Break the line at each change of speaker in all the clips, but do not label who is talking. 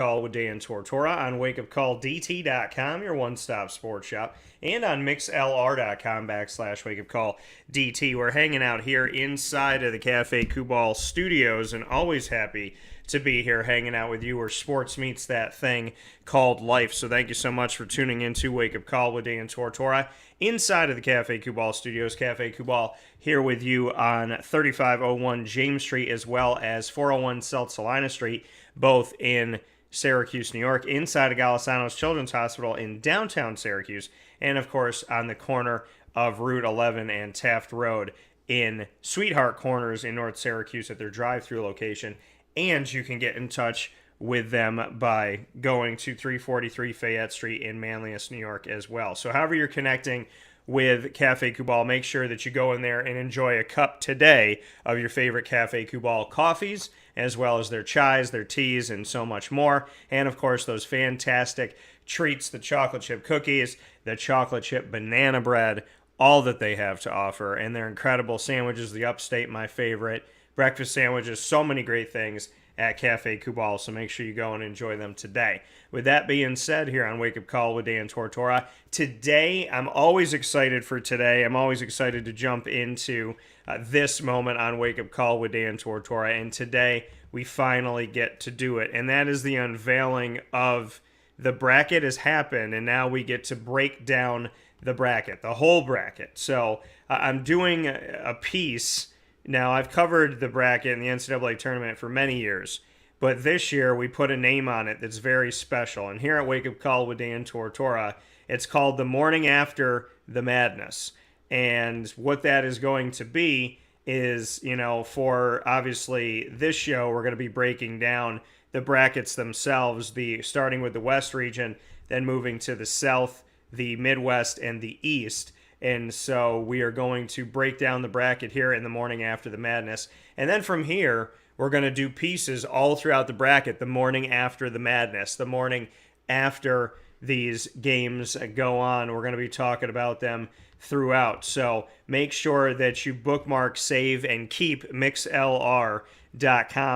Call with Dan Tortora on wakeupcalldt.com, your one-stop sports shop, and on mixlr.com /wakeupcalldt. We're hanging out here inside of the Cafe Kubal studios and always happy to be here hanging out with you where sports meets that thing called life. So thank you so much for tuning into Wake Up Call with Dan Tortora inside of the Cafe Kubal studios. Cafe Kubal here with you on 3501 James Street as well as 401 South Salina Street, both in Syracuse, New York, inside of Golisano's Children's Hospital in downtown Syracuse, and of course on the corner of Route 11 and Taft Road in Sweetheart Corners in North Syracuse at their drive-through location. And you can get in touch with them by going to 343 Fayette Street in Manlius, New York as well. So however you're connecting with Cafe Kubal, make sure that you go in there and enjoy a cup today of your favorite Cafe Kubal coffees, as well as their chais, their teas, and so much more. And of course, those fantastic treats, the chocolate chip cookies, the chocolate chip banana bread, all that they have to offer. And their incredible sandwiches, the Upstate, my favorite, breakfast sandwiches, so many great things at Cafe Kubal, so make sure you go and enjoy them today. With that being said, here on Wake Up Call with Dan Tortora, today, I'm always excited for today. I'm always excited to jump into this moment on Wake Up Call with Dan Tortora, and today we finally get to do it, and that is the unveiling of the bracket has happened, and now we get to break down the bracket, the whole bracket. So I'm doing a piece. Now, I've covered the bracket in the NCAA tournament for many years, but this year we put a name on it that's very special. And here at Wake Up Call with Dan Tortora, it's called The Morning After the Madness. And what that is going to be is, for obviously this show, we're going to be breaking down the brackets themselves, starting with the West region, then moving to the South, the Midwest, and the East. And so we are going to break down the bracket here in the morning after the madness. And then from here, we're going to do pieces all throughout the bracket the morning after the madness, the morning after these games go on. We're going to be talking about them throughout. So make sure that you bookmark, save, and keep mixlr.com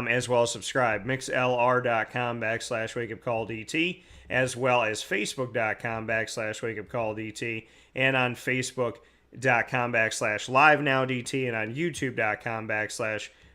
as well as subscribe. mixlr.com /wakeupcalldt as well as facebook.com /wakeupcalldt and on facebook.com /livenowdt and on youtube.com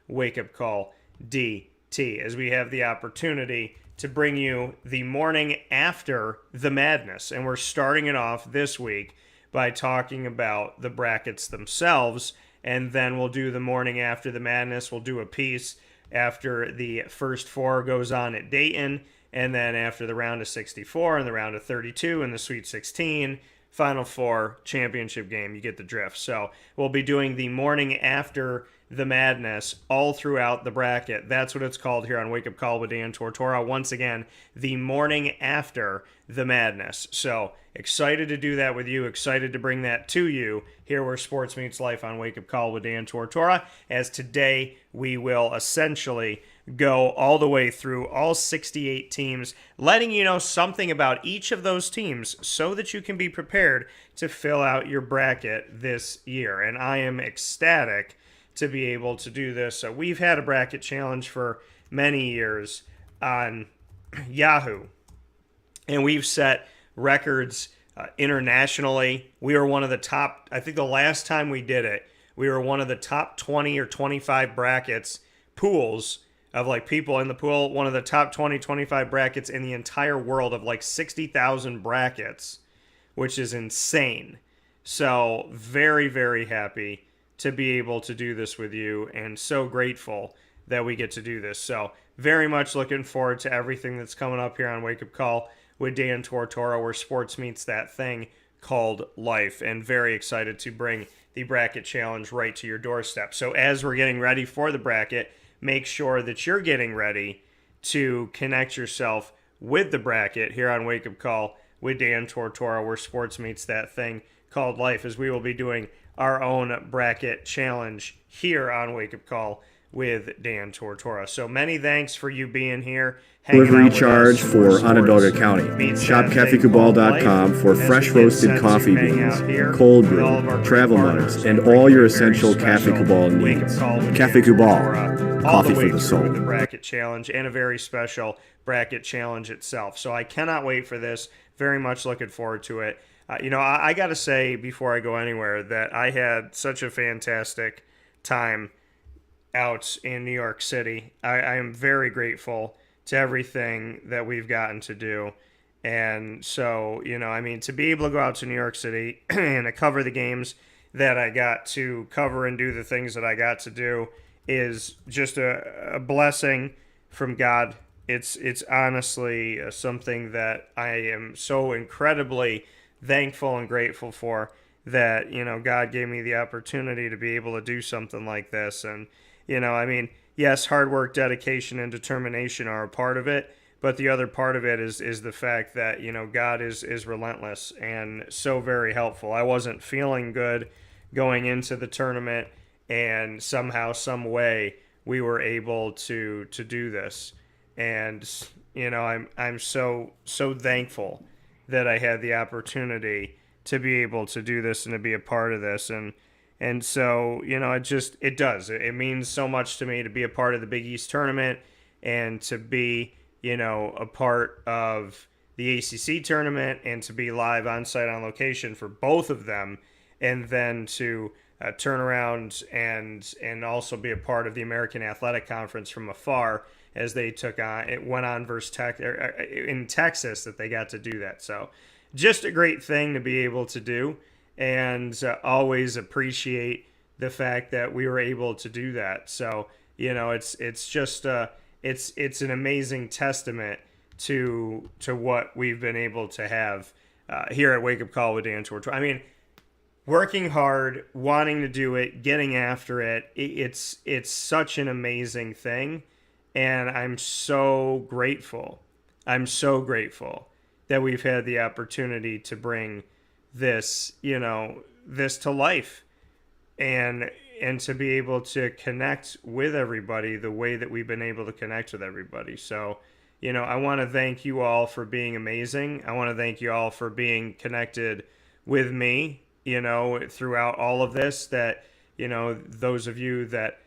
/wakeupcalldt as we have the opportunity to bring you the morning after the madness. And we're starting it off this week by talking about the brackets themselves, and then we'll do the morning after the madness. We'll do a piece after the first four goes on at Dayton, and then after the round of 64 and the round of 32 and the Sweet 16, Final Four championship game. You get the drift. So we'll be doing the morning after the madness all throughout the bracket. That's what it's called here on Wake Up Call with Dan Tortora. Once again, the morning after the madness. So excited to do that with you. Excited to bring that to you here where sports meets life on Wake Up Call with Dan Tortora. As today we will essentially go all the way through all 68 teams, letting you know something about each of those teams so that you can be prepared to fill out your bracket this year. And I am ecstatic to be able to do this. So we've had a bracket challenge for many years on Yahoo, and we've set records internationally. We were one of the top, I think the last time we did it, we were one of the top 20 or 25 brackets, pools of like people in the pool, one of the top 20, 25 brackets in the entire world of like 60,000 brackets, which is insane. So very, very happy to be able to do this with you and so grateful that we get to do this. So very much looking forward to everything that's coming up here on Wake Up Call with Dan Tortora, where sports meets that thing called life, and very excited to bring the bracket challenge right to your doorstep. So as we're getting ready for the bracket, make sure that you're getting ready to connect yourself with the bracket here on Wake Up Call with Dan Tortora, where sports meets that thing called life, as we will be doing our own bracket challenge here on Wake Up Call with Dan Tortora. So many thanks for you being here.
Delivery charge for Onondaga County. Shop CafeCubal.com for fresh roasted coffee beans, cold brew, travel mugs, and all your essential Cafe Cubal needs. Cafe Cubal, coffee for the soul.
The bracket challenge and a very special bracket challenge itself. So I cannot wait for this. Very much looking forward to it. I got to say before I go anywhere that I had such a fantastic time out in New York City. I am very grateful to everything that we've gotten to do. And so, to be able to go out to New York City and to cover the games that I got to cover and do the things that I got to do is just a blessing from God. It's honestly something that I am so incredibly thankful and grateful for, that, God gave me the opportunity to be able to do something like this. And, yes, hard work, dedication, and determination are a part of it, but the other part of it is the fact that, God is relentless and so very helpful. I wasn't feeling good going into the tournament, and somehow, some way, we were able to do this. And, I'm so thankful that I had the opportunity to be able to do this and to be a part of this. And so, it means so much to me to be a part of the Big East tournament and to be, a part of the ACC tournament and to be live on site on location for both of them. And then to turn around and also be a part of the American Athletic Conference from afar as they went on versus in Texas, that they got to do that. So just a great thing to be able to do. And always appreciate the fact that we were able to do that. So, it's just it's an amazing testament to what we've been able to have here at Wake Up Call with Dan Tortora. Working hard, wanting to do it, getting after it. It's such an amazing thing, and I'm so grateful. I'm so grateful that we've had the opportunity to bring this to life and to be able to connect with everybody the way that we've been able to connect with everybody. So, I want to thank you all for being amazing. I want to thank you all for being connected with me, throughout all of this, that, those of you that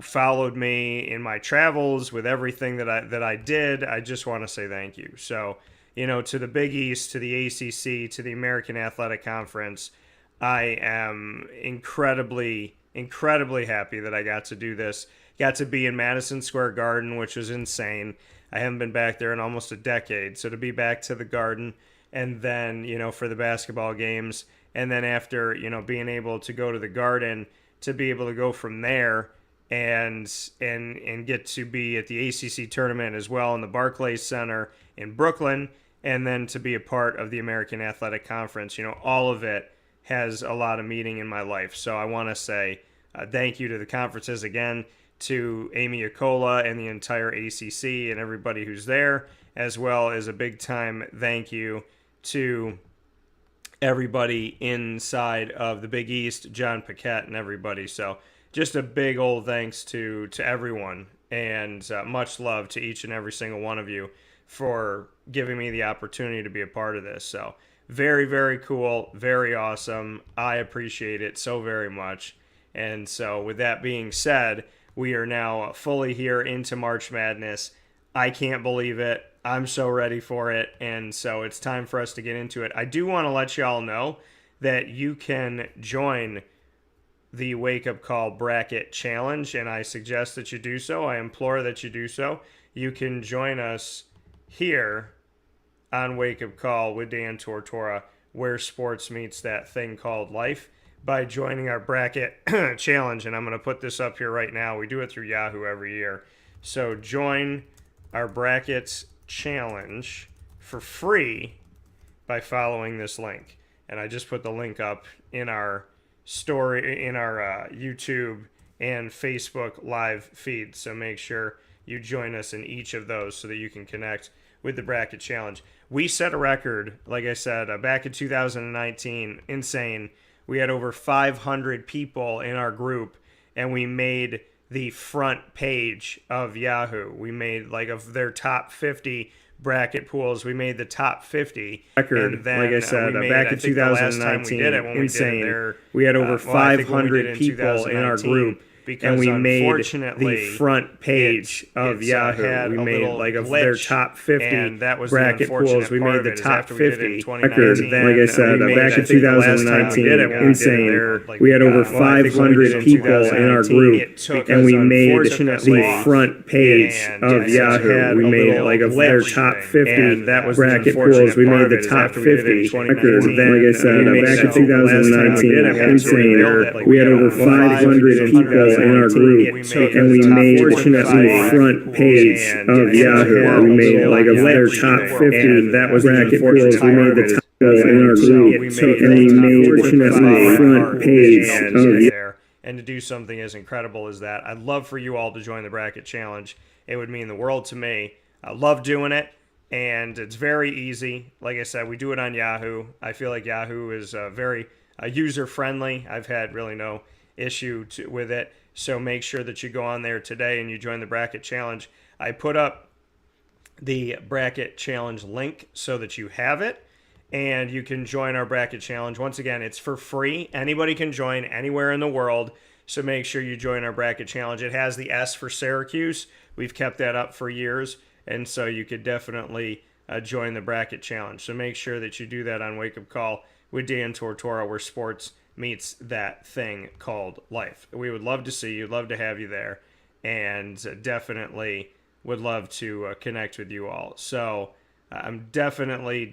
followed me in my travels with everything that I did, I just want to say thank you. So, to the Big East, to the ACC, to the American Athletic Conference, I am incredibly, incredibly happy that I got to do this. Got to be in Madison Square Garden, which was insane. I haven't been back there in almost a decade. So to be back to the Garden, and then, for the basketball games, and then after, being able to go to the Garden, to be able to go from there and get to be at the ACC tournament as well in the Barclays Center in Brooklyn, and then to be a part of the American Athletic Conference. All of it has a lot of meaning in my life. So I want to say thank you to the conferences again, to Amy Acola and the entire ACC and everybody who's there, as well as a big time thank you to everybody inside of the Big East, John Paquette and everybody. So just a big old thanks to everyone, and much love to each and every single one of you for giving me the opportunity to be a part of this. So very, very cool, very awesome. I appreciate it so very much. And so with that being said, we are now fully here into March Madness. I can't believe it. I'm so ready for it. And so it's time for us to get into it. I do want to let y'all know that you can join the Wake Up Call Bracket Challenge, and I suggest that you do so. I implore that you do so. You can join us here on Wake Up Call with Dan Tortora, where sports meets that thing called life, by joining our bracket challenge. And I'm going to put this up here right now. We do it through Yahoo every year. So join our brackets challenge for free by following this link. And I just put the link up in our story, in our YouTube and Facebook live feed. So make sure you join us in each of those so that you can connect with the bracket challenge. We set a record, like I said, back in 2019, insane. We had over 500 people in our group, and we made the front page of Yahoo. We made like of their top 50 bracket pools. We made the top 50
record.
And then,
like I said, back in 2019, insane. We had over 500 people in our group. And we made the front page of Yahoo. We made like of their top 50 bracket pools. We made the top 50 record. Like I said, back in 2019, insane. We had over 500 people in our group, and we made the front page of Yahoo. We made like of their top 50 bracket pools. We made the top 50 record. Like I said, back in 2019, insane. We had over 500 people in our group, and we made the front page of Yahoo. We made like of their top 50 bracket pools. We made the top in our group, and we made the front page of Yahoo.
And to do something as incredible as that, I'd love for you all to join the bracket challenge. It would mean the world to me. I love doing it, and it's very easy. Like I said, we do it on Yahoo. I feel like Yahoo is very user-friendly. I've had really no issue with it. So make sure that you go on there today and you join the bracket challenge. I put up the bracket challenge link so that you have it and you can join our bracket challenge. Once again, it's for free. Anybody can join anywhere in the world. So make sure you join our bracket challenge. It has the S for Syracuse. We've kept that up for years. And so you could definitely join the bracket challenge. So make sure that you do that on Wake Up Call with Dan Tortora, where sports meets that thing called life. We would love to see you, love to have you there, and definitely would love to connect with you all. So I'm definitely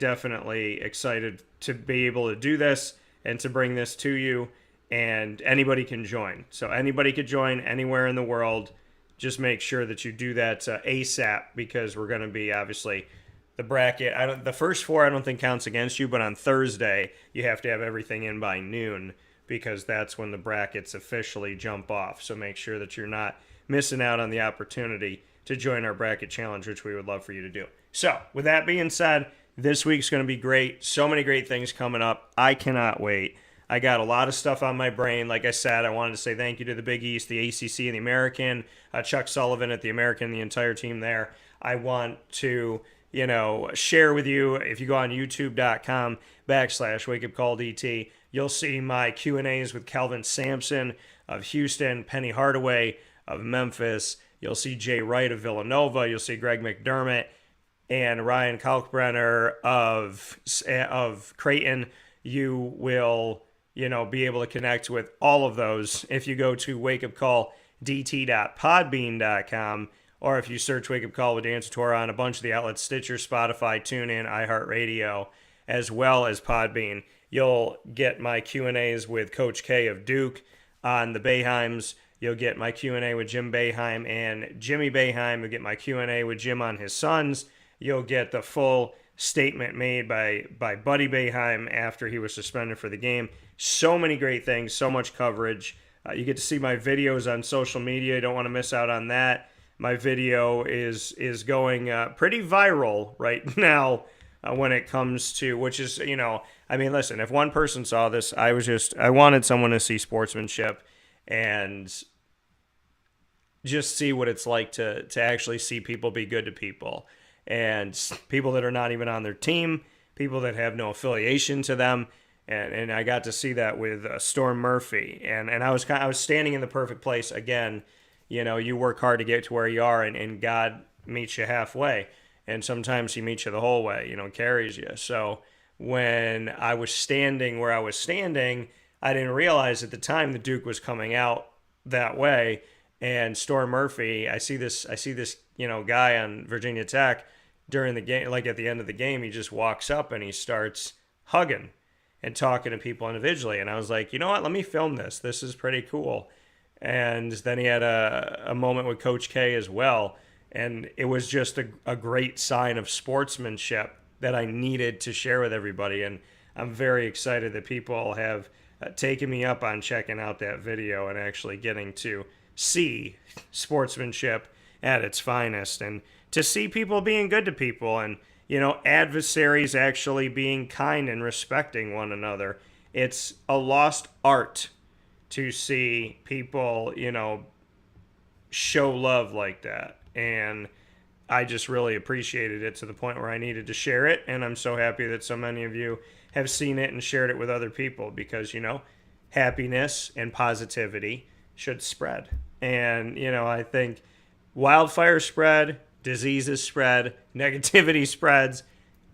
excited to be able to do this and to bring this to you, and anybody can join. So anybody could join anywhere in the world. Just make sure that you do that ASAP, because we're going to be obviously the bracket. The first four I don't think counts against you, but on Thursday you have to have everything in by noon, because that's when the brackets officially jump off. So make sure that you're not missing out on the opportunity to join our bracket challenge, which we would love for you to do. So with that being said, this week's going to be great. So many great things coming up. I cannot wait. I got a lot of stuff on my brain. Like I said, I wanted to say thank you to the Big East, the ACC, and the American, Chuck Sullivan at the American, the entire team there. I want to share with you, if you go on youtube.com/wakeupcalldt, you'll see my Q&As with Kelvin Sampson of Houston, Penny Hardaway of Memphis. You'll see Jay Wright of Villanova. You'll see Greg McDermott and Ryan Kalkbrenner of Creighton. You will, be able to connect with all of those if you go to wakeupcalldt.podbean.com. Or if you search Wake Up Call with Dan Tortora on a bunch of the outlets, Stitcher, Spotify, TuneIn, iHeartRadio, as well as Podbean, you'll get my Q&As with Coach K of Duke on the Boeheims. You'll get my Q&A with Jim Boeheim and Jimmy Boeheim. You'll get my Q&A with Jim on his sons. You'll get the full statement made by Buddy Boeheim after he was suspended for the game. So many great things, so much coverage. You get to see my videos on social media. You don't want to miss out on that. My video is going pretty viral right now when it comes to, which is, listen, if one person saw this, I wanted someone to see sportsmanship and just see what it's like to actually see people be good to people, and people that are not even on their team, people that have no affiliation to them. And I got to see that with Storm Murphy, and I was standing in the perfect place again. You work hard to get to where you are, and God meets you halfway. And sometimes he meets you the whole way, carries you. So when I was standing where I was standing, I didn't realize at the time the Duke was coming out that way. And Storm Murphy, I see this guy on Virginia Tech during the game, like at the end of the game, he just walks up and he starts hugging and talking to people individually. And I was like, you know what, let me film this. This is pretty cool. And then he had a moment with Coach K as well. And it was just a great sign of sportsmanship that I needed to share with everybody. And I'm very excited that people have taken me up on checking out that video and actually getting to see sportsmanship at its finest, and to see people being good to people, and adversaries actually being kind and respecting one another. It's a lost art to see people, show love like that. And I just really appreciated it to the point where I needed to share it. And I'm so happy that so many of you have seen it and shared it with other people because, happiness and positivity should spread. And, I think wildfire spread, diseases spread, negativity spreads,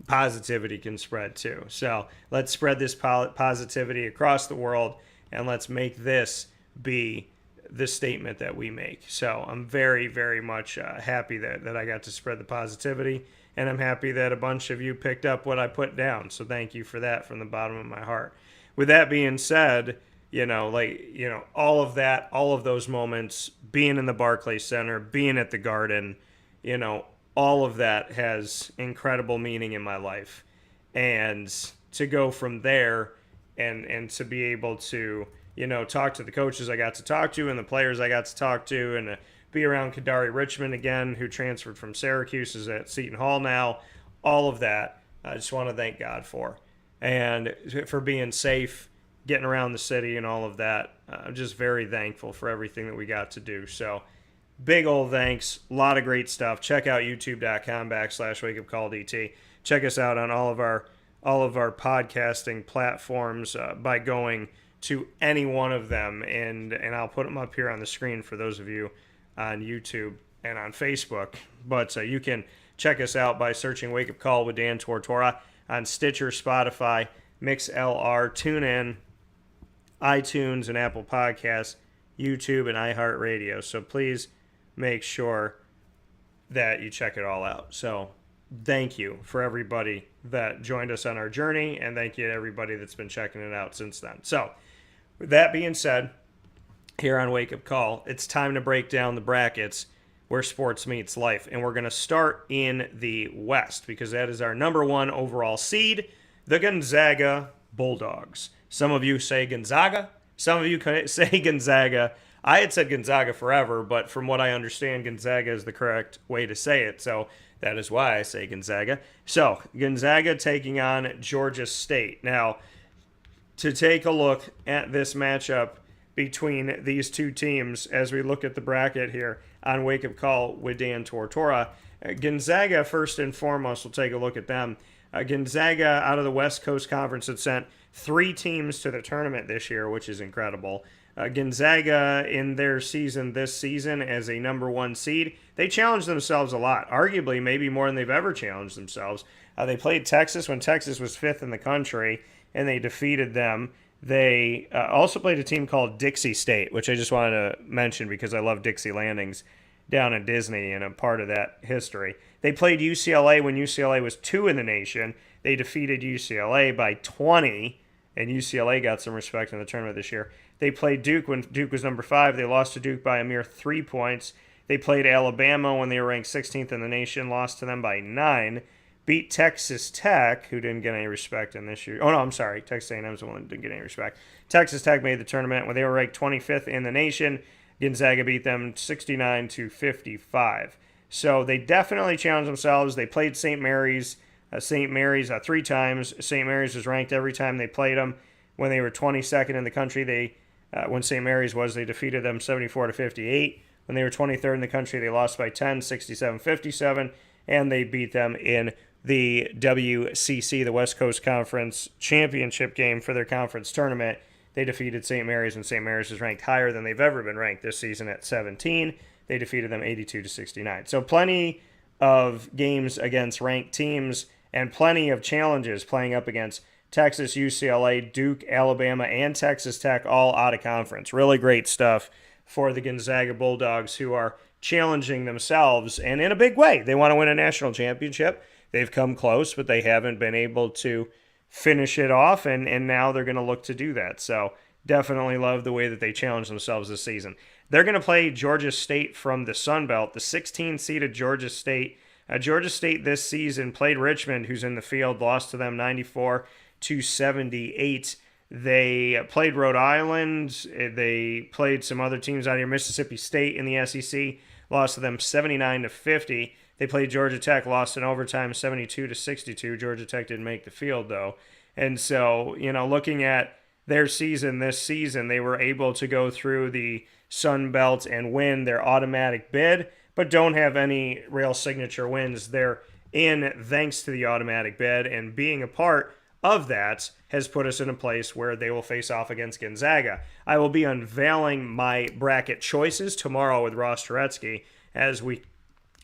positivity can spread too. So let's spread this positivity across the world and let's make this be the statement that we make. So I'm very, very much happy that I got to spread the positivity, and I'm happy that a bunch of you picked up what I put down. So thank you for that from the bottom of my heart. With that being said, all of that, all of those moments, being in the Barclays Center, being at the Garden, all of that has incredible meaning in my life. And to go from there and to be able to, talk to the coaches I got to talk to and the players I got to talk to and be around Kadari Richmond again, who transferred from Syracuse, is at Seton Hall now. All of that, I just want to thank God for. And for being safe, getting around the city and all of that. I'm just very thankful for everything that we got to do. So big old thanks. A lot of great stuff. Check out youtube.com/wakeupcalldt. Check us out on all of our podcasting platforms by going to any one of them, and I'll put them up here on the screen for those of you on YouTube and on Facebook. But you can check us out by searching Wake Up Call with Dan Tortora on Stitcher, Spotify, MixLR, TuneIn, iTunes, and Apple Podcasts, YouTube, and iHeartRadio. So please make sure that you check it all out. So thank you for everybody that joined us on our journey, and thank you to everybody that's been checking it out since then. So with that being said, here on Wake Up Call, it's time to break down the brackets where sports meets life. And we're going to start in the West because that is our number one overall seed, the Gonzaga Bulldogs. Some of you say Gonzaga. Some of you say Gonzaga. I had said Gonzaga forever, but from what I understand, Gonzaga is the correct way to say it. So that is why I say Gonzaga. So Gonzaga taking on Georgia State. Now, to take a look at this matchup between these two teams as we look at the bracket here on Wake Up Call with Dan Tortora, Gonzaga, first and foremost, we'll take a look at them. Gonzaga, out of the West Coast Conference, had sent 3 teams to the tournament this year, which is incredible. Gonzaga, in their season this season as a number 1 seed, they challenged themselves a lot, arguably maybe more than they've ever challenged themselves. They played Texas when Texas was 5th in the country, and they defeated them. They also played a team called Dixie State, which I just wanted to mention because I love Dixie Landings down in Disney and a part of that history. They played UCLA when UCLA was 2 in the nation. They defeated UCLA by 20, and UCLA got some respect in the tournament this year. They played Duke when Duke was number 5. They lost to Duke by a mere 3 points. They played Alabama when they were ranked 16th in the nation, lost to them by 9. Beat Texas Tech, who didn't get any respect in this year. Oh, no, I'm sorry. Texas A&M's the one that didn't get any respect. Texas Tech made the tournament when they were ranked 25th in the nation. Gonzaga beat them 69-55. So they definitely challenged themselves. They played St. Mary's. 3 times. St. Mary's was ranked every time they played them. When they were 22nd in the country, when St. Mary's was, they defeated them 74-58. When they were 23rd in the country, they lost by 10, 67-57, and they beat them in the WCC, the West Coast Conference Championship game for their conference tournament. They defeated St. Mary's, and St. Mary's is ranked higher than they've ever been ranked this season at 17. They defeated them 82-69. So plenty of games against ranked teams and plenty of challenges playing up against Texas, UCLA, Duke, Alabama, and Texas Tech, all out of conference. Really great stuff for the Gonzaga Bulldogs, who are challenging themselves, and in a big way. They want to win a national championship. They've come close, but they haven't been able to finish it off, and now they're going to look to do that. So definitely love the way that they challenge themselves this season. They're going to play Georgia State from the Sun Belt, the 16th-seeded Georgia State. Georgia State this season played Richmond, who's in the field, lost to them 94-78. They played Rhode Island. They played some other teams out here. Mississippi State in the SEC, lost to them 79-50. They played Georgia Tech, lost in overtime 72-62. Georgia Tech didn't make the field, though. And so, looking at their season this season. They were able to go through the Sun Belt and win their automatic bid, but don't have any real signature wins. They're in thanks to the automatic bid, and being a part of that has put us in a place where they will face off against Gonzaga. I will be unveiling my bracket choices tomorrow with Ross Turetsky, as we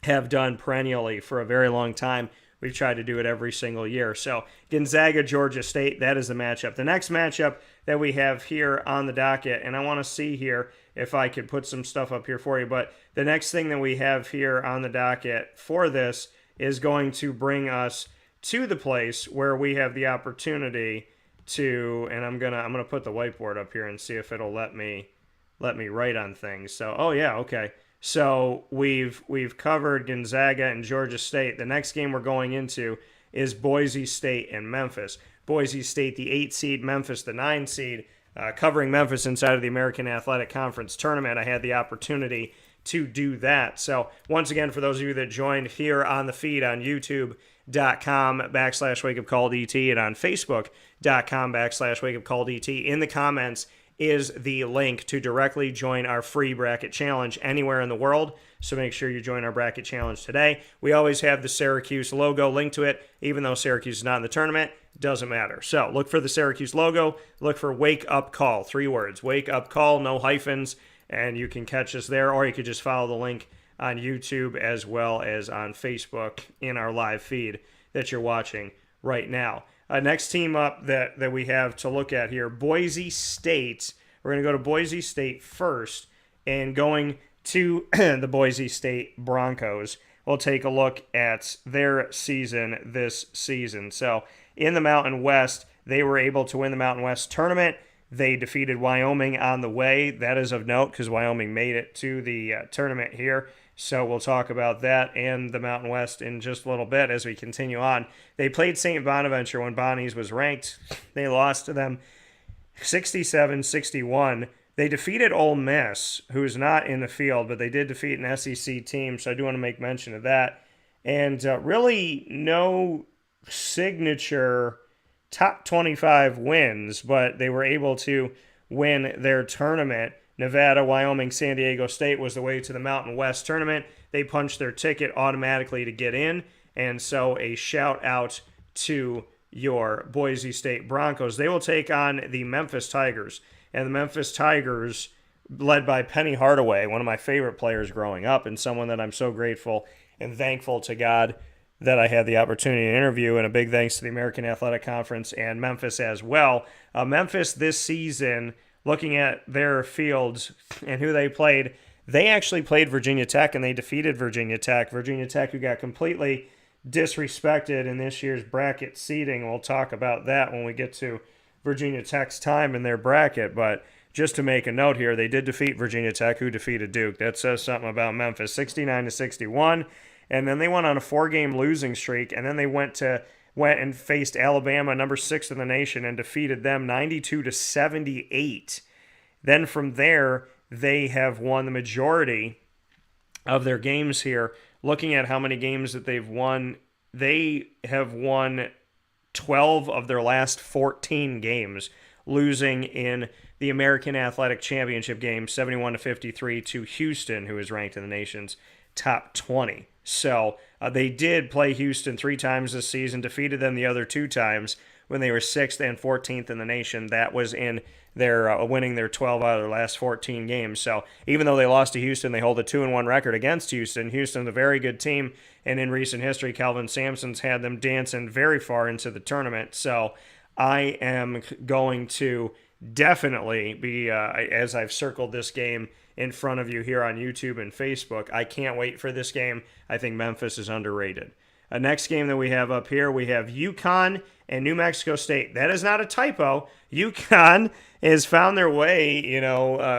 have done perennially for a very long time. We've tried to do it every single year. So Gonzaga, Georgia State, that is the matchup. The next matchup that we have here on the docket, and I want to see here if I could put some stuff up here for you, but the next thing that we have here on the docket for this is going to bring us to the place where we have the opportunity to, and I'm gonna put the whiteboard up here and see if it'll let me write on things. So, oh yeah, okay. So we've covered Gonzaga and Georgia State. The next game we're going into is Boise State and Memphis. Boise State, the 8 seed, Memphis, the 9 seed. Covering Memphis inside of the American Athletic Conference tournament, I had the opportunity to do that. So once again, for those of you that joined here on the feed on YouTube.com/wakeupcalldt and on Facebook.com/wakeupcalldt, in the comments is the link to directly join our free bracket challenge anywhere in the world. So make sure you join our bracket challenge today. We always have the Syracuse logo linked to it. Even though Syracuse is not in the tournament, doesn't matter. So look for the Syracuse logo. Look for Wake Up Call. 3 words. Wake Up Call, no hyphens. And you can catch us there. Or you could just follow the link on YouTube as well as on Facebook in our live feed that you're watching right now. Next team up that we have to look at here, Boise State. We're going to go to Boise State first, and going to the Boise State Broncos, we'll take a look at their season this season. So in the Mountain West, they were able to win the Mountain West tournament. They defeated Wyoming on the way. That is of note because Wyoming made it to the tournament here. So we'll talk about that and the Mountain West in just a little bit as we continue on. They played St. Bonaventure when Bonnie's was ranked. They lost to them 67-61. They defeated Ole Miss, who's not in the field, but they did defeat an SEC team, so I do want to make mention of that. And really no signature top 25 wins, but they were able to win their tournament. Nevada, Wyoming, San Diego State was the way to the Mountain West tournament. They punched their ticket automatically to get in, and so a shout out to your Boise State Broncos. They will take on the Memphis Tigers, and the Memphis Tigers, led by Penny Hardaway, one of my favorite players growing up, and someone that I'm so grateful and thankful to God that I had the opportunity to interview, and a big thanks to the American Athletic Conference and Memphis as well. Memphis this season, looking at their fields and who they played, they actually played Virginia Tech, and they defeated Virginia Tech. Virginia Tech, who got completely disrespected in this year's bracket seeding. We'll talk about that when we get to Virginia Tech's time in their bracket, but just to make a note here, they did defeat Virginia Tech, who defeated Duke. That says something about Memphis, 69-61, and then they went on a 4-game losing streak, and then they went and faced Alabama, number 6 in the nation, and defeated them 92-78. Then from there, they have won the majority of their games here. Looking at how many games that they've won, they have won 12 of their last 14 games, losing in the American Athletic Championship game 71-53 to Houston, who is ranked in the nation's top 20. So they did play Houston 3 times this season, defeated them the other 2 times when they were 6th and 14th in the nation. That was in their winning their 12 out of their last 14 games. So even though they lost to Houston, they hold a 2-1 record against Houston. Houston's a very good team, and in recent history, Calvin Sampson's had them dancing very far into the tournament. So I am going to definitely be, as I've circled this game in front of you here on YouTube and Facebook, I can't wait for this game. I think Memphis is underrated. Next game that we have up here, we have UConn and New Mexico State. That is not a typo. UConn has found their way,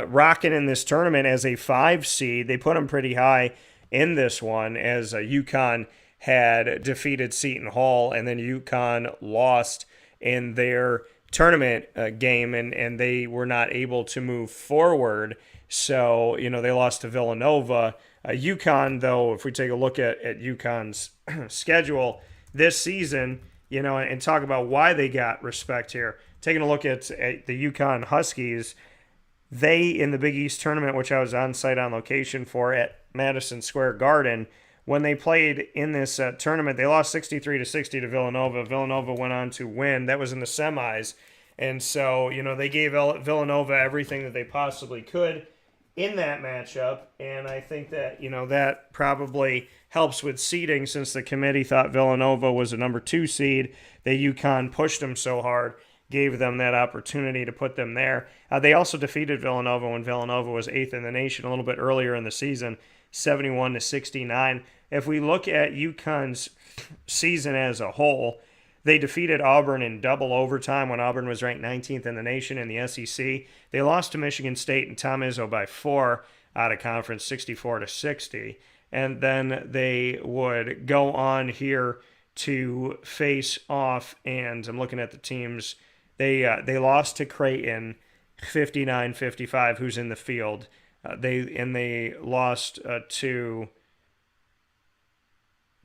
rocking in this tournament as a 5 seed. They put them pretty high in this one, as UConn had defeated Seton Hall, and then UConn lost in their tournament game, and they were not able to move forward. So, they lost to Villanova. UConn, though, if we take a look at UConn's schedule this season, and talk about why they got respect here. Taking a look at the UConn Huskies, they, in the Big East tournament, which I was on site on location for at Madison Square Garden, when they played in this tournament, they lost 63-60 to Villanova. Villanova went on to win. That was in the semis. And so, they gave Villanova everything that they possibly could in that matchup. And I think that, that probably helps with seeding, since the committee thought Villanova was a number 2 seed. The UConn pushed them so hard, gave them that opportunity to put them there. They also defeated Villanova when Villanova was 8th in the nation a little bit earlier in the season, 71-69. If we look at UConn's season as a whole, they defeated Auburn in double overtime when Auburn was ranked 19th in the nation in the SEC. They lost to Michigan State and Tom Izzo by 4 out of conference, 64-60. And then they would go on here to face off, and I'm looking at the teams. They lost to Creighton 59-55, who's in the field. They lost to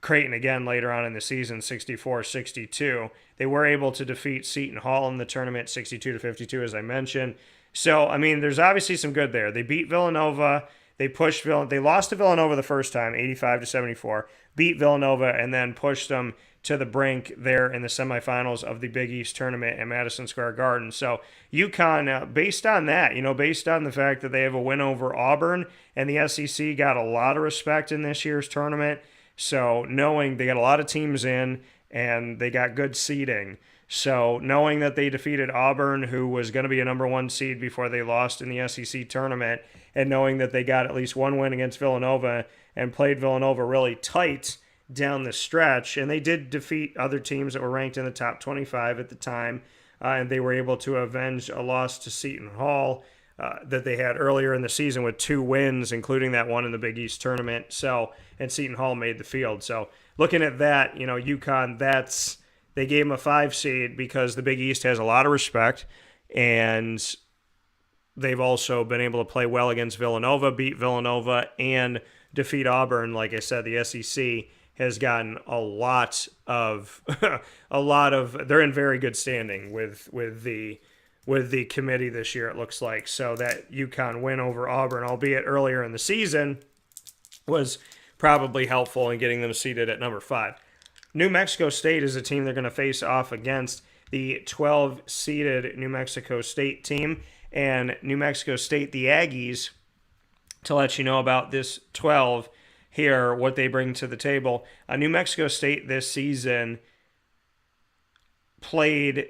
Creighton again later on in the season, 64-62. They were able to defeat Seton Hall in the tournament, 62-52, as I mentioned. So, there's obviously some good there. They beat Villanova. They lost to Villanova the first time, 85-74. Beat Villanova and then pushed them to the brink there in the semifinals of the Big East tournament at Madison Square Garden. So UConn, based on that, based on the fact that they have a win over Auburn, and the SEC got a lot of respect in this year's tournament. So knowing they got a lot of teams in and they got good seeding. So knowing that they defeated Auburn, who was going to be a number 1 seed before they lost in the SEC tournament, and knowing that they got at least one win against Villanova and played Villanova really tight down the stretch, and they did defeat other teams that were ranked in the top 25 at the time, and they were able to avenge a loss to Seton Hall that they had earlier in the season with 2 wins, including that one in the Big East tournament. So, and Seton Hall made the field. So looking at that, UConn, they gave them a 5 seed because the Big East has a lot of respect, and they've also been able to play well against Villanova, beat Villanova, and defeat Auburn. Like I said, the SEC has gotten a lot of they're in very good standing with the committee this year, it looks like. So that UConn win over Auburn, albeit earlier in the season, was probably helpful in getting them seated at number 5. New Mexico State is a team they're going to face off against, the 12-seeded New Mexico State team. And New Mexico State, the Aggies, to let you know about this 12 here, what they bring to the table. New Mexico State this season played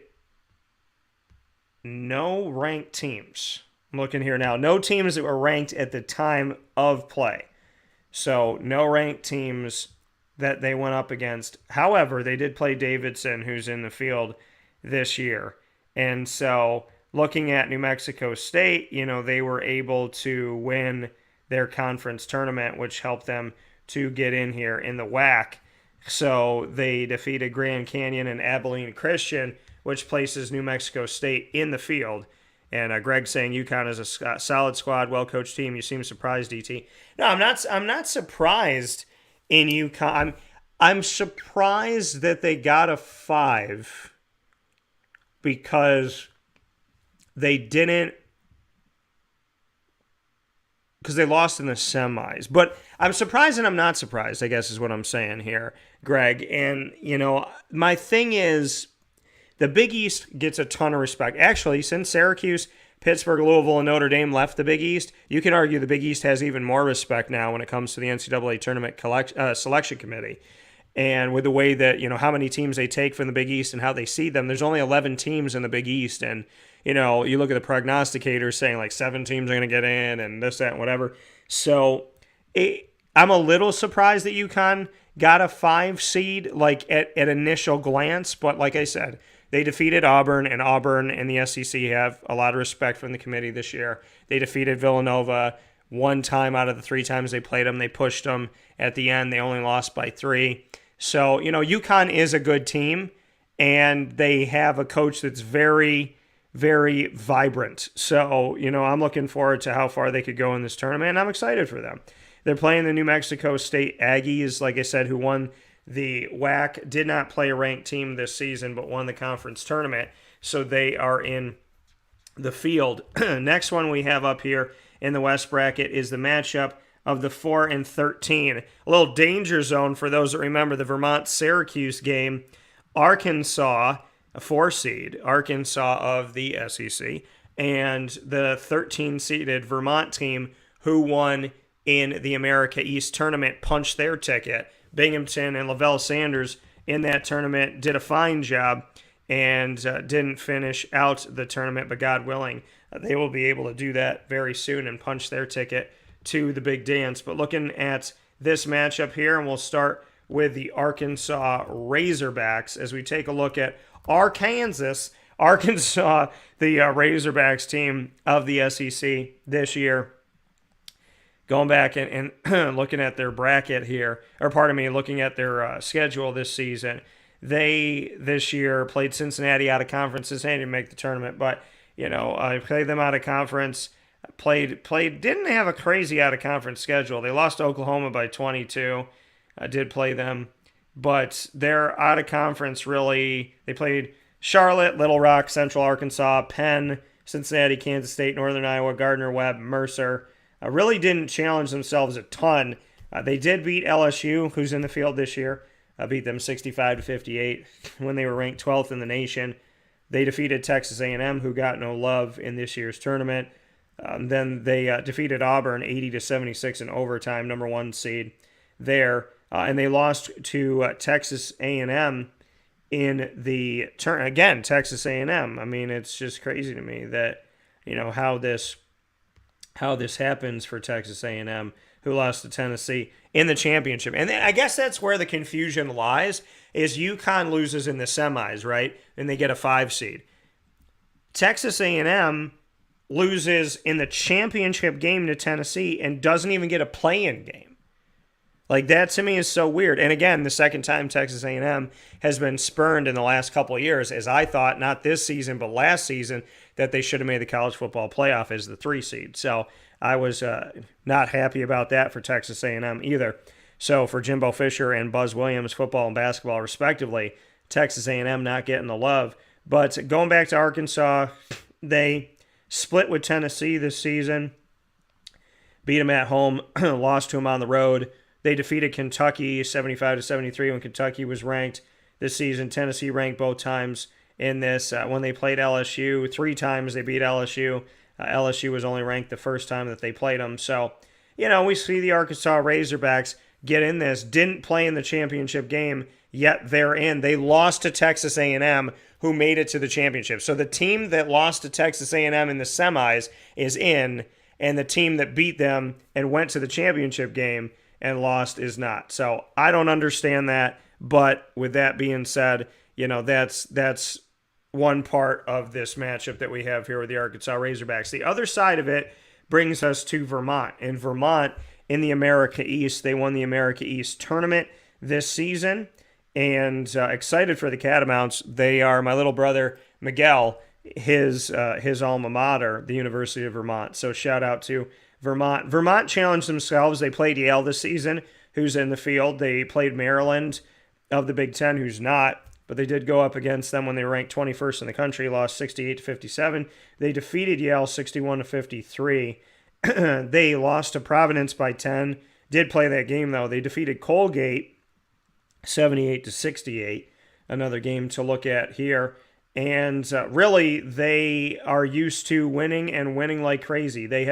no ranked teams. I'm looking here now. No teams that were ranked at the time of play. So no ranked teams that they went up against. However, they did play Davidson, who's in the field this year. And so looking at New Mexico State, they were able to win their conference tournament, which helped them to get in here in the WAC. So they defeated Grand Canyon and Abilene Christian, which places New Mexico State in the field. And Greg saying UConn is a solid squad, well-coached team. You seem surprised, DT. No, I'm not surprised in UConn. I'm surprised that they got a 5 because they lost in the semis. But I'm surprised and I'm not surprised, I guess is what I'm saying here, Greg. And, my thing is, the Big East gets a ton of respect. Actually, since Syracuse, Pittsburgh, Louisville, and Notre Dame left the Big East, you can argue the Big East has even more respect now when it comes to the NCAA tournament selection committee. And with the way that, how many teams they take from the Big East and how they seed them, there's only 11 teams in the Big East. And, you look at the prognosticators saying like 7 teams are going to get in and this, that, and whatever. So I'm a little surprised that UConn got a 5 seed, like at initial glance. But like I said, they defeated Auburn, and Auburn and the SEC have a lot of respect from the committee this year. They defeated Villanova 1 time out of the 3 times they played them. They pushed them at the end. They only lost by 3. So, UConn is a good team, and they have a coach that's very, very vibrant. So, I'm looking forward to how far they could go in this tournament, and I'm excited for them. They're playing the New Mexico State Aggies, like I said, who won The WAC did not play a ranked team this season, but won the conference tournament, so they are in the field. Next one we have up here in the West bracket is the matchup of the 4 and 13. A little danger zone for those that remember the Vermont-Syracuse game. Arkansas, a 4 seed, Arkansas of the SEC, and the 13-seeded Vermont team who won in the America East tournament punched their ticket. Binghamton and Lavelle Sanders in that tournament did a fine job and didn't finish out the tournament, but God willing, they will be able to do that very soon and punch their ticket to the big dance. But looking at this matchup here, and we'll start with the Arkansas Razorbacks as we take a look at Arkansas, the Razorbacks team of the SEC this year. Going back and looking at their bracket here, looking at their schedule this season, they this year played Cincinnati out of conference. Cincinnati didn't make the tournament, but I played them out of conference. Didn't have a crazy out of conference schedule. They lost to Oklahoma by 22. I did play them, but they're out of conference really. They played Charlotte, Little Rock, Central Arkansas, Penn, Cincinnati, Kansas State, Northern Iowa, Gardner-Webb, Mercer. Really didn't challenge themselves a ton. They did beat LSU, who's in the field this year. Beat them 65-58 when they were ranked 12th in the nation. They defeated Texas A&M, who got no love in this year's tournament. Then they defeated Auburn 80-76 in overtime, number 1 seed there. And they lost to Texas A&M in the turn. Again, Texas A&M. I mean, it's just crazy to me that how this happens for Texas A&M, who lost to Tennessee in the championship. And I guess that's where the confusion lies, is UConn loses in the semis, right? And they get a 5 seed. Texas A&M loses in the championship game to Tennessee and doesn't even get a play-in game. Like, that to me is so weird. And again, the second time Texas A&M has been spurned in the last couple of years, as I thought, not this season, but last season, that they should have made the college football playoff as the 3 seed. So I was not happy about that for Texas A&M either. So for Jimbo Fisher and Buzz Williams, football and basketball respectively, Texas A&M not getting the love. But going back to Arkansas, they split with Tennessee this season, beat them at home, lost to them on the road. They defeated Kentucky 75-73 when Kentucky was ranked this season. Tennessee ranked both times in this. When they played LSU, 3 times they beat LSU. LSU was only ranked the first time that they played them. So, we see the Arkansas Razorbacks get in this. Didn't play in the championship game, yet they're in. They lost to Texas A&M, who made it to the championship. So the team that lost to Texas A&M in the semis is in, and the team that beat them and went to the championship game and lost is not. So I don't understand that. But with that being said, that's one part of this matchup that we have here with the Arkansas Razorbacks. The other side of it brings us to Vermont. And Vermont in the America East, they won the America East tournament this season. And excited for the Catamounts. They are my little brother Miguel, his alma mater, the University of Vermont. So shout out to Vermont. Vermont challenged themselves. They played Yale this season, who's in the field. They played Maryland of the Big Ten, who's not. But they did go up against them when they were ranked 21st in the country, lost 68-57. They defeated Yale 61-53. They lost to Providence by 10. Did play that game, though. They defeated Colgate 78-68. Another game to look at here. And really, they are used to winning and winning like crazy. They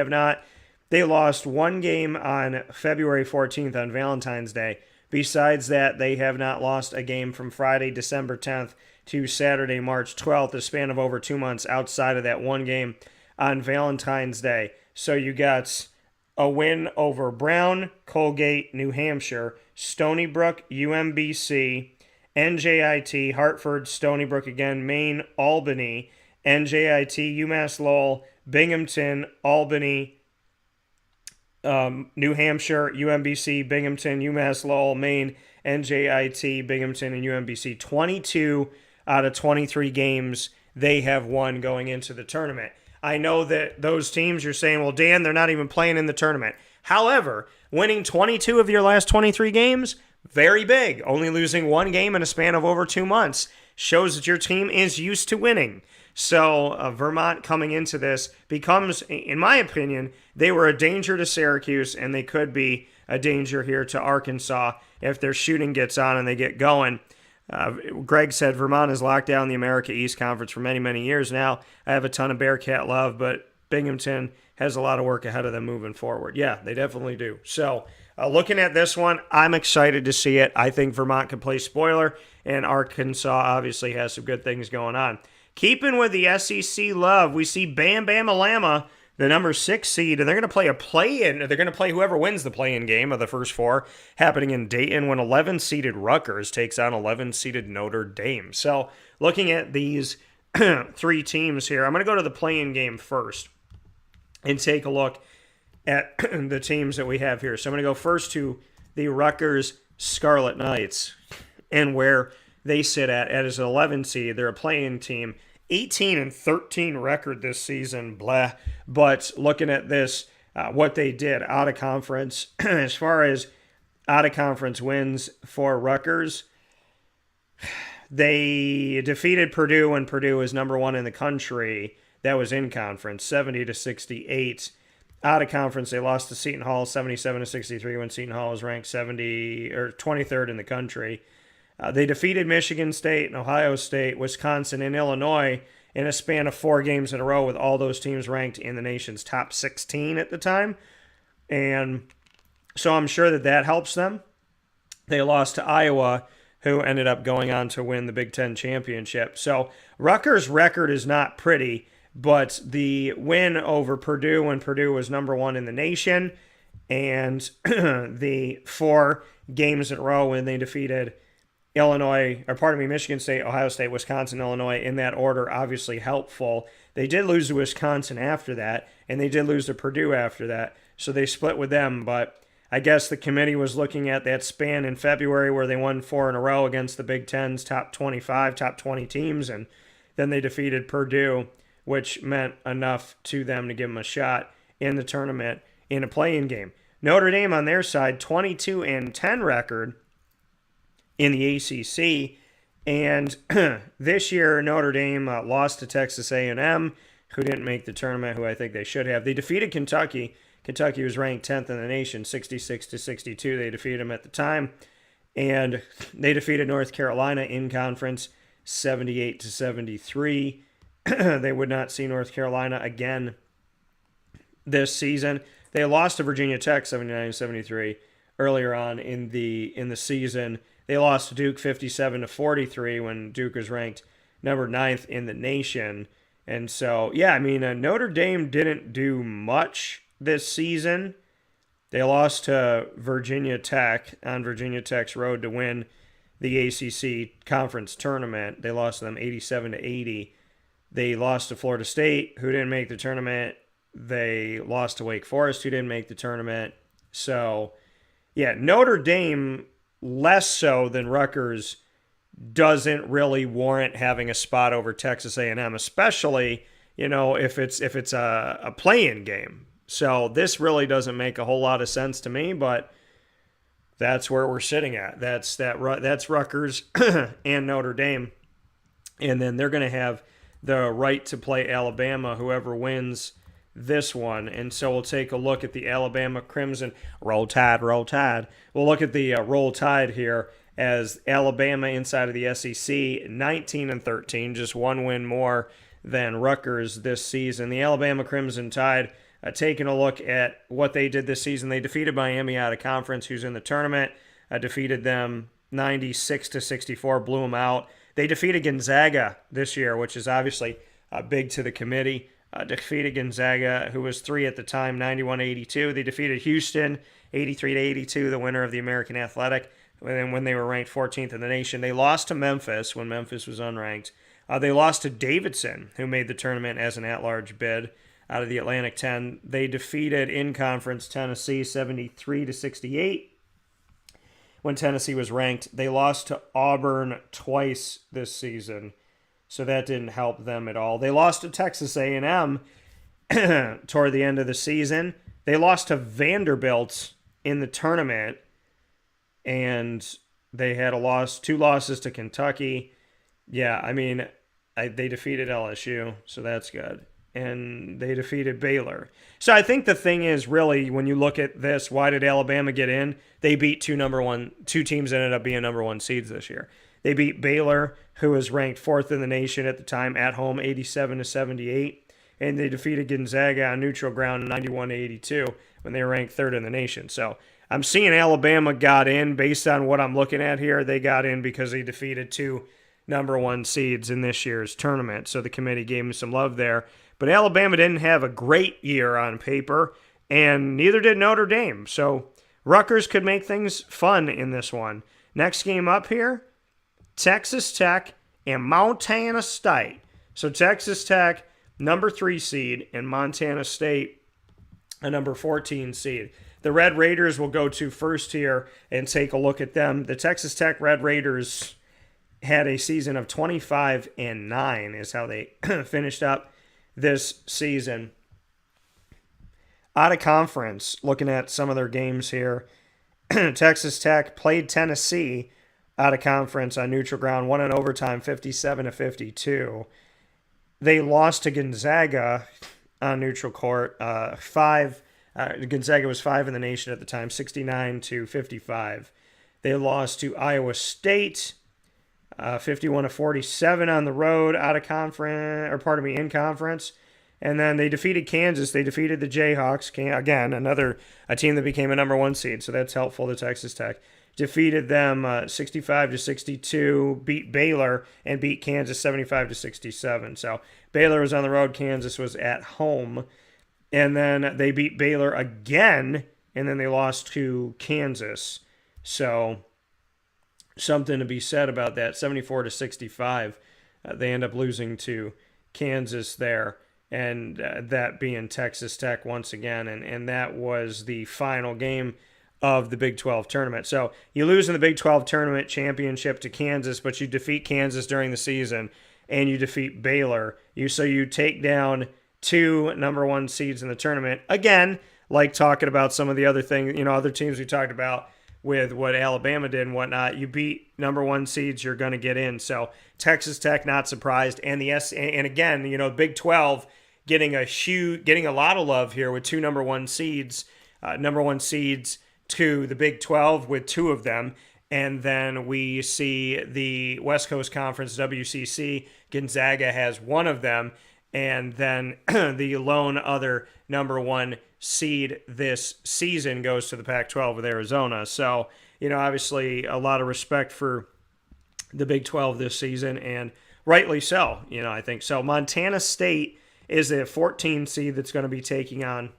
lost one game on February 14th on Valentine's Day. Besides that, they have not lost a game from Friday, December 10th to Saturday, March 12th, a span of over 2 months outside of that one game on Valentine's Day. So you got a win over Brown, Colgate, New Hampshire, Stony Brook, UMBC, NJIT, Hartford, Stony Brook again, Maine, Albany, NJIT, UMass Lowell, Binghamton, Albany, New Hampshire, UMBC, Binghamton, UMass Lowell, Maine, NJIT, Binghamton, and UMBC. 22 out of 23 games they have won going into the tournament. I know that those teams, you're saying, well, Dan, they're not even playing in the tournament. However, winning 22 of your last 23 games, Very big. Only losing one game in a span of over 2 months shows that your team is used to winning. So Vermont coming into this becomes, in my opinion, they were a danger to Syracuse, and they could be a danger here to Arkansas if their shooting gets on and they get going. Greg said Vermont has locked down the America East Conference for many, many years now. I have a ton of Bearcat love, but Binghamton has a lot of work ahead of them moving forward. Yeah, they definitely do. So looking at this one, I'm excited to see it. I think Vermont can play spoiler, and Arkansas obviously has some good things going on. Keeping with the SEC love, we see Bam Bam-a-Lama, the number 6 seed, and they're going to play a play-in. They're going to play whoever wins the play-in game of the first 4, happening in Dayton when 11-seeded Rutgers takes on 11-seeded Notre Dame. So looking at these 3 teams here, I'm going to go to the play-in game first and take a look at the teams that we have here. So I'm going to go first to the Rutgers Scarlet Knights and where they sit at as an 11 seed. They're a play-in team. 18-13 record this season, blah. But looking at this, what they did out of conference, as far as out of conference wins for Rutgers, they defeated Purdue when Purdue was number 1 in the country. That was in conference, 70-68. Out of conference, they lost to Seton Hall, 77-63, when Seton Hall was ranked 23rd in the country. They defeated Michigan State and Ohio State, Wisconsin, and Illinois in a span of 4 games in a row, with all those teams ranked in the nation's top 16 at the time. And so I'm sure that helps them. They lost to Iowa, who ended up going on to win the Big Ten championship. So Rutgers' record is not pretty, but the win over Purdue when Purdue was number 1 in the nation, and the 4 games in a row when they defeated Michigan State, Ohio State, Wisconsin, Illinois, in that order, obviously helpful. They did lose to Wisconsin after that, and they did lose to Purdue after that, so they split with them. But I guess the committee was looking at that span in February where they won 4 in a row against the Big Ten's top 25, top 20 teams, and then they defeated Purdue, which meant enough to them to give them a shot in the tournament in a play-in game. Notre Dame on their side, 22-10 record in the ACC, and this year Notre Dame lost to Texas A&M, who didn't make the tournament, who I think they should have. They defeated Kentucky. Kentucky was ranked 10th in the nation, 66-62. They defeated them at the time, and they defeated North Carolina in conference, 78-73. They would not see North Carolina again this season. They lost to Virginia Tech, 79-73, earlier on in the season. They lost to Duke 57-43 when Duke was ranked number 9th in the nation. And so, Notre Dame didn't do much this season. They lost to Virginia Tech on Virginia Tech's road to win the ACC conference tournament. They lost to them 87-80. They lost to Florida State, who didn't make the tournament. They lost to Wake Forest, who didn't make the tournament. So, Notre Dame, less so than Rutgers, doesn't really warrant having a spot over Texas A&M, especially, if it's a play-in game. So this really doesn't make a whole lot of sense to me, but that's where we're sitting at. That's Rutgers and Notre Dame. And then they're going to have the right to play Alabama, whoever wins this one. And so we'll take a look at the Alabama Crimson. Roll Tide, Roll Tide. We'll look at the Roll Tide here as Alabama inside of the SEC, 19-13, just 1 win more than Rutgers this season. The Alabama Crimson Tide, taking a look at what they did this season. They defeated Miami out of conference, who's in the tournament, defeated them 96-64, blew them out. They defeated Gonzaga this year, which is obviously big to the committee. Defeated Gonzaga, who was 3 at the time, 91-82. They defeated Houston, 83-82, the winner of the American Athletic, when they were ranked 14th in the nation. They lost to Memphis when Memphis was unranked. They lost to Davidson, who made the tournament as an at-large bid out of the Atlantic 10. They defeated in-conference Tennessee 73-68 when Tennessee was ranked. They lost to Auburn twice this season, so that didn't help them at all. They lost to Texas A&M toward the end of the season. They lost to Vanderbilt in the tournament. and they had two losses to Kentucky. Yeah, I mean, they defeated LSU, so that's good. And they defeated Baylor. So I think the thing is, really, when you look at this, why did Alabama get in? They beat two teams that ended up being number one seeds this year. They beat Baylor, who was ranked fourth in the nation at the time, at home, 87-78. And they defeated Gonzaga on neutral ground, 91-82, when they were ranked third in the nation. So I'm seeing Alabama got in based on what I'm looking at here. They got in because they defeated two number one seeds in this year's tournament. So the committee gave them some love there. But Alabama didn't have a great year on paper, and neither did Notre Dame. So Rutgers could make things fun in this one. Next game up here, Texas Tech and Montana State. So Texas Tech, number 3 seed, and Montana State, a number 14 seed. The Red Raiders will go to first here and take a look at them. The Texas Tech Red Raiders had a season of 25-9 is how they finished up this season. Out of conference, looking at some of their games here, Texas Tech played Tennessee out of conference on neutral ground, won in overtime 57-52. They lost to Gonzaga on neutral court, Gonzaga was 5 in the nation at the time, 69-55. They lost to Iowa State, 51-47 on the road out of conference, in conference. And then they defeated Kansas. They defeated the Jayhawks. Again, a team that became a number 1 seed, so that's helpful to Texas Tech. Defeated them 65-62, beat Baylor, and beat Kansas 75-67. So Baylor was on the road, Kansas was at home. And then they beat Baylor again, and then they lost to Kansas. So something to be said about that. 74-65. They end up losing to Kansas there, and that being Texas Tech once again. And that was the final game of the Big 12 tournament. So you lose in the Big 12 tournament championship to Kansas, but you defeat Kansas during the season, and you defeat Baylor. So you take down 2 number 1 seeds in the tournament. Again, like talking about some of the other things, other teams we talked about with what Alabama did and whatnot. You beat number 1 seeds, you're going to get in. So Texas Tech, not surprised. And again, Big 12 getting a lot of love here with 2 number 1 seeds, to the Big 12 with 2 of them. And then we see the West Coast Conference, WCC, Gonzaga has 1 of them. And then the lone other number 1 seed this season goes to the Pac-12 with Arizona. So, obviously a lot of respect for the Big 12 this season, and rightly so, I think. So Montana State is a 14 seed that's going to be taking on,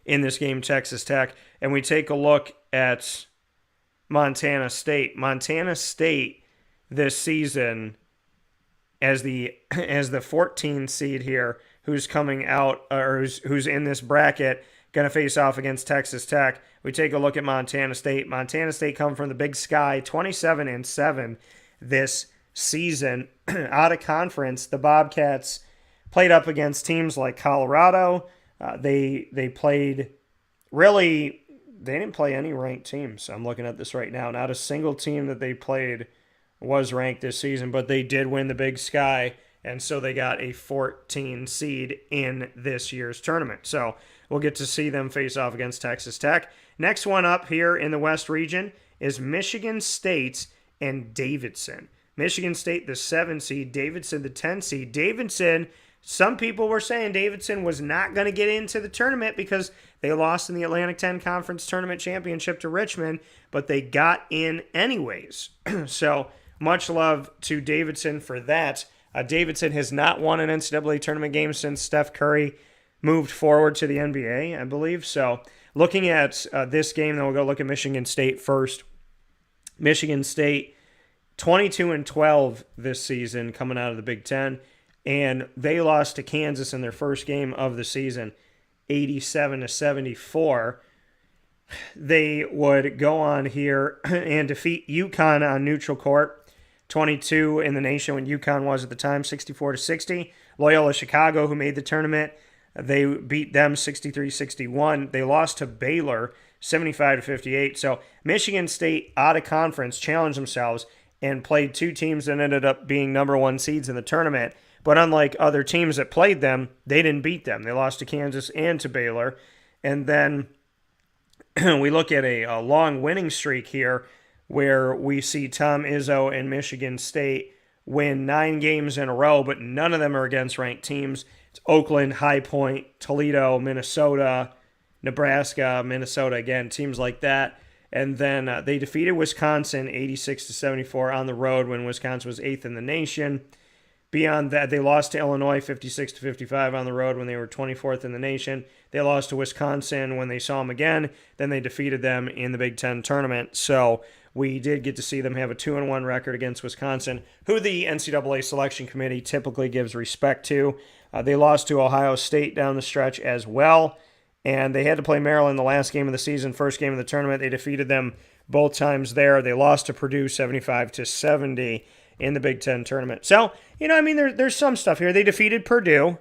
in this game, Texas Tech. And we take a look at Montana State. Montana State this season as the 14 seed here, who's coming out, or who's in this bracket, going to face off against Texas Tech. We take a look at Montana State. Montana State come from the Big Sky, 27-7 this season. Out of conference, the Bobcats played up against teams like Colorado. They didn't play any ranked teams. I'm looking at this right now. Not a single team that they played was ranked this season, but they did win the Big Sky, and so they got a 14 seed in this year's tournament. So we'll get to see them face off against Texas Tech. Next one up here in the West region is Michigan State and Davidson. Michigan State, the 7 seed, Davidson, the 10 seed. Davidson, some people were saying Davidson was not going to get into the tournament because they lost in the Atlantic 10 Conference Tournament Championship to Richmond, but they got in anyways. So much love to Davidson for that. Davidson has not won an NCAA tournament game since Steph Curry moved forward to the NBA, I believe. So looking at this game, then we'll go look at Michigan State first. Michigan State, 22-12 this season coming out of the Big Ten, and they lost to Kansas in their first game of the season, 87-74. They would go on here and defeat UConn on neutral court, 22 in the nation when UConn was at the time, 64-60. Loyola Chicago, who made the tournament, they beat them 63-61. They lost to Baylor 75-58. So Michigan State out of conference challenged themselves and played two teams that ended up being number one seeds in the tournament. But unlike other teams that played them, they didn't beat them. They lost to Kansas and to Baylor. And then we look at a long winning streak here where we see Tom Izzo and Michigan State win 9 games in a row, but none of them are against ranked teams. It's Oakland, High Point, Toledo, Minnesota, Nebraska, Minnesota, again, teams like that. And then they defeated Wisconsin 86-74 on the road when Wisconsin was 8th in the nation. Beyond that, they lost to Illinois 56-55 on the road when they were 24th in the nation. They lost to Wisconsin when they saw them again. Then they defeated them in the Big Ten tournament. So we did get to see them have a 2-1 record against Wisconsin, who the NCAA selection committee typically gives respect to. They lost to Ohio State down the stretch as well. And they had to play Maryland the last game of the season, first game of the tournament. They defeated them both times there. They lost to Purdue 75-70 in the Big Ten tournament. So, there's some stuff here. They defeated Purdue,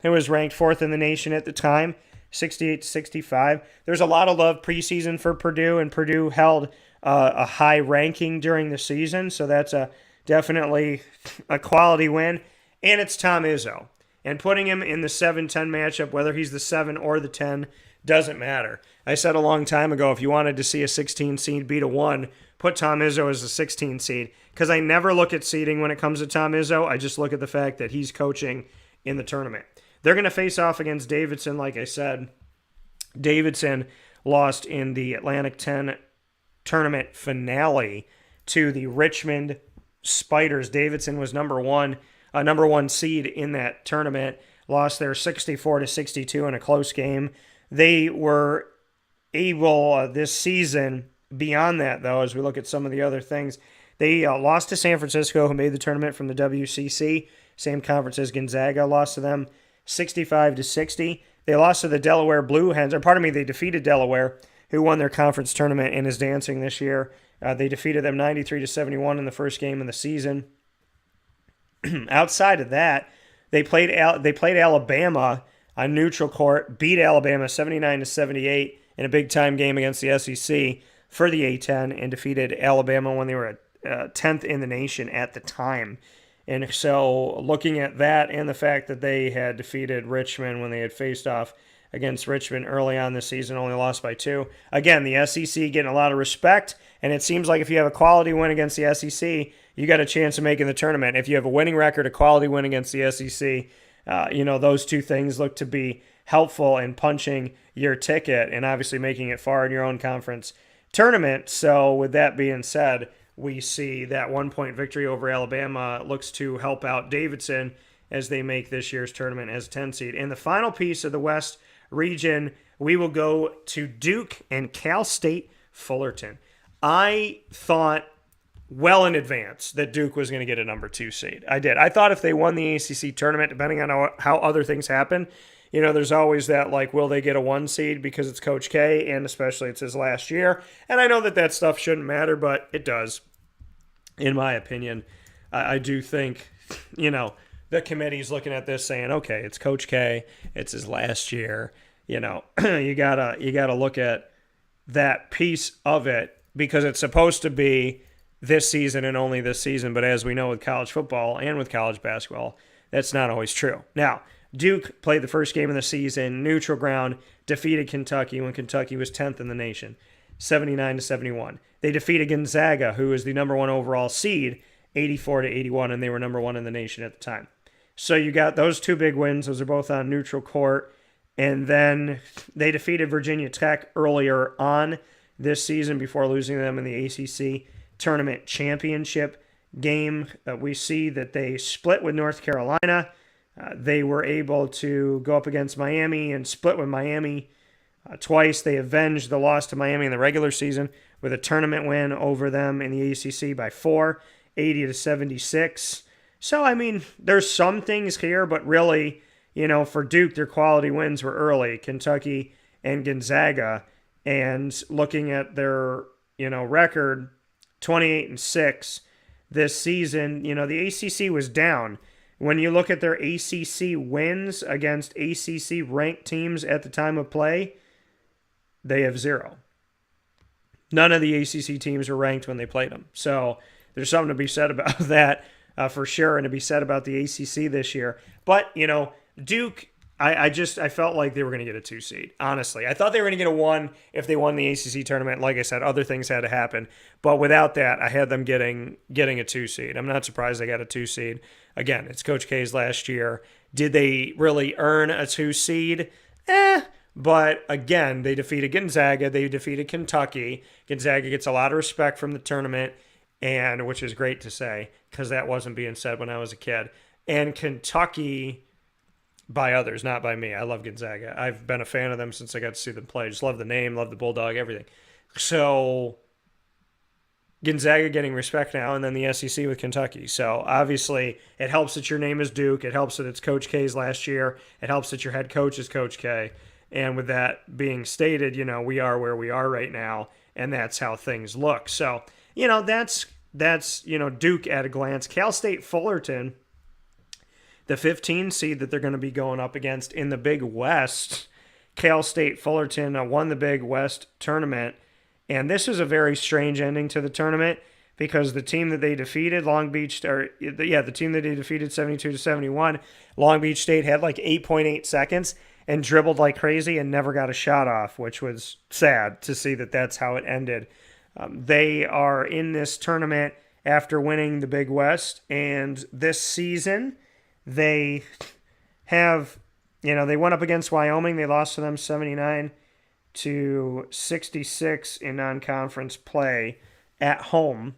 who was ranked 4th in the nation at the time, 68-65. There's a lot of love preseason for Purdue, and Purdue held a high ranking during the season, so that's definitely a quality win. And it's Tom Izzo. And putting him in the 7-10 matchup, whether he's the 7 or the 10, doesn't matter. I said a long time ago, if you wanted to see a 16 seed beat a 1, put Tom Izzo as a 16 seed. Because I never look at seeding when it comes to Tom Izzo. I just look at the fact that he's coaching in the tournament. They're going to face off against Davidson, like I said. Davidson lost in the Atlantic 10 tournament finale to the Richmond Spiders. Davidson was number one seed in that tournament, lost there 64-62 in a close game. They were able this season, beyond that though, as we look at some of the other things, they lost to San Francisco, who made the tournament from the WCC, same conference as Gonzaga, lost to them 65-60. They lost to the Delaware Blue Hens, they defeated Delaware, who won their conference tournament and is dancing this year. They defeated them 93-71 in the first game of the season. Outside of that, they played Alabama on neutral court, beat Alabama 79-78 in a big-time game against the SEC for the A-10, and defeated Alabama when they were 10th in the nation at the time. And so looking at that and the fact that they had defeated Richmond when they had faced off against Richmond early on this season, only lost by 2. Again, the SEC getting a lot of respect, and it seems like if you have a quality win against the SEC, you got a chance of making the tournament. If you have a winning record, a quality win against the SEC, those two things look to be helpful in punching your ticket and obviously making it far in your own conference tournament. So with that being said, we see that 1-point victory over Alabama looks to help out Davidson as they make this year's tournament as a 10 seed. In the final piece of the West region, we will go to Duke and Cal State Fullerton. I thought well in advance that Duke was going to get a number 2 seed. I did. I thought if they won the ACC tournament, depending on how other things happen, there's always that, will they get a 1 seed because it's Coach K, and especially it's his last year. And I know that stuff shouldn't matter, but it does, in my opinion. I do think, the committee's looking at this saying, okay, it's Coach K, it's his last year. You gotta look at that piece of it because it's supposed to be this season and only this season. But as we know with college football and with college basketball, that's not always true. Now, Duke played the first game of the season, neutral ground, defeated Kentucky when Kentucky was 10th in the nation, 79-71. They defeated Gonzaga, who was the number 1 overall seed, 84-81, and they were number 1 in the nation at the time. So you got those 2 big wins. Those are both on neutral court. And then they defeated Virginia Tech earlier on this season before losing them in the ACC tournament championship game. We see that they split with North Carolina. They were able to go up against Miami and split with Miami twice. They avenged the loss to Miami in the regular season with a tournament win over them in the ACC by 4, 80-76. So, there's some things here, but really, for Duke, their quality wins were early, Kentucky and Gonzaga. And looking at their, record, 28-6 this season, the ACC was down. When you look at their ACC wins against ACC ranked teams at the time of play, they have 0. None of the ACC teams were ranked when they played them. So there's something to be said about that for sure, and to be said about the ACC this year. But, Duke, I felt like they were going to get a 2 seed, honestly. I thought they were going to get a 1 if they won the ACC tournament. Like I said, other things had to happen. But without that, I had them getting a 2 seed. I'm not surprised they got a 2 seed. Again, it's Coach K's last year. Did they really earn a 2 seed? But again, they defeated Gonzaga. They defeated Kentucky. Gonzaga gets a lot of respect from the tournament, and which is great to say because that wasn't being said when I was a kid. And Kentucky, by others, not by me. I love Gonzaga. I've been a fan of them since I got to see them play. Just love the name, love the Bulldog, everything. So Gonzaga getting respect now, and then the SEC with Kentucky. So obviously it helps that your name is Duke. It helps that it's Coach K's last year. It helps that your head coach is Coach K. And with that being stated, we are where we are right now, and that's how things look. So, that's Duke at a glance. Cal State Fullerton, the 15 seed that they're going to be going up against in the Big West. Cal State Fullerton won the Big West tournament, and this was a very strange ending to the tournament because the team that they defeated, the team that they defeated 72-71, Long Beach State had like 8.8 seconds and dribbled like crazy and never got a shot off, which was sad to see that that's how it ended. They are in this tournament after winning the Big West, and this season they have, they went up against Wyoming. They lost to them 79-66 in non-conference play at home.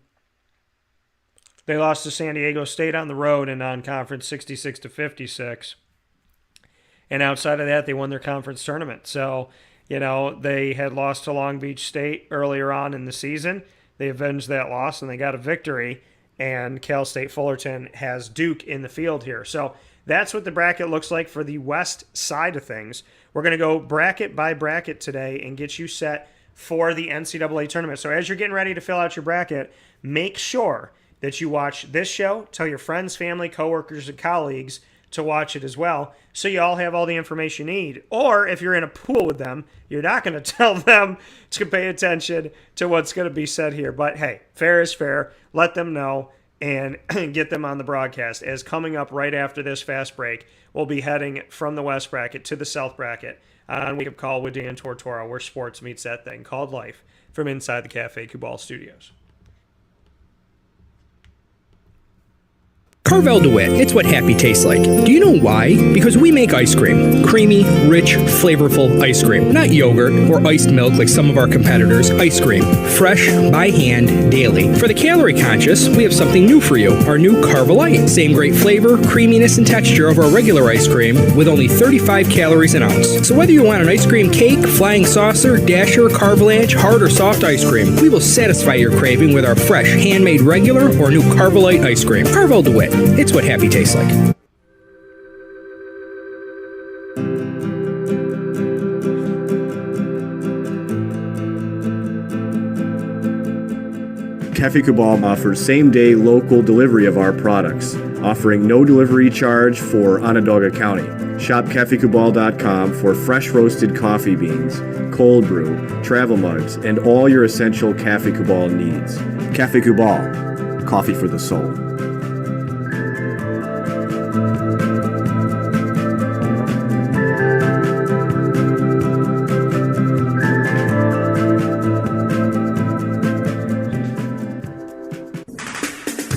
They lost to San Diego State on the road in non-conference 66-56. And outside of that, they won their conference tournament. So, they had lost to Long Beach State earlier on in the season. They avenged that loss, and they got a victory. And Cal State Fullerton has Duke in the field here. So that's what the bracket looks like for the West side of things. We're going to go bracket by bracket today and get you set for the NCAA tournament. So as you're getting ready to fill out your bracket, make sure that you watch this show. Tell your friends, family, coworkers, and colleagues to watch it as well, so you all have all the information you need. Or if you're in a pool with them, you're not going to tell them to pay attention to what's going to be said here. But hey, fair is fair. Let them know and get them on the broadcast. As coming up right after this fast break, we'll be heading from the West bracket to the South bracket on Wake Up Call with Dan Tortora, where sports meets that thing called life, from inside the Cafe Kubal studios.
Carvel DeWitt, it's what happy tastes like. Do you know why? Because we make ice cream. Creamy, rich, flavorful ice cream. Not yogurt or iced milk like some of our competitors. Ice cream. Fresh, by hand, daily. For the calorie conscious, we have something new for you. Our new Carvelite. Same great flavor, creaminess, and texture of our regular ice cream with only 35 calories an ounce. So whether you want an ice cream cake, flying saucer, dasher, carvalanche, hard or soft ice cream, we will satisfy your craving with our fresh, handmade regular or new Carvelite ice cream. Carvel DeWitt. It's what happy tastes like.
Cafe Kubal offers same-day local delivery of our products, offering no delivery charge for Onondaga County. Shop cafekubal.com for fresh roasted coffee beans, cold brew, travel mugs, and all your essential Cafe Kubal needs. Cafe Kubal, coffee for the soul.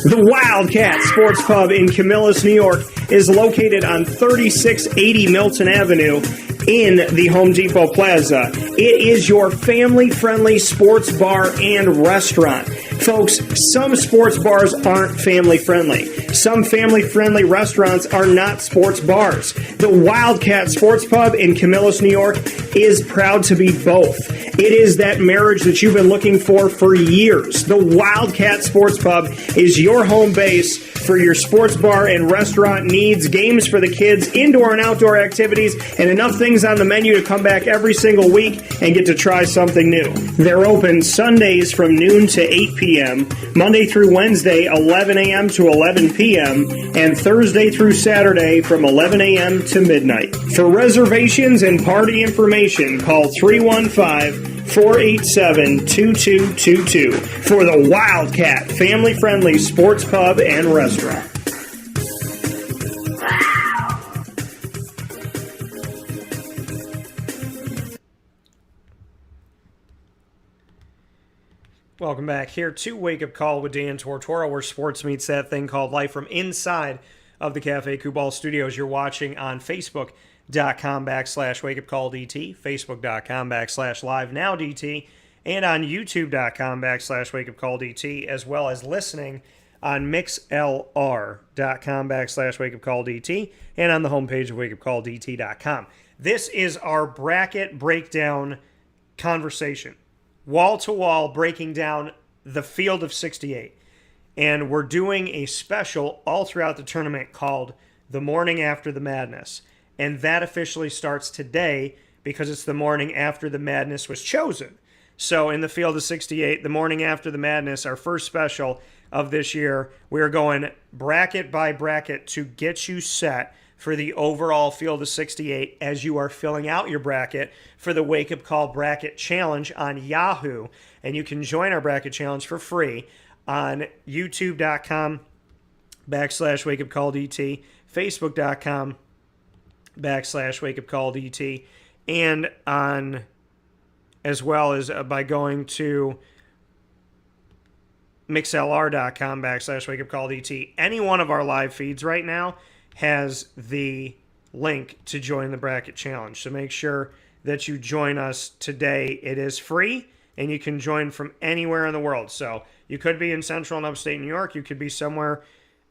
The Wildcat Sports Pub in Camillus, New York is located on 3680 Milton Avenue in the Home Depot Plaza. It is your family-friendly sports bar and restaurant. Folks, some sports bars aren't family-friendly. Some family-friendly restaurants are not sports bars. The Wildcat Sports Pub in Camillus, New York is proud to be both. It is that marriage that you've been looking for years. The Wildcat Sports Pub is your home base for your sports bar and restaurant needs, games for the kids, indoor and outdoor activities, and enough things on the menu to come back every single week and get to try something new. They're open Sundays from noon to 8 p.m., Monday through Wednesday, 11 a.m. to 11 p.m., and Thursday through Saturday from 11 a.m. to midnight. For reservations and party information, call 315 487-2222 for the Wildcat family-friendly sports pub and restaurant. Welcome back here to Wake Up Call with Dan Tortora, where sports meets that thing called life, from inside of the Cafe Kubal studios. You're watching on Facebook.com/WakeUpCallDT, Facebook.com/LiveNowDT, and on YouTube.com/WakeUpCallDT, as well as listening on MixLR.com/WakeUpCallDT, and on the homepage of WakeUpCallDT.com. This is our bracket breakdown conversation. Wall-to-wall breaking down the field of 68. And we're doing a special all throughout the tournament called The Morning After the Madness. And that officially starts today because it's the morning after the madness was chosen. So in the field of 68, the morning after the madness, our first special of this year, we're going bracket by bracket to get you set for the overall field of 68 as you are filling out your bracket for the Wake Up Call Bracket Challenge on Yahoo. And you can join our bracket challenge for free on youtube.com/WakeUpCallDT, Facebook.com/WakeUpCallDT, and on, as well as by going to MixLR.com/WakeUpCallDT. Any one of our live feeds right now has the link to join the bracket challenge. So make sure that you join us today. It is free, and you can join from anywhere in the world. So you could be in Central and Upstate New York. You could be somewhere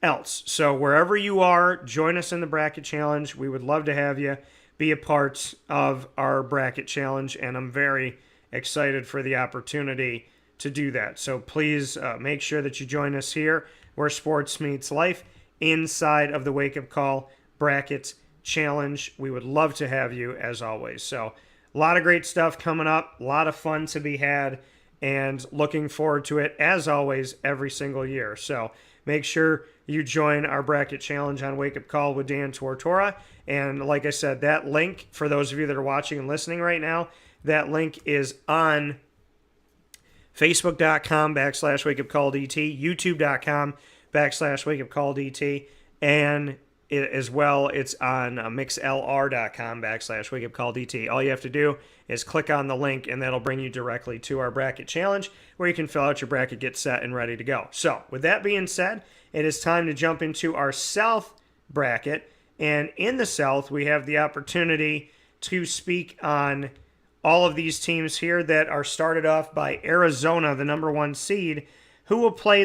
else. So wherever you are, join us in the bracket challenge. We would love to have you be a part of our bracket challenge, and I'm very excited for the opportunity to do that. So please make sure that you join us here where sports meets life, inside of the Wake Up Call Bracket Challenge. We would love to have you, as always. So a lot of great stuff coming up, a lot of fun to be had, and looking forward to it, as always, every single year. So make sure you join our Bracket Challenge on Wake Up Call with Dan Tortora. And like I said, that link, for those of you that are watching and listening right now, that link is on Facebook.com/WakeUpCallDT, YouTube.com/WakeUpCallDT, and as well, it's on MixLR.com/WakeUpCallDT. All you have to do is click on the link, and that'll bring you directly to our bracket challenge, where you can fill out your bracket, get set, and ready to go. So, with that being said, it is time to jump into our South bracket. And in the South, we have the opportunity to speak on all of these teams here that are started off by Arizona, the number 1 seed, who will play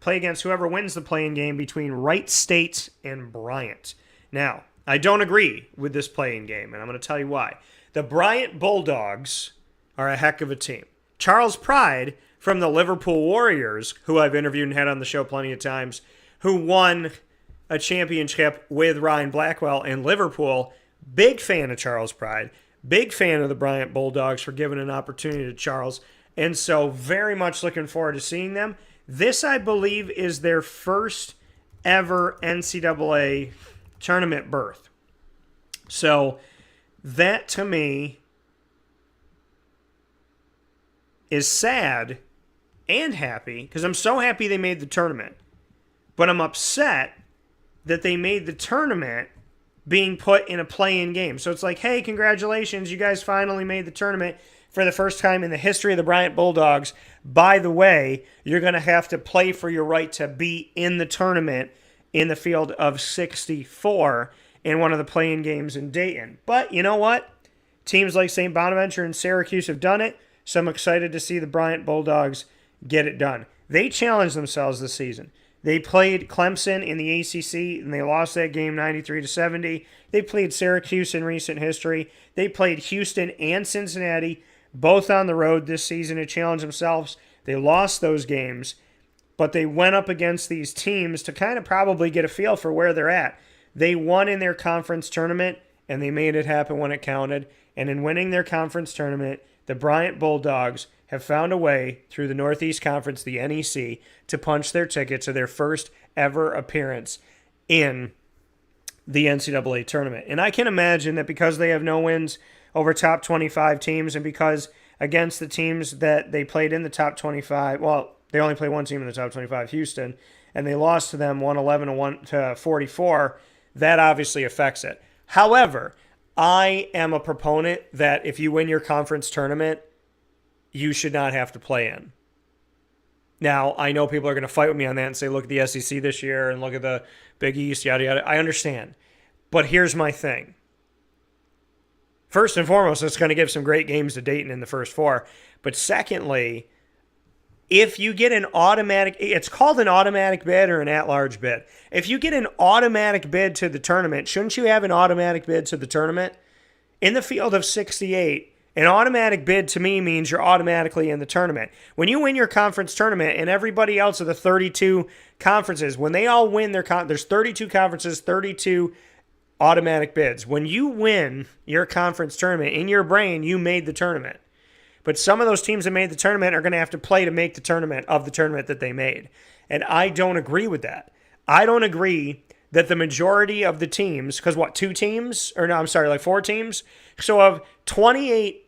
against whoever wins the play-in game between Wright State and Bryant. Now, I don't agree with this play-in game, and I'm going to tell you why. The Bryant Bulldogs are a heck of a team. Charles Pride from the Liverpool Warriors, who I've interviewed and had on the show plenty of times, who won a championship with Ryan Blackwell in Liverpool. Big fan of Charles Pride. Big fan of the Bryant Bulldogs for giving an opportunity to Charles. And so very much looking forward to seeing them. This, I believe, is their first ever NCAA tournament berth. So that, to me, is sad and happy, because I'm so happy they made the tournament. But I'm upset that they made the tournament being put in a play-in game. So it's like, hey, congratulations, you guys finally made the tournament for the first time in the history of the Bryant Bulldogs. By the way, you're going to have to play for your right to be in the tournament in the field of 64 in one of the play-in games in Dayton. But you know what? Teams like St. Bonaventure and Syracuse have done it, so I'm excited to see the Bryant Bulldogs get it done. They challenged themselves this season. They played Clemson in the ACC, and they lost that game 93-70. They played Syracuse in recent history. They played Houston and Cincinnati, both on the road this season, to challenge themselves. They lost those games, but they went up against these teams to kind of probably get a feel for where they're at. They won in their conference tournament, and they made it happen when it counted. And in winning their conference tournament, the Bryant Bulldogs have found a way through the Northeast Conference, the NEC, to punch their ticket to their first ever appearance in the NCAA tournament. And I can imagine that because they have no wins over top 25 teams, and because against the teams that they played in the top 25, well, they only played one team in the top 25, Houston, and they lost to them 111 to 44, that obviously affects it. However, I am a proponent that if you win your conference tournament, you should not have to play in. Now, I know people are going to fight with me on that and say, look at the SEC this year and look at the Big East, yada, yada. I understand. But here's my thing. First and foremost, it's going to give some great games to Dayton in the first four. But secondly, if you get an automatic, it's called an automatic bid or an at-large bid. If you get an automatic bid to the tournament, shouldn't you have an automatic bid to the tournament? In the field of 68, an automatic bid to me means you're automatically in the tournament. When you win your conference tournament and everybody else of the 32 conferences, when they all win their there's 32 conferences, 32 automatic bids. When you win your conference tournament, in your brain, you made the tournament. But some of those teams that made the tournament are going to have to play to make the tournament of the tournament that they made. And I don't agree with that. I don't agree that the majority of the teams, because what, 4 teams? So of 28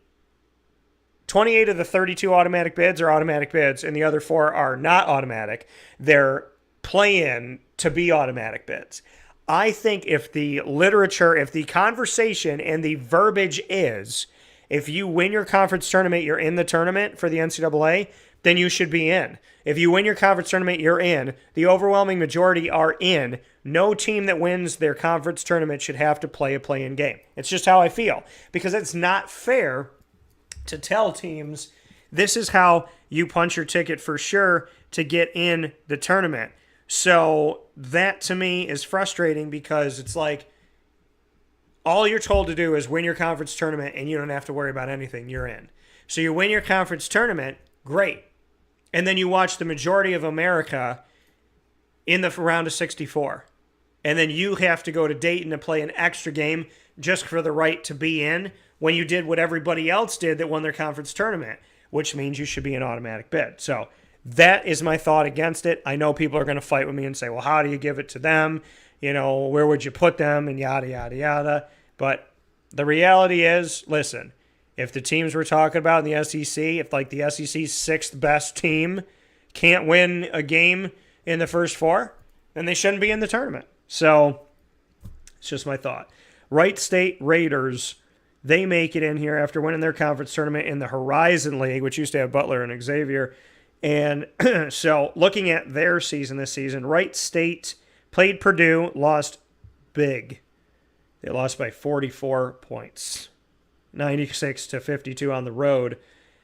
of the 32 automatic bids are automatic bids, and the other 4 are not automatic. They're play-in to be automatic bids. I think if the literature, if the conversation and the verbiage is, if you win your conference tournament, you're in the tournament for the NCAA, then you should be in. If you win your conference tournament, you're in. The overwhelming majority are in. No team that wins their conference tournament should have to play a play-in game. It's just how I feel, because it's not fair to tell teams this is how you punch your ticket for sure to get in the tournament. So that to me is frustrating, because it's like all you're told to do is win your conference tournament and you don't have to worry about anything. You're in. So you win your conference tournament, great. And then you watch the majority of America in the round of 64. And then you have to go to Dayton to play an extra game just for the right to be in, when you did what everybody else did that won their conference tournament, which means you should be an automatic bid. So that is my thought against it. I know people are going to fight with me and say, well, how do you give it to them? You know, where would you put them? And yada, yada, yada. But the reality is, listen, if the teams we're talking about in the SEC, if like the SEC's 6th best team can't win a game in the first 4, then they shouldn't be in the tournament. So it's just my thought. Wright State Raiders, they make it in here after winning their conference tournament in the Horizon League, which used to have Butler and Xavier. And so looking at their season this season, Wright State played Purdue, lost big. They lost by 44 points, 96 to 52 on the road,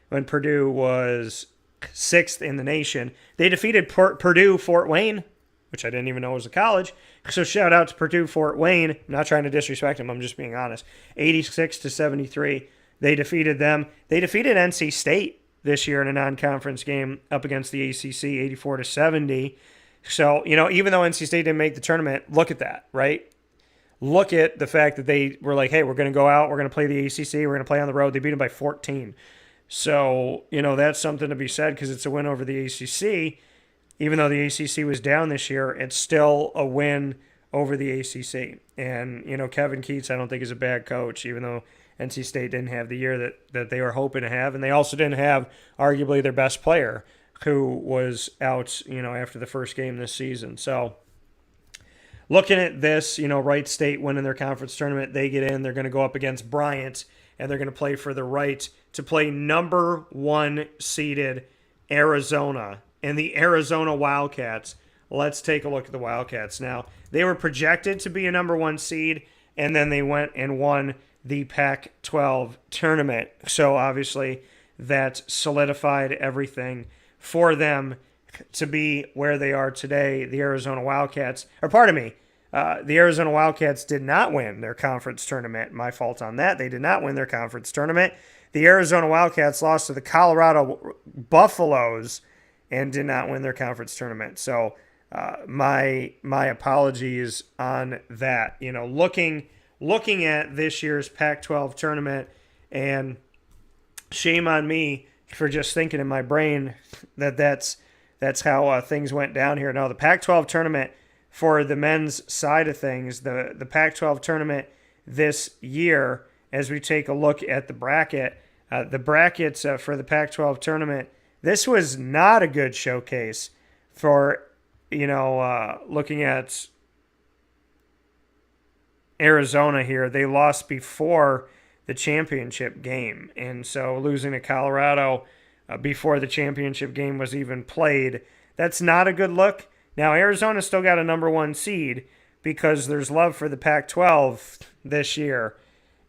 when Purdue was 6th in the nation. They defeated Purdue Fort Wayne, which I didn't even know was a college. So shout out to Purdue Fort Wayne. I'm not trying to disrespect them. I'm just being honest. 86 to 73. They defeated them. They defeated NC State this year in a non-conference game up against the ACC, 84 to 70. So, you know, even though NC State didn't make the tournament, look at that, right? Look at the fact that they were like, hey, we're going to go out, we're going to play the ACC, we're going to play on the road. They beat them by 14. So, you know, that's something to be said, because it's a win over the ACC. Even though the ACC was down this year, it's still a win over the ACC. And, you know, Kevin Keatts, I don't think is a bad coach, even though NC State didn't have the year that they were hoping to have. And they also didn't have arguably their best player, who was out, you know, after the first game this season. So looking at this, you know, Wright State winning their conference tournament, they get in. They're going to go up against Bryant, and they're going to play for the right to play number 1 seeded Arizona. And the Arizona Wildcats, let's take a look at the Wildcats now. They were projected to be a number 1 seed, and then they went and won the Pac-12 tournament. So obviously that solidified everything for them to be where they are today. The Arizona Wildcats, the Arizona Wildcats did not win their conference tournament. My fault on that. They did not win their conference tournament. The Arizona Wildcats lost to the Colorado Buffaloes and did not win their conference tournament. So my apologies on that. You know, looking at this year's Pac-12 tournament, and shame on me for just thinking in my brain that's how things went down here. Now, the Pac-12 tournament, for the men's side of things, the Pac-12 tournament this year as we take a look at the bracket. The brackets for the Pac-12 tournament, this was not a good showcase for, looking at Arizona here. They lost before the championship game. And so losing to Colorado before the championship game was even played, that's not a good look. Now, Arizona still got a number 1 seed because there's love for the Pac-12 this year.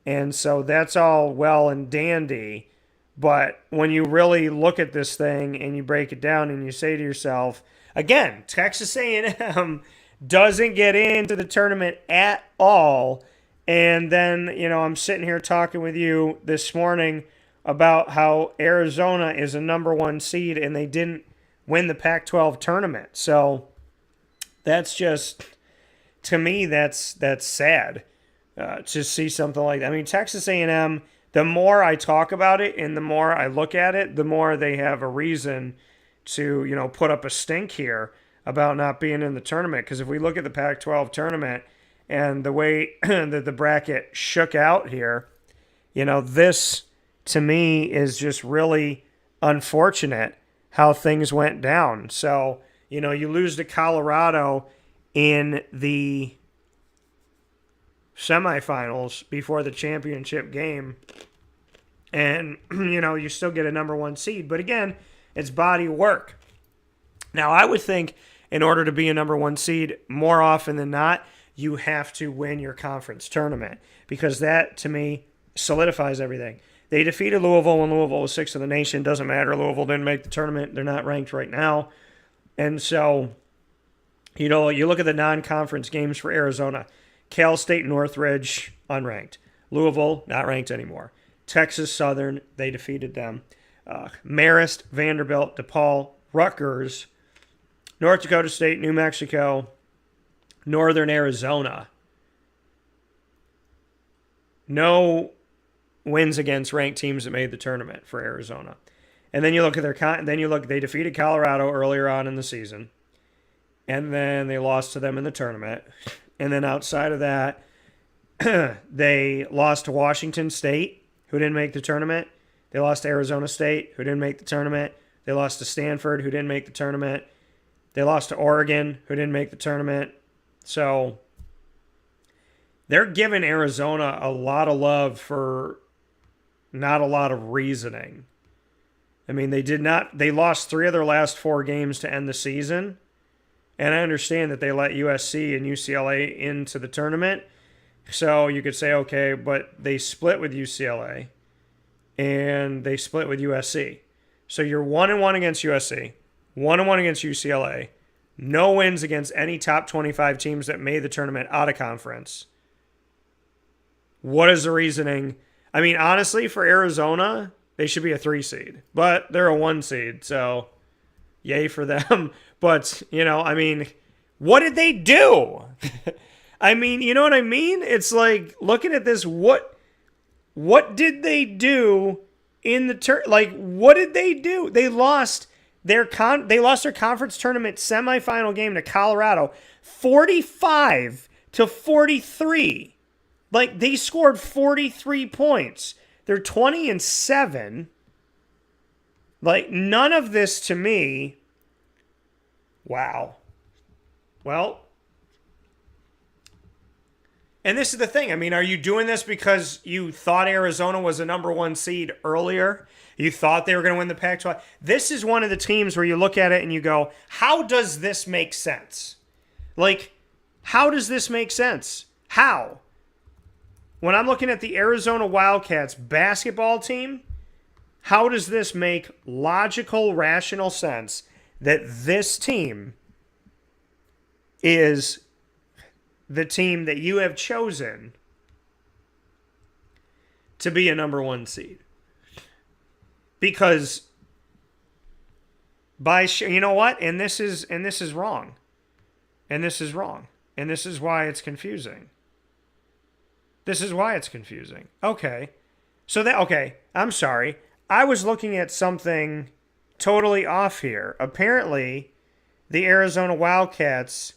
And so that's all well and dandy. But when you really look at this thing and you break it down and you say to yourself, again, Texas A&M doesn't get into the tournament at all. And then, I'm sitting here talking with you this morning about how Arizona is a number 1 seed and they didn't win the Pac-12 tournament. So that's just, to me, that's sad to see something like that. I mean, Texas A&M, the more I talk about it and the more I look at it, the more they have a reason to, put up a stink here about not being in the tournament. Because if we look at the Pac-12 tournament and the way that the bracket shook out here, this to me is just really unfortunate how things went down. So, you lose to Colorado in the semifinals before the championship game, and, you still get a number 1 seed. But again, it's body work. Now, I would think in order to be a number 1 seed, more often than not, you have to win your conference tournament, because that, to me, solidifies everything. They defeated Louisville when Louisville was 6th in the nation. Doesn't matter. Louisville didn't make the tournament. They're not ranked right now. And so, you look at the non-conference games for Arizona. Cal State Northridge, unranked. Louisville, not ranked anymore. Texas Southern, they defeated them. Marist, Vanderbilt, DePaul, Rutgers, North Dakota State, New Mexico, Northern Arizona. No wins against ranked teams that made the tournament for Arizona. And then you look at they defeated Colorado earlier on in the season. And then they lost to them in the tournament. And then outside of that, they lost to Washington State, who didn't make the tournament. They lost to Arizona State, who didn't make the tournament. They lost to Stanford, who didn't make the tournament. They lost to Oregon, who didn't make the tournament. So they're giving Arizona a lot of love for not a lot of reasoning. I mean, they lost 3 of their last 4 games to end the season. And I understand that they let USC and UCLA into the tournament. So you could say, okay, but they split with UCLA and they split with USC. So you're 1-1 against USC, 1-1 against UCLA, no wins against any top 25 teams that made the tournament out of conference. What is the reasoning? I mean, honestly, for Arizona, they should be a 3 seed, but they're a 1 seed. So yay for them. But, I mean, what did they do? I mean, you know what I mean? It's like, looking at this, what did they do in the what did they do? They lost their conference tournament semifinal game to Colorado 45-43. Like, they scored 43 points. They're 20-7. Like, none of this to me. Wow. Well, and this is the thing. I mean, are you doing this because you thought Arizona was a number 1 seed earlier? You thought they were going to win the Pac-12? This is one of the teams where you look at it and you go, how does this make sense? Like, how does this make sense? How? When I'm looking at the Arizona Wildcats basketball team, how does this make logical, rational sense that this team is the team that you have chosen to be a number 1 seed? Because you know what? And this is wrong. And this is wrong. And this is why it's confusing. This is why it's confusing. Okay. I'm sorry. I was looking at something totally off here. Apparently, the Arizona Wildcats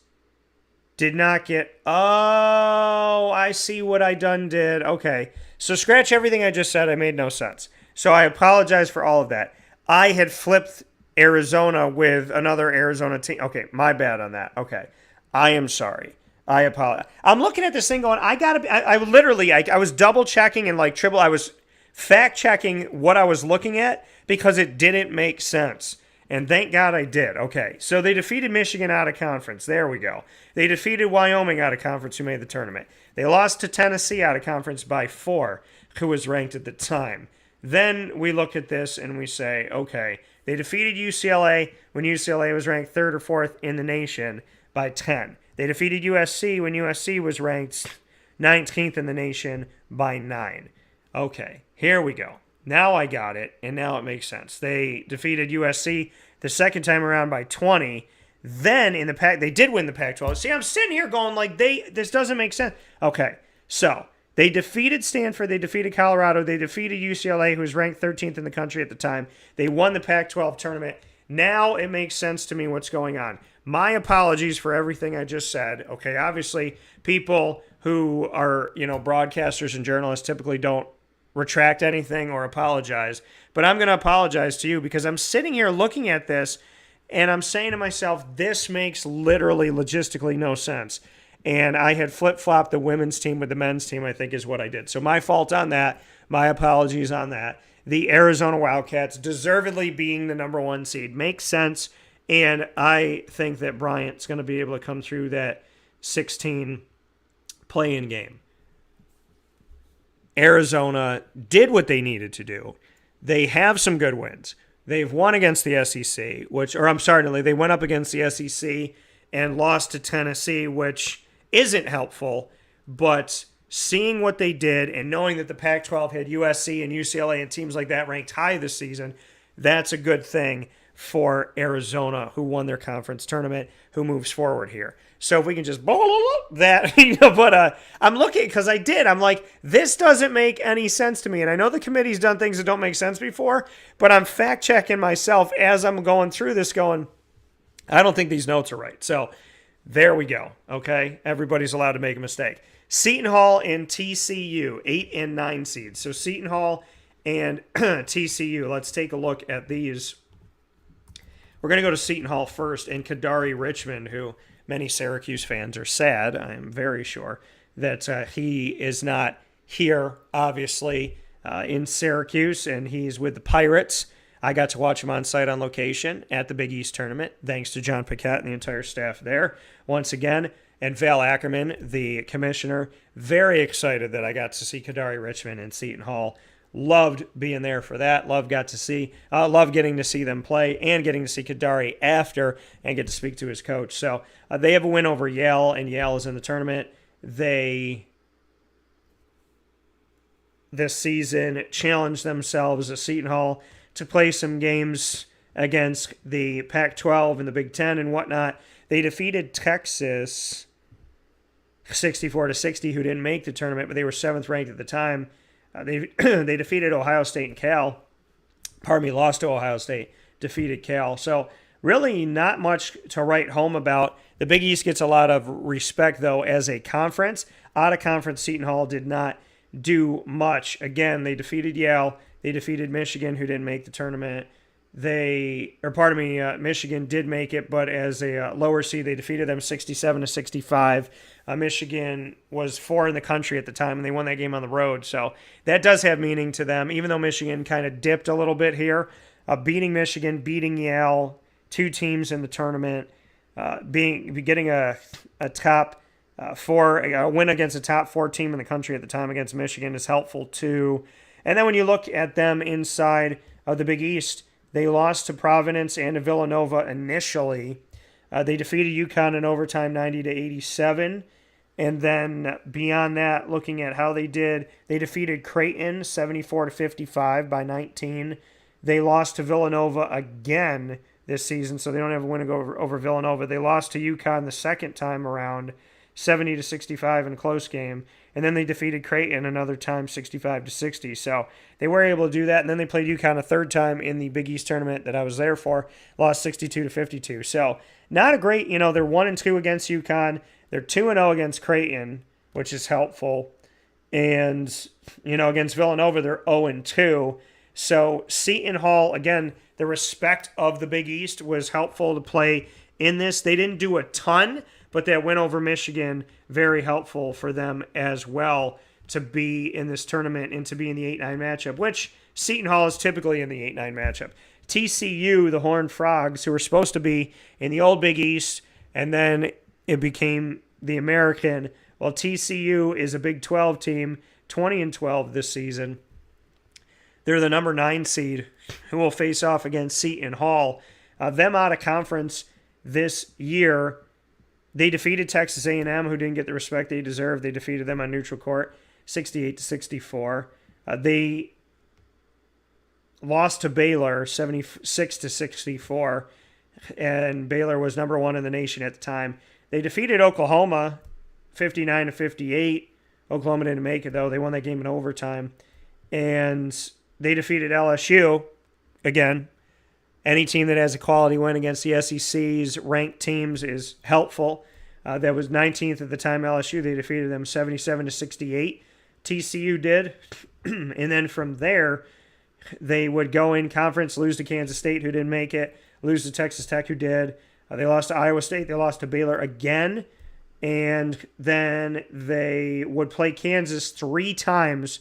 did not get... Oh, I see what I done did. Okay. So scratch everything I just said. I made no sense. So I apologize for all of that. I had flipped Arizona with another Arizona team. Okay, my bad on that. Okay, I am sorry. I apologize. I'm looking at this thing going, I was double checking and like triple. I was fact checking what I was looking at because it didn't make sense. And thank God I did. Okay, so they defeated Michigan out of conference. There we go. They defeated Wyoming out of conference, who made the tournament. They lost to Tennessee out of conference by 4, who was ranked at the time. Then we look at this and we say, okay, they defeated UCLA when UCLA was ranked 3rd or 4th in the nation by 10. They defeated USC when USC was ranked 19th in the nation by 9. Okay, here we go. Now I got it, and now it makes sense. They defeated USC the second time around by 20. Then in the Pac, they did win the Pac-12. See, I'm sitting here going like, this doesn't make sense. Okay, so they defeated Stanford, they defeated Colorado, they defeated UCLA, who was ranked 13th in the country at the time. They won the Pac-12 tournament. Now it makes sense to me what's going on. My apologies for everything I just said. Okay, obviously people who are, broadcasters and journalists typically don't retract anything or apologize, but I'm going to apologize to you because I'm sitting here looking at this and I'm saying to myself, this makes literally logistically no sense. And I had flip-flopped the women's team with the men's team, I think is what I did. So my fault on that. My apologies on that. The Arizona Wildcats deservedly being the number 1 seed makes sense. And I think that Bryant's going to be able to come through that 16 play-in game. Arizona did what they needed to do. They have some good wins. They've won against the SEC, they went up against the SEC and lost to Tennessee, which isn't helpful. But seeing what they did and knowing that the Pac-12 had USC and UCLA and teams like that ranked high this season, that's a good thing for Arizona, who won their conference tournament, who moves forward here. So if we can just that, but I'm looking because I'm like, this doesn't make any sense to me. And I know the committee's done things that don't make sense before, but I'm fact checking myself as I'm going through this going, I don't think these notes are right. So there we go. Okay. Everybody's allowed to make a mistake. Seton Hall and TCU, 8 and 9 seeds. So Seton Hall and TCU, let's take a look at these. We're going to go to Seton Hall first and Kadari Richmond, who many Syracuse fans are sad. I am very sure that he is not here, obviously, in Syracuse, and he's with the Pirates. I got to watch him on site on location at the Big East Tournament, thanks to John Paquette and the entire staff there. Once again, and Val Ackerman, the commissioner, very excited that I got to see Kadari Richmond in Seton Hall. Loved being there for that. Loved getting to see them play and getting to see Kadari after and get to speak to his coach. So they have a win over Yale, and Yale is in the tournament. They, this season, challenged themselves at Seton Hall to play some games against the Pac-12 and the Big Ten and whatnot. They defeated Texas 64-60, who didn't make the tournament, but they were 7th ranked at the time. They defeated Ohio State and Cal. Lost to Ohio State, defeated Cal. So really not much to write home about. The Big East gets a lot of respect, though, as a conference. Out of conference, Seton Hall did not do much. Again, they defeated Yale. They defeated Michigan, who didn't make the tournament. Michigan did make it, but as a lower seed, they defeated them 67-65. Michigan was 4 in the country at the time, and they won that game on the road. So that does have meaning to them, even though Michigan kind of dipped a little bit here. Beating Michigan, beating Yale, 2 teams in the tournament, getting a top 4, a win against a top 4 team in the country at the time against Michigan is helpful too. And then when you look at them inside of the Big East, they lost to Providence and to Villanova initially. They defeated UConn in overtime 90-87. And then beyond that, looking at how they did, they defeated Creighton 74-55 by 19. They lost to Villanova again this season, so they don't have a win over Villanova. They lost to UConn the second time around, 70-65 in a close game. And then they defeated Creighton another time, 65-60. So they were able to do that. And then they played UConn a third time in the Big East tournament that I was there for, lost 62-52. So not a great, they're 1-2 against UConn. They're 2-0 against Creighton, which is helpful. And, against Villanova, they're 0-2. So Seton Hall, again, the respect of the Big East was helpful to play in this. They didn't do a ton, but that win over Michigan, very helpful for them as well to be in this tournament and to be in the 8-9 matchup, which Seton Hall is typically in the 8-9 matchup. TCU, the Horned Frogs, who were supposed to be in the old Big East, and then it became the American. Well, TCU is a Big 12 team, 20-12 this season. They're the number 9 seed who will face off against Seton Hall. Them out of conference this year, they defeated Texas A&M, who didn't get the respect they deserved. They defeated them on neutral court, 68-64. They lost to Baylor, 76-64, and Baylor was number 1 in the nation at the time. They defeated Oklahoma, 59-58. Oklahoma didn't make it, though. They won that game in overtime. And they defeated LSU. Again, any team that has a quality win against the SEC's ranked teams is helpful. That was 19th at the time, LSU. They defeated them 77-68. TCU did. And then from there, they would go in conference, lose to Kansas State, who didn't make it, lose to Texas Tech, who did. They lost to Iowa State. They lost to Baylor again. And then they would play Kansas 3 times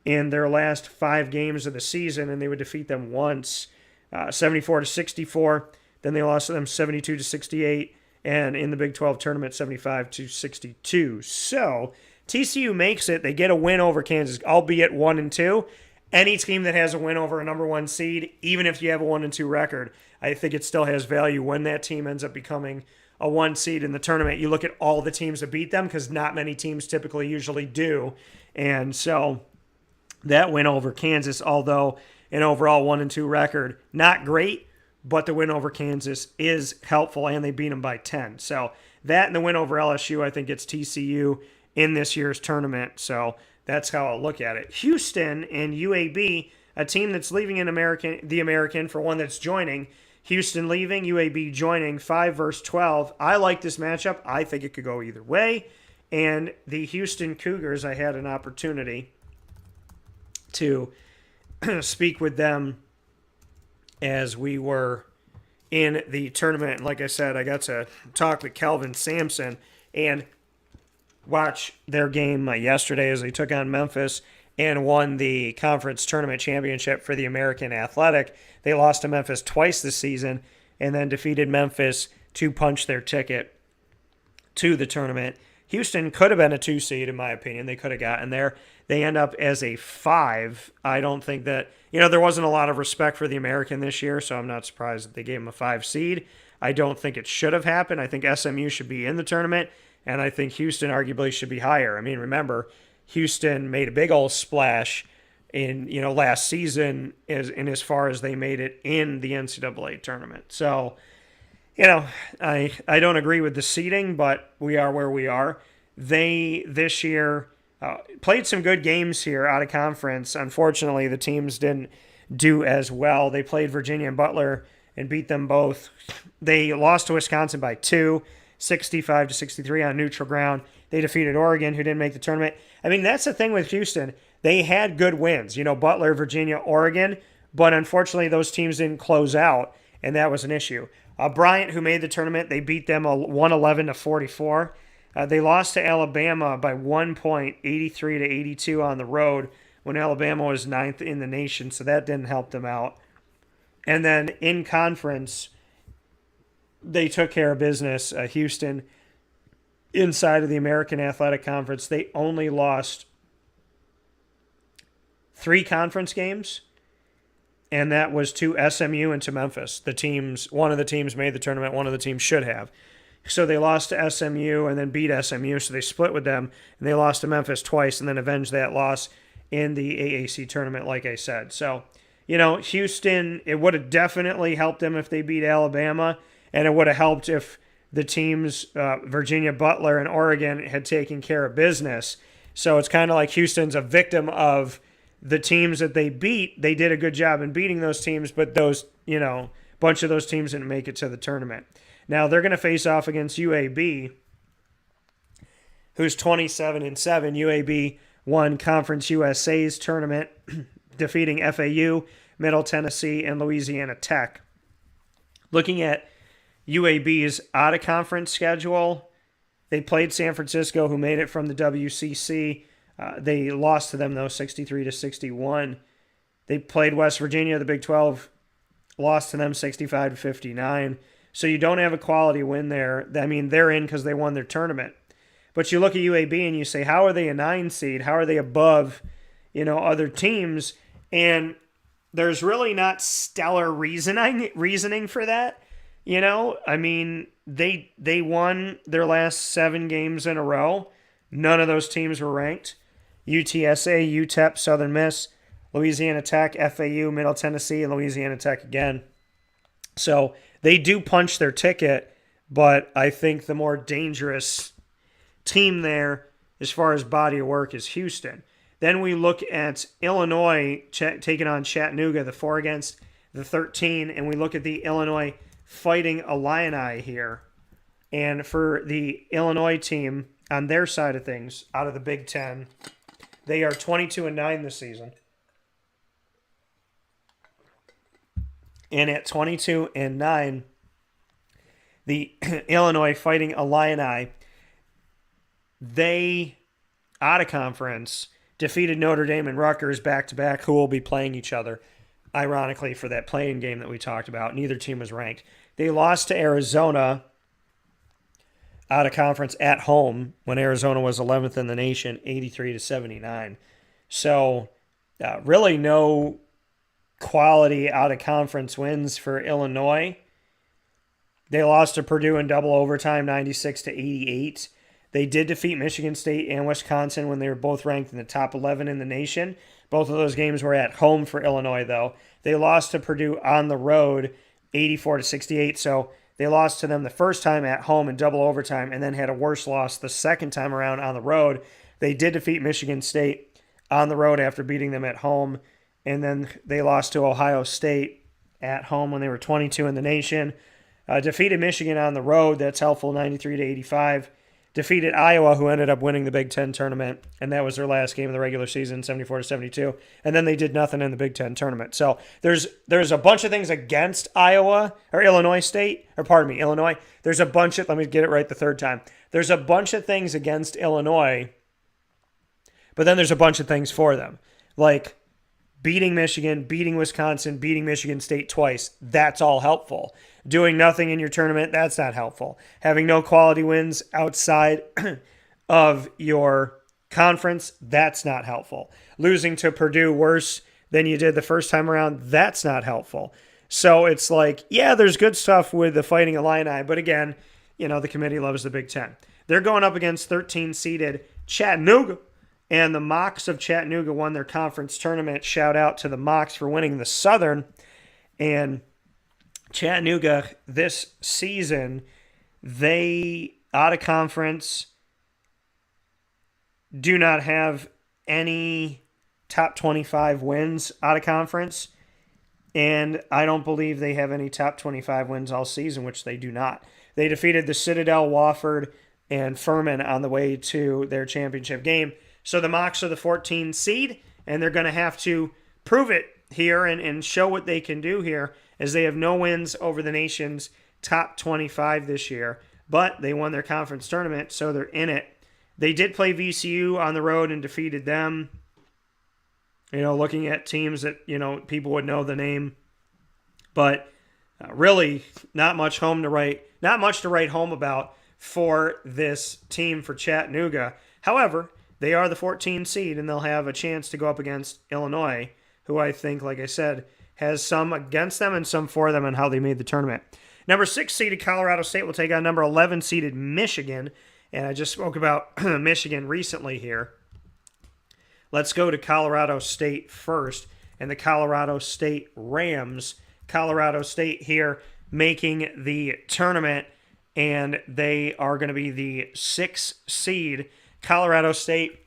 in their last 5 games of the season, and they would defeat them once, 74-64. Then they lost to them 72-68, and in the Big 12 tournament, 75-62. So TCU makes it. They get a win over Kansas, albeit 1-2. Any team that has a win over a number 1 seed, even if you have a 1-2 record, I think it still has value when that team ends up becoming a 1 seed in the tournament. You look at all the teams that beat them, because not many teams typically usually do. And so that win over Kansas, although an overall 1-2 record, not great, but the win over Kansas is helpful, and they beat them by 10. So that and the win over LSU, I think it's TCU in this year's tournament. So that's how I'll look at it. Houston and UAB, a team that's leaving the American for one that's joining. Houston leaving, UAB joining, 5-12. I like this matchup. I think it could go either way. And the Houston Cougars, I had an opportunity to speak with them as we were in the tournament. Like I said, I got to talk with Kelvin Sampson and watch their game yesterday as they took on Memphis and won the conference tournament championship for the American Athletic. They lost to Memphis twice this season and then defeated Memphis to punch their ticket to the tournament. Houston could have been a 2 seed, in my opinion. They could have gotten there. They end up as a 5. I don't think that, there wasn't a lot of respect for the American this year, so I'm not surprised that they gave them a 5 seed. I don't think it should have happened. I think SMU should be in the tournament, and I think Houston arguably should be higher. I mean, remember, Houston made a big old splash in, last season as far as they made it in the NCAA tournament. So, I don't agree with the seeding, but we are where we are. They, this year, played some good games here out of conference. Unfortunately, the teams didn't do as well. They played Virginia and Butler and beat them both. They lost to Wisconsin by 2, 65-63 on neutral ground. They defeated Oregon, who didn't make the tournament. I mean, that's the thing with Houston. They had good wins, Butler, Virginia, Oregon, but unfortunately those teams didn't close out, and that was an issue. Bryant, who made the tournament, they beat them 111-44. They lost to Alabama by 1 point, 83-82 on the road, when Alabama was 9th in the nation, so that didn't help them out. And then in conference, they took care of business. Houston, inside of the American Athletic Conference, they only lost 3 conference games, and that was to SMU and to Memphis. One of the teams made the tournament, one of the teams should have. So they lost to SMU and then beat SMU, so they split with them, and they lost to Memphis twice and then avenged that loss in the AAC tournament, like I said. So, Houston, it would have definitely helped them if they beat Alabama, and it would have helped if the teams, Virginia, Butler, and Oregon, had taken care of business. So it's kind of like Houston's a victim of the teams that they beat. They did a good job in beating those teams, but those, bunch of those teams didn't make it to the tournament. Now they're going to face off against UAB, who's 27-7. UAB won Conference USA's tournament, defeating FAU, Middle Tennessee, and Louisiana Tech. Looking at UAB's out-of-conference schedule, they played San Francisco, who made it from the WCC. They lost to them, though, 63-61. They played West Virginia, the Big 12, lost to them 65-59. So you don't have a quality win there. I mean, they're in because they won their tournament. But you look at UAB and you say, how are they a 9 seed? How are they above, other teams? And there's really not stellar reasoning for that. I mean, they won their last 7 games in a row. None of those teams were ranked. UTSA, UTEP, Southern Miss, Louisiana Tech, FAU, Middle Tennessee, and Louisiana Tech again. So they do punch their ticket, but I think the more dangerous team there as far as body of work is Houston. Then we look at Illinois taking on Chattanooga, the 4 against the 13, and we look at the Illinois Fighting Illini here. And for the Illinois team, on their side of things, out of the Big Ten, they are 22-9 this season. And at 22-9, the Illinois Fighting Illini, they, out of conference, defeated Notre Dame and Rutgers back-to-back, who will be playing each other, ironically, for that play-in game that we talked about. Neither team was ranked. They lost to Arizona out of conference at home when Arizona was 11th in the nation, 83-79. So really no quality out of conference wins for Illinois. They lost to Purdue in double overtime, 96-88. They did defeat Michigan State and Wisconsin when they were both ranked in the top 11 in the nation. Both of those games were at home for Illinois, though. They lost to Purdue on the road, 84-68. So they lost to them the first time at home in double overtime and then had a worse loss the second time around on the road. They did defeat Michigan State on the road after beating them at home. And then they lost to Ohio State at home when they were 22 in the nation. Defeated Michigan on the road. That's helpful, 93-85. Defeated Iowa, who ended up winning the Big Ten tournament, and that was their last game of the regular season, 74-72. And then they did nothing in the Big Ten tournament. So there's a bunch of things against Iowa or Illinois State, or pardon me, Illinois. There's a bunch of, let me get it right the third time. There's a bunch of things against Illinois, but then there's a bunch of things for them, like beating Michigan, beating Wisconsin, beating Michigan State twice. That's all helpful. Doing nothing in your tournament, that's not helpful. Having no quality wins outside of your conference, that's not helpful. Losing to Purdue worse than you did the first time around, that's not helpful. So it's like, yeah, there's good stuff with the Fighting Illini, but again, the committee loves the Big Ten. They're going up against 13-seeded Chattanooga, and the Mocs of Chattanooga won their conference tournament. Shout out to the Mocs for winning the Southern. And Chattanooga this season, they, out of conference, do not have any top 25 wins out of conference. And I don't believe they have any top 25 wins all season, which they do not. They defeated the Citadel, Wofford, and Furman on the way to their championship game. So the Mocs are the 14 seed, and they're going to have to prove it here and show what they can do here, as they have no wins over the nation's top 25 this year. But they won their conference tournament, so they're in it. They did play VCU on the road and defeated them. Looking at teams that, people would know the name. But really not much to write home about for this team for Chattanooga. However, they are the 14 seed, and they'll have a chance to go up against Illinois, who I think, like I said, has some against them and some for them on how they made the tournament. Number 6 seeded Colorado State will take on number 11 seeded Michigan, and I just spoke about Michigan recently here. Let's go to Colorado State first, and the Colorado State Rams. Colorado State here making the tournament, and they are going to be the 6th seed. Colorado State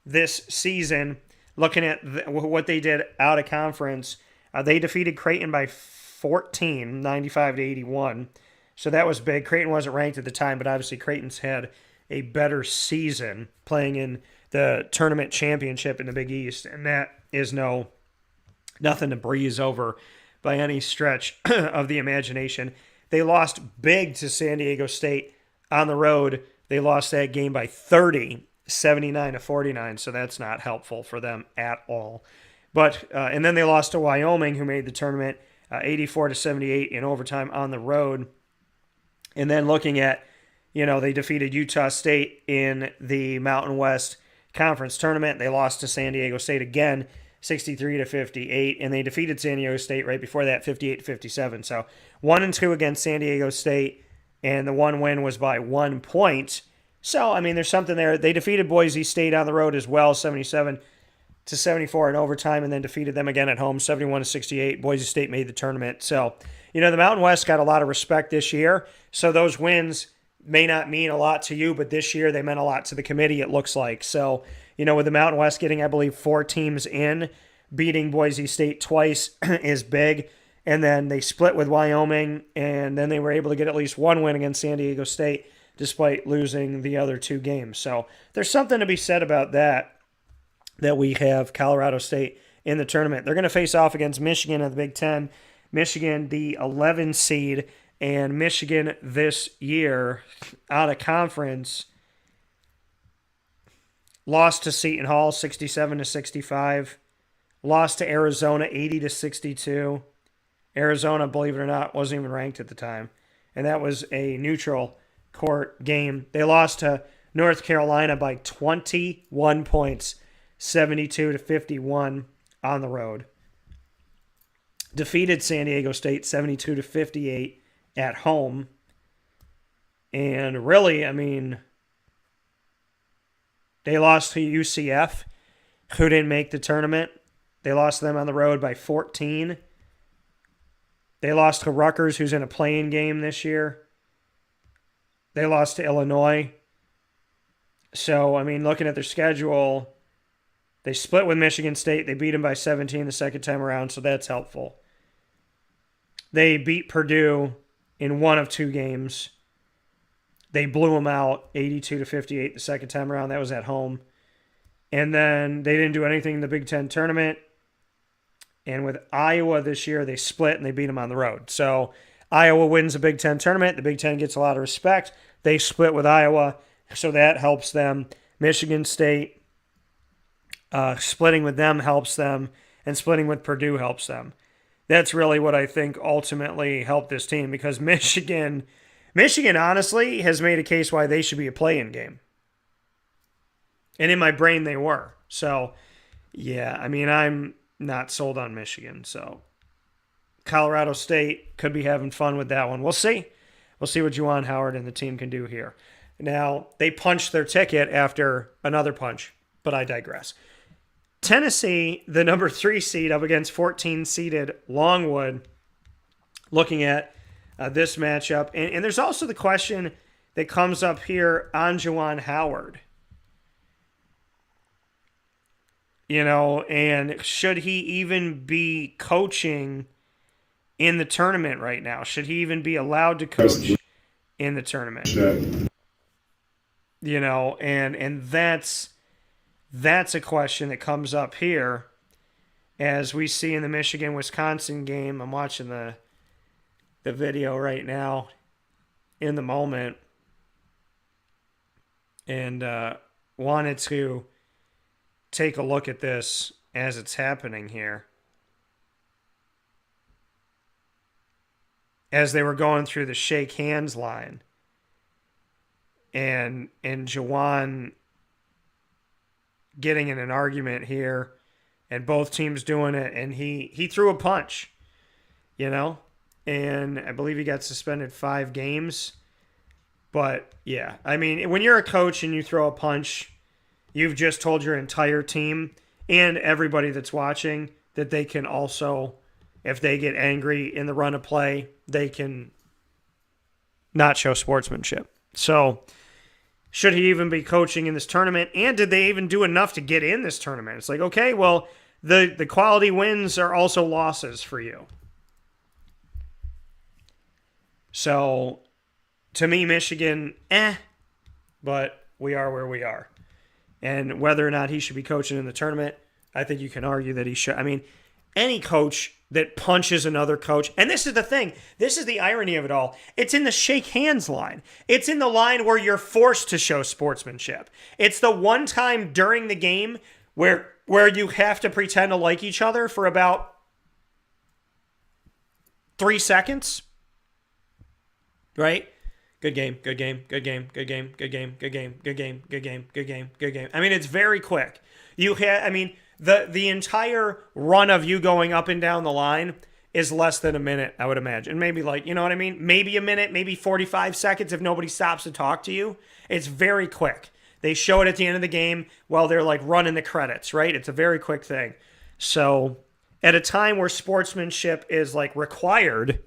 this season, looking at what they did out of conference, they defeated Creighton by 14, 95-81. So that was big. Creighton wasn't ranked at the time, but obviously Creighton's had a better season playing in the tournament championship in the Big East, and that is nothing to breeze over by any stretch of the imagination. They lost big to San Diego State on the road. They lost that game by 30, 79-49, so that's not helpful for them at all. But and then they lost to Wyoming, who made the tournament 84-78 in overtime on the road. And then looking at, they defeated Utah State in the Mountain West Conference tournament. They lost to San Diego State again, 63-58, and they defeated San Diego State right before that, 58-57. So 1-2 against San Diego State, and the one win was by 1 point. So, I mean, there's something there. They defeated Boise State on the road as well, 77-74 in overtime, and then defeated them again at home, 71-68. Boise State made the tournament. So, the Mountain West got a lot of respect this year. So those wins may not mean a lot to you, but this year they meant a lot to the committee, it looks like. So, with the Mountain West getting, I believe, 4 teams in, beating Boise State twice is big. And then they split with Wyoming, and then they were able to get at least one win against San Diego State, despite losing the other 2 games. So there's something to be said about that we have Colorado State in the tournament. They're going to face off against Michigan in the Big Ten. Michigan, the 11 seed, and Michigan this year out of conference lost to Seton Hall 67-65, lost to Arizona 80-62. Arizona, believe it or not, wasn't even ranked at the time, and that was a neutral court game. They lost to North Carolina by 21 points, 72-51 on the road. Defeated San Diego State 72-58 at home. And really, I mean, they lost to UCF, who didn't make the tournament. They lost to them on the road by 14. They lost to Rutgers, who's in a play-in game this year. They lost to Illinois. So, I mean, looking at their schedule, they split with Michigan State. They beat them by 17 the second time around, so that's helpful. They beat Purdue in one of 2 games. They blew them out 82-58 the second time around. That was at home. And then they didn't do anything in the Big Ten tournament. And with Iowa this year, they split and they beat them on the road. So Iowa wins the Big Ten tournament. The Big Ten gets a lot of respect. They split with Iowa, so that helps them. Michigan State, splitting with them helps them, and splitting with Purdue helps them. That's really what I think ultimately helped this team, because Michigan honestly has made a case why they should be a play-in game. And in my brain, they were. So, yeah, I mean, I'm not sold on Michigan. So, Colorado State could be having fun with that one. We'll see. We'll see what Juwan Howard and the team can do here. Now, they punched their ticket after another punch, but I digress. Tennessee, the number 3 seed, up against 14-seeded Longwood, looking at this matchup. And there's also the question that comes up here on Juwan Howard. And should he even be coaching in the tournament right now? Should he even be allowed to coach in the tournament? And that's a question that comes up here, as we see in the Michigan-Wisconsin game. I'm watching the video right now in the moment, and wanted to take a look at this as it's happening here. As they were going through the shake hands line, and Juwan getting in an argument here, and both teams doing it, and he threw a punch, and I believe he got suspended 5 games. But yeah, I mean, when you're a coach and you throw a punch, you've just told your entire team and everybody that's watching that they can also, if they get angry in the run of play, they can not show sportsmanship. So, should he even be coaching in this tournament? And did they even do enough to get in this tournament? It's like, okay, well, the quality wins are also losses for you. So, to me, Michigan, but we are where we are. And whether or not he should be coaching in the tournament, I think you can argue that he should. I mean, any coach that punches another coach, and this is the thing, this is the irony of it all, it's in the shake hands line. It's in the line where you're forced to show sportsmanship. It's the one time during the game where you have to pretend to like each other for about 3 seconds. Right? Good game, good game, good game, good game, good game, good game, good game, good game, good game, good game. I mean, it's very quick. The entire run of you going up and down the line is less than a minute, I would imagine. Maybe you know what I mean? Maybe a minute, maybe 45 seconds if nobody stops to talk to you. It's very quick. They show it at the end of the game while they're running the credits, right? It's a very quick thing. So at a time where sportsmanship is required,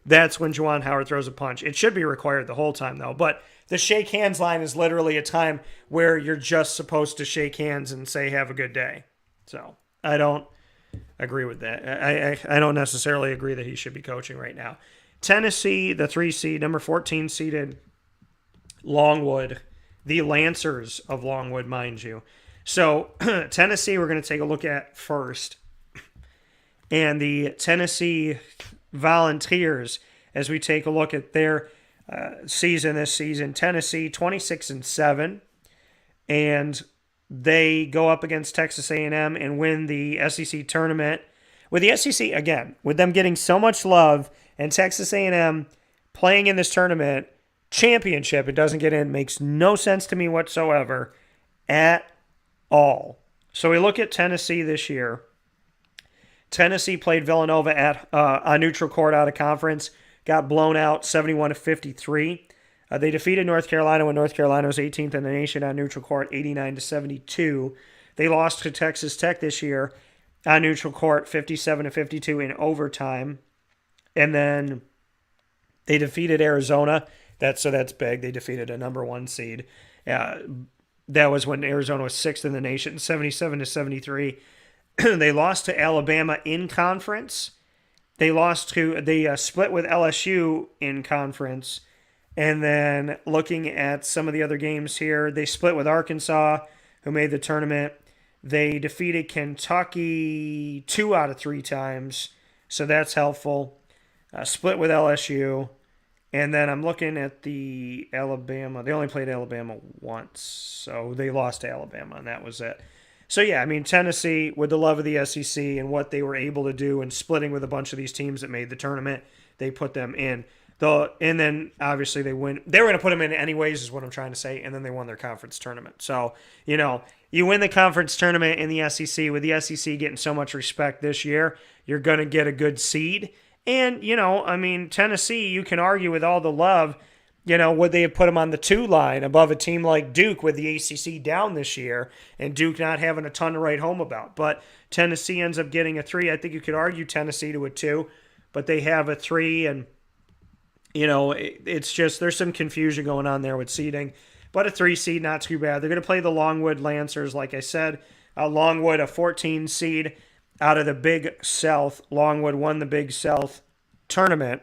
that's when Juwan Howard throws a punch. It should be required the whole time, though. But the shake hands line is literally a time where you're just supposed to shake hands and say, have a good day. So I don't agree with that. I don't necessarily agree that he should be coaching right now. Tennessee, the 3 seed, number 14 seeded Longwood, the Lancers of Longwood, mind you. So Tennessee we're going to take a look at first. And the Tennessee Volunteers, as we take a look at their season this season, Tennessee 26-7, and they go up against Texas A&M and win the SEC tournament. With the SEC, again, with them getting so much love and Texas A&M playing in this tournament, championship, it doesn't get in, makes no sense to me whatsoever at all. So we look at Tennessee this year. Tennessee played Villanova at a neutral court out of conference, got blown out 71-53. They defeated North Carolina when North Carolina was 18th in the nation on neutral court, 89-72. They lost to Texas Tech this year on neutral court, 57-52 in overtime. And then they defeated Arizona. That's big. They defeated a number 1 seed. That was when Arizona was 6th in the nation, 77-73. They lost to Alabama in conference. They split with LSU in conference. And then looking at some of the other games here, they split with Arkansas, who made the tournament. They defeated Kentucky 2 out of 3 times, so that's helpful. Split with LSU. And then I'm looking at the Alabama. They only played Alabama once, so they lost to Alabama, and that was it. So, yeah, I mean, Tennessee, with the love of the SEC and what they were able to do and splitting with a bunch of these teams that made the tournament, they put them in. And then, obviously, they win. They were going to put them in anyways, is what I'm trying to say, and then they won their conference tournament. So, you win the conference tournament in the SEC. With the SEC getting so much respect this year, you're going to get a good seed. And, Tennessee, you can argue with all the love, would they have put them on the 2 line above a team like Duke with the ACC down this year and Duke not having a ton to write home about? But Tennessee ends up getting a 3. I think you could argue Tennessee to a 2, but they have a 3, and, it's just there's some confusion going on there with seeding. But a 3 seed, not too bad. They're going to play the Longwood Lancers, like I said. Longwood, a 14 seed out of the Big South. Longwood won the Big South tournament.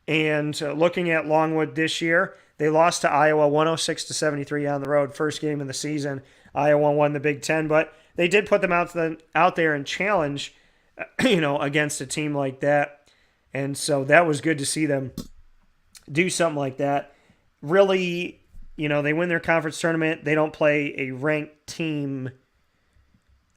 And looking at Longwood this year, they lost to Iowa 106-73 on the road, first game of the season. Iowa won the Big Ten, but they did put them out there and challenge, against a team like that. And so that was good to see them do something like that. Really, they win their conference tournament. They don't play a ranked team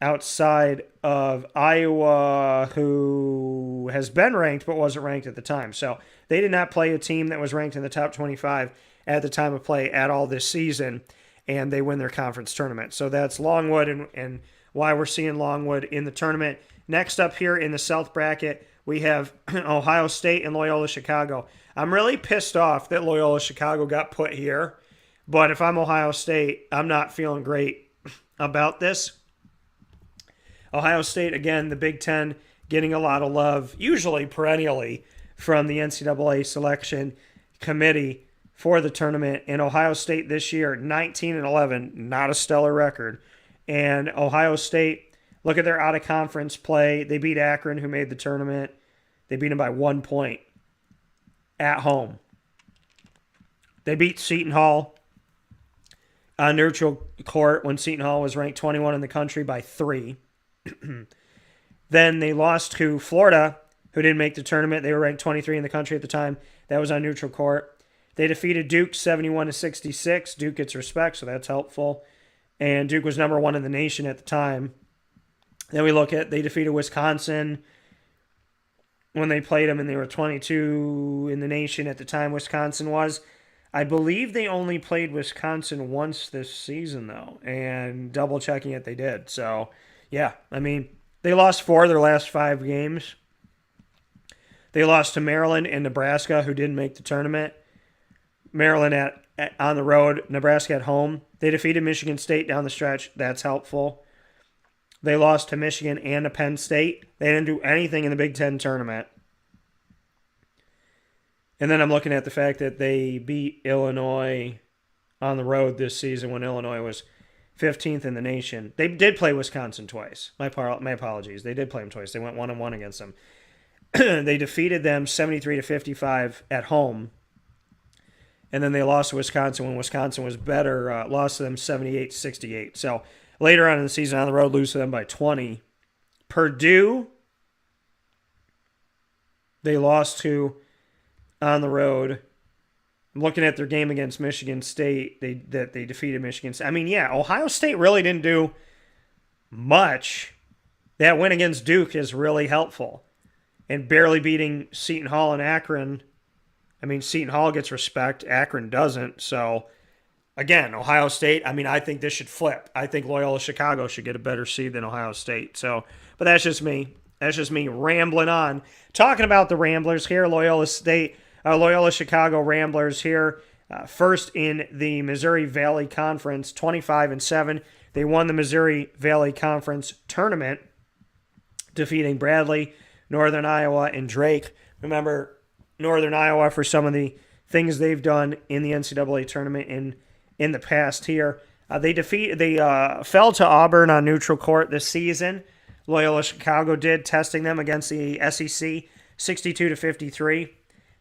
outside of Iowa, who has been ranked but wasn't ranked at the time. So they did not play a team that was ranked in the top 25 at the time of play at all this season, and they win their conference tournament. So that's Longwood and why we're seeing Longwood in the tournament. Next up here in the South bracket, we have Ohio State and Loyola Chicago. I'm really pissed off that Loyola Chicago got put here, but if I'm Ohio State, I'm not feeling great about this. Ohio State, again, the Big Ten, getting a lot of love, usually perennially, from the NCAA selection committee for the tournament. And Ohio State this year, 19-11, not a stellar record. And Ohio State, look at their out-of-conference play. They beat Akron, who made the tournament. They beat them by 1 point at home. They beat Seton Hall. on neutral court when Seton Hall was ranked 21 in the country by 3. Then they lost to Florida, who didn't make the tournament. They were ranked 23 in the country at the time. That was on neutral court. They defeated Duke 71-66. Duke gets respect, so that's helpful. And Duke was number 1 in the nation at the time. Then we look at, they defeated Wisconsin when they played them, and they were 22 in the nation at the time, Wisconsin was. I believe they only played Wisconsin once this season, though, and double-checking it, they did. So, yeah, I mean, they lost 4 of their last 5 games. They lost to Maryland and Nebraska, who didn't make the tournament. Maryland on the road, Nebraska at home. They defeated Michigan State down the stretch. That's helpful. They lost to Michigan and to Penn State. They didn't do anything in the Big Ten tournament. And then I'm looking at the fact that they beat Illinois on the road this season when Illinois was 15th in the nation. They did play Wisconsin twice. My apologies. They did play them twice. They went 1-1 against them. They defeated them 73-55 at home. And then they lost to Wisconsin when Wisconsin was better. Lost to them 78-68. So later on in the season on the road, lose to them by 20. Purdue, they lost to on the road. I'm looking at their game against Michigan State. They defeated Michigan State. I mean, yeah, Ohio State really didn't do much. That win against Duke is really helpful. And barely beating Seton Hall and Akron. I mean, Seton Hall gets respect. Akron doesn't. So, again, Ohio State, I mean, I think this should flip. I think Loyola Chicago should get a better seed than Ohio State. So, but that's just me. That's just me rambling on. Talking about the Ramblers here, Loyola Chicago Ramblers here. First in the Missouri Valley Conference, 25-7. They won the Missouri Valley Conference tournament, defeating Bradley, Northern Iowa, and Drake. Remember, Northern Iowa for some of the things they've done in the NCAA tournament in the past here. They fell to Auburn on neutral court this season. Loyola Chicago did, testing them against the SEC, 62-53.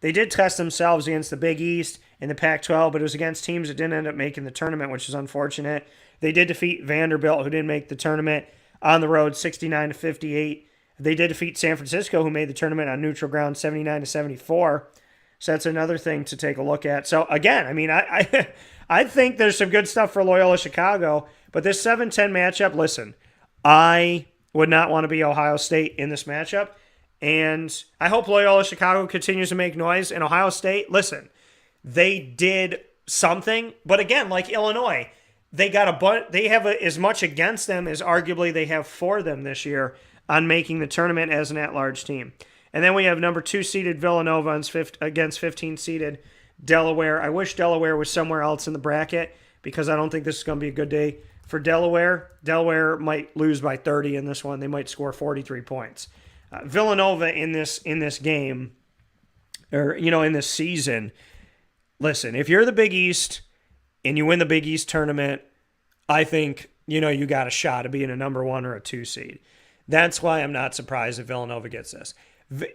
They did test themselves against the Big East and the Pac-12, but it was against teams that didn't end up making the tournament, which is unfortunate. They did defeat Vanderbilt, who didn't make the tournament, on the road, 69-58. They did defeat San Francisco, who made the tournament on neutral ground, 79-74. So that's another thing to take a look at. So again, I mean, I think there's some good stuff for Loyola Chicago, but this 7-10 matchup, listen, I would not want to be Ohio State in this matchup, and I hope Loyola Chicago continues to make noise. And Ohio State, listen, they did something, but again, like Illinois, they have as much against them as arguably they have for them this year on making the tournament as an at-large team. And then we have number 2-seeded Villanova against 15-seeded Delaware. I wish Delaware was somewhere else in the bracket because I don't think this is going to be a good day for Delaware. Delaware might lose by 30 in this one. They might score 43 points. Villanova in this game, or in this season, listen, if you're the Big East and you win the Big East tournament, I think you got a shot of being a number 1 or a 2 seed. That's why I'm not surprised if Villanova gets this.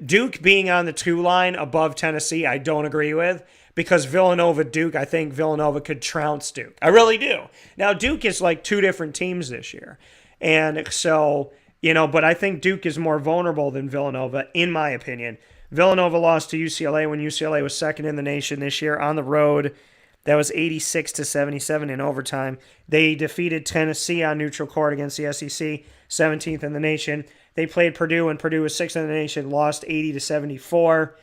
Duke being on the 2 line above Tennessee, I don't agree with, because Villanova-Duke, I think Villanova could trounce Duke. I really do. Now, Duke is like 2 different teams this year. And so, but I think Duke is more vulnerable than Villanova, in my opinion. Villanova lost to UCLA when UCLA was 2nd in the nation this year on the road. That was 86-77 in overtime. They defeated Tennessee on neutral court against the SEC, 17th in the nation. They played Purdue, and Purdue was 6th in the nation, lost 80-74.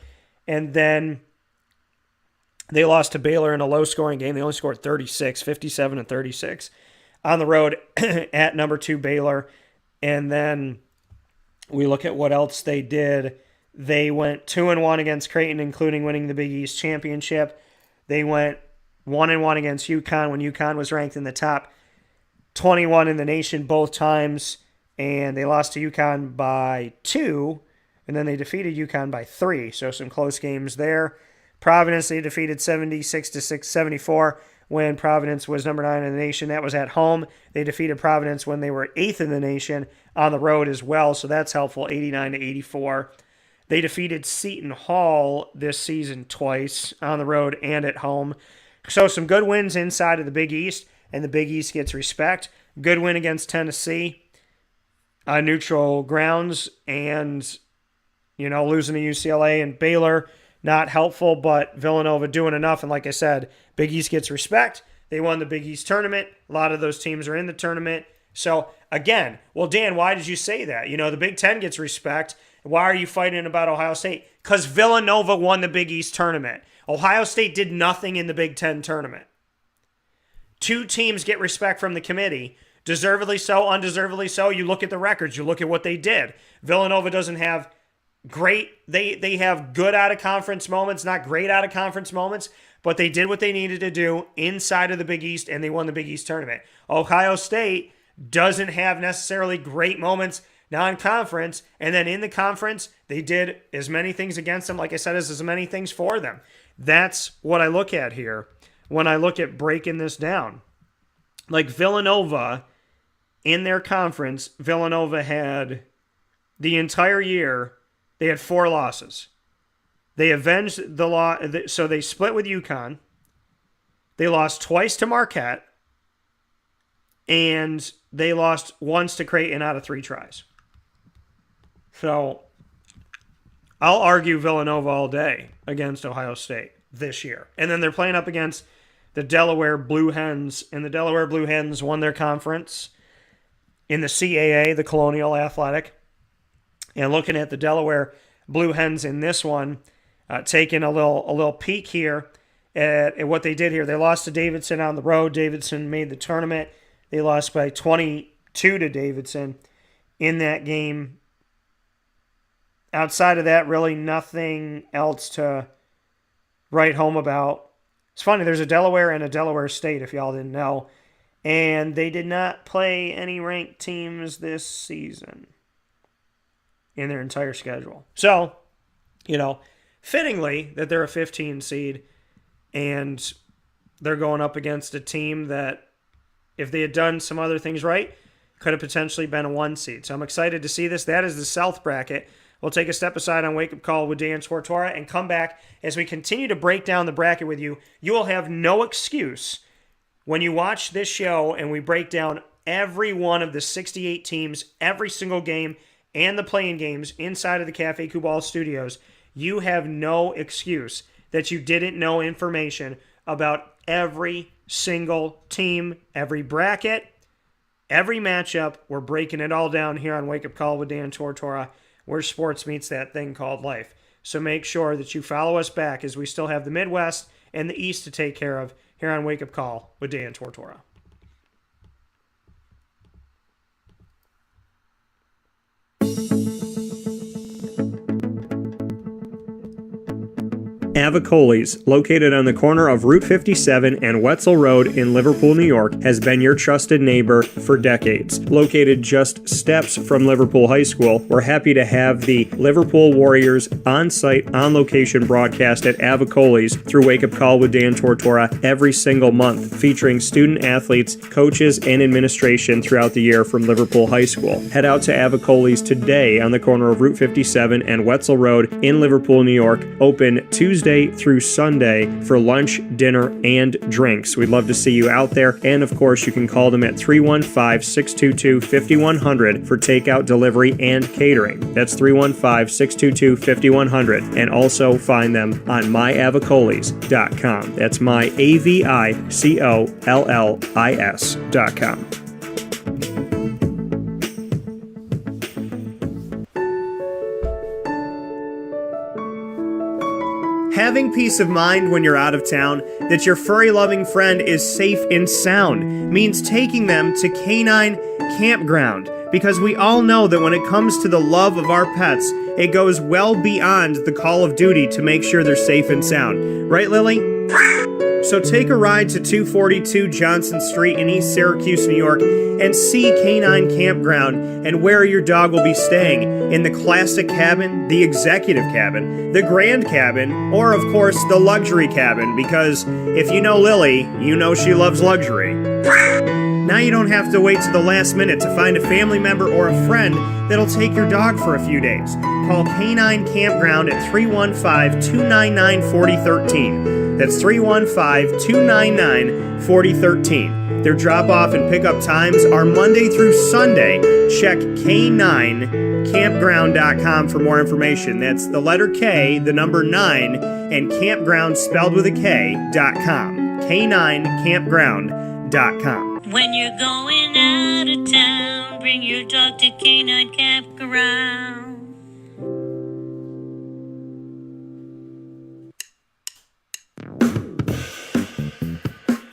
And then they lost to Baylor in a low-scoring game. They only scored 36, 57-36 on the road at number 2 Baylor. And then we look at what else they did. They went 2-1 against Creighton, including winning the Big East championship. They went 1-1 against UConn when UConn was ranked in the top 21 in the nation both times, and they lost to UConn by 2, and then they defeated UConn by 3, so some close games there. Providence, they defeated 76-74 when Providence was number 9 in the nation. That was at home. They defeated Providence when they were 8th in the nation on the road as well, so that's helpful, 89-84. They defeated Seton Hall this season twice on the road and at home. So some good wins inside of the Big East. and the Big East gets respect. Good win against Tennessee on neutral grounds, and, losing to UCLA and Baylor, not helpful, but Villanova doing enough. And like I said, Big East gets respect. They won the Big East tournament. A lot of those teams are in the tournament. So, again, well, Dan, why did you say that? The Big Ten gets respect. Why are you fighting about Ohio State? Because Villanova won the Big East tournament. Ohio State did nothing in the Big Ten tournament. Two teams get respect from the committee. Deservedly so, undeservedly so. You look at the records. You look at what they did. Villanova doesn't have great. They have good out-of-conference moments, not great out-of-conference moments, but they did what they needed to do inside of the Big East, and they won the Big East tournament. Ohio State doesn't have necessarily great moments non-conference, and then in the conference, they did as many things against them, like I said, as many things for them. That's what I look at here when I look at breaking this down. Like Villanova, in their conference, Villanova had the entire year, they had 4 losses. They avenged the loss, so they split with UConn. They lost twice to Marquette, and they lost once to Creighton out of 3 tries. So I'll argue Villanova all day against Ohio State this year. And then they're playing up against the Delaware Blue Hens, and the Delaware Blue Hens won their conference in the CAA, the Colonial Athletic. And looking at the Delaware Blue Hens in this one, taking a little peek here at what they did here. They lost to Davidson on the road. Davidson made the tournament. They lost by 22 to Davidson in that game. Outside of that, really nothing else to write home about. It's funny, there's a Delaware and a Delaware State, if y'all didn't know. And they did not play any ranked teams this season in their entire schedule. So, fittingly that they're a 15 seed and they're going up against a team that, if they had done some other things right, could have potentially been a 1 seed. So I'm excited to see this. That is the South bracket. We'll take a step aside on Wake Up Call with Dan Tortora and come back as we continue to break down the bracket with you. You will have no excuse when you watch this show and we break down every one of the 68 teams, every single game, and the playing games inside of the Cafe Kubal studios. You have no excuse that you didn't know information about every single team, every bracket, every matchup. We're breaking it all down here on Wake Up Call with Dan Tortora, where sports meets that thing called life. So make sure that you follow us back, as we still have the Midwest and the East to take care of here on Wake Up Call with Dan Tortora. Avicoli's, located on the corner of Route 57 and Wetzel Road in Liverpool, New York, has been your trusted neighbor for decades. Located just steps from Liverpool High School, we're happy to have the Liverpool Warriors on-site, on-location broadcast at Avicoli's through Wake Up Call with Dan Tortora every single month, featuring student athletes, coaches, and administration throughout the year from Liverpool High School. Head out to Avicoli's today on the corner of Route 57 and Wetzel Road in Liverpool, New York, open Tuesday through Sunday for lunch, dinner, and drinks. We'd love to see you out there. And of course, you can call them at 315-622-5100 for takeout, delivery, and catering. That's 315-622-5100. And also find them on myavicolis.com. That's myavicollis.com. Having peace of mind when you're out of town that your furry-loving friend is safe and sound means taking them to Canine Campground, because we all know that when it comes to the love of our pets, it goes well beyond the call of duty to make sure they're safe and sound. Right, Lily? So take a ride to 242 Johnson Street in East Syracuse, New York, and see Canine Campground and where your dog will be staying, in the classic cabin, the executive cabin, the grand cabin, or of course the luxury cabin, because if you know Lily, you know she loves luxury. Now you don't have to wait to the last minute to find a family member or a friend that'll take your dog for a few days. Call Canine Campground at 315-299-4013. That's 315-299-4013. Their drop-off and pickup times are Monday through Sunday. Check K9campground.com for more information. That's the letter K, the number 9, and campground spelled with a K.com. K9campground.com.
When you're going out of town, bring your dog to K9 Campground.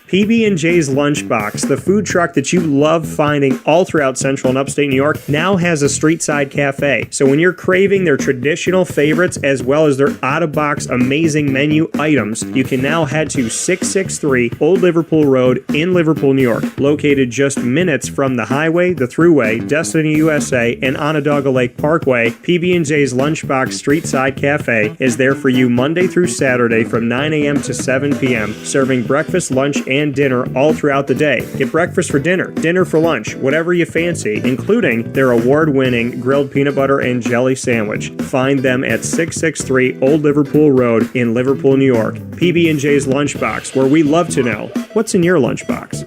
PB&J's Lunchbox, the food truck that you love finding all throughout central and upstate New York, now has a street-side cafe. So when you're craving their traditional favorites as well as their out-of-box amazing menu items, you can now head to 663 Old Liverpool Road in Liverpool, New York. Located just minutes from the highway, the Thruway, Destiny USA, and Onondaga Lake Parkway, PB&J's Lunchbox Street-Side Cafe is there for you Monday through Saturday from 9 a.m. to 7 p.m., serving breakfast, lunch, and dinner all throughout the day. Get breakfast for dinner, dinner for lunch, whatever you fancy, including their award-winning grilled peanut butter and jelly sandwich. Find them at 663 Old Liverpool Road in Liverpool, New York. PB&J's Lunchbox, where we love to know what's in your lunchbox.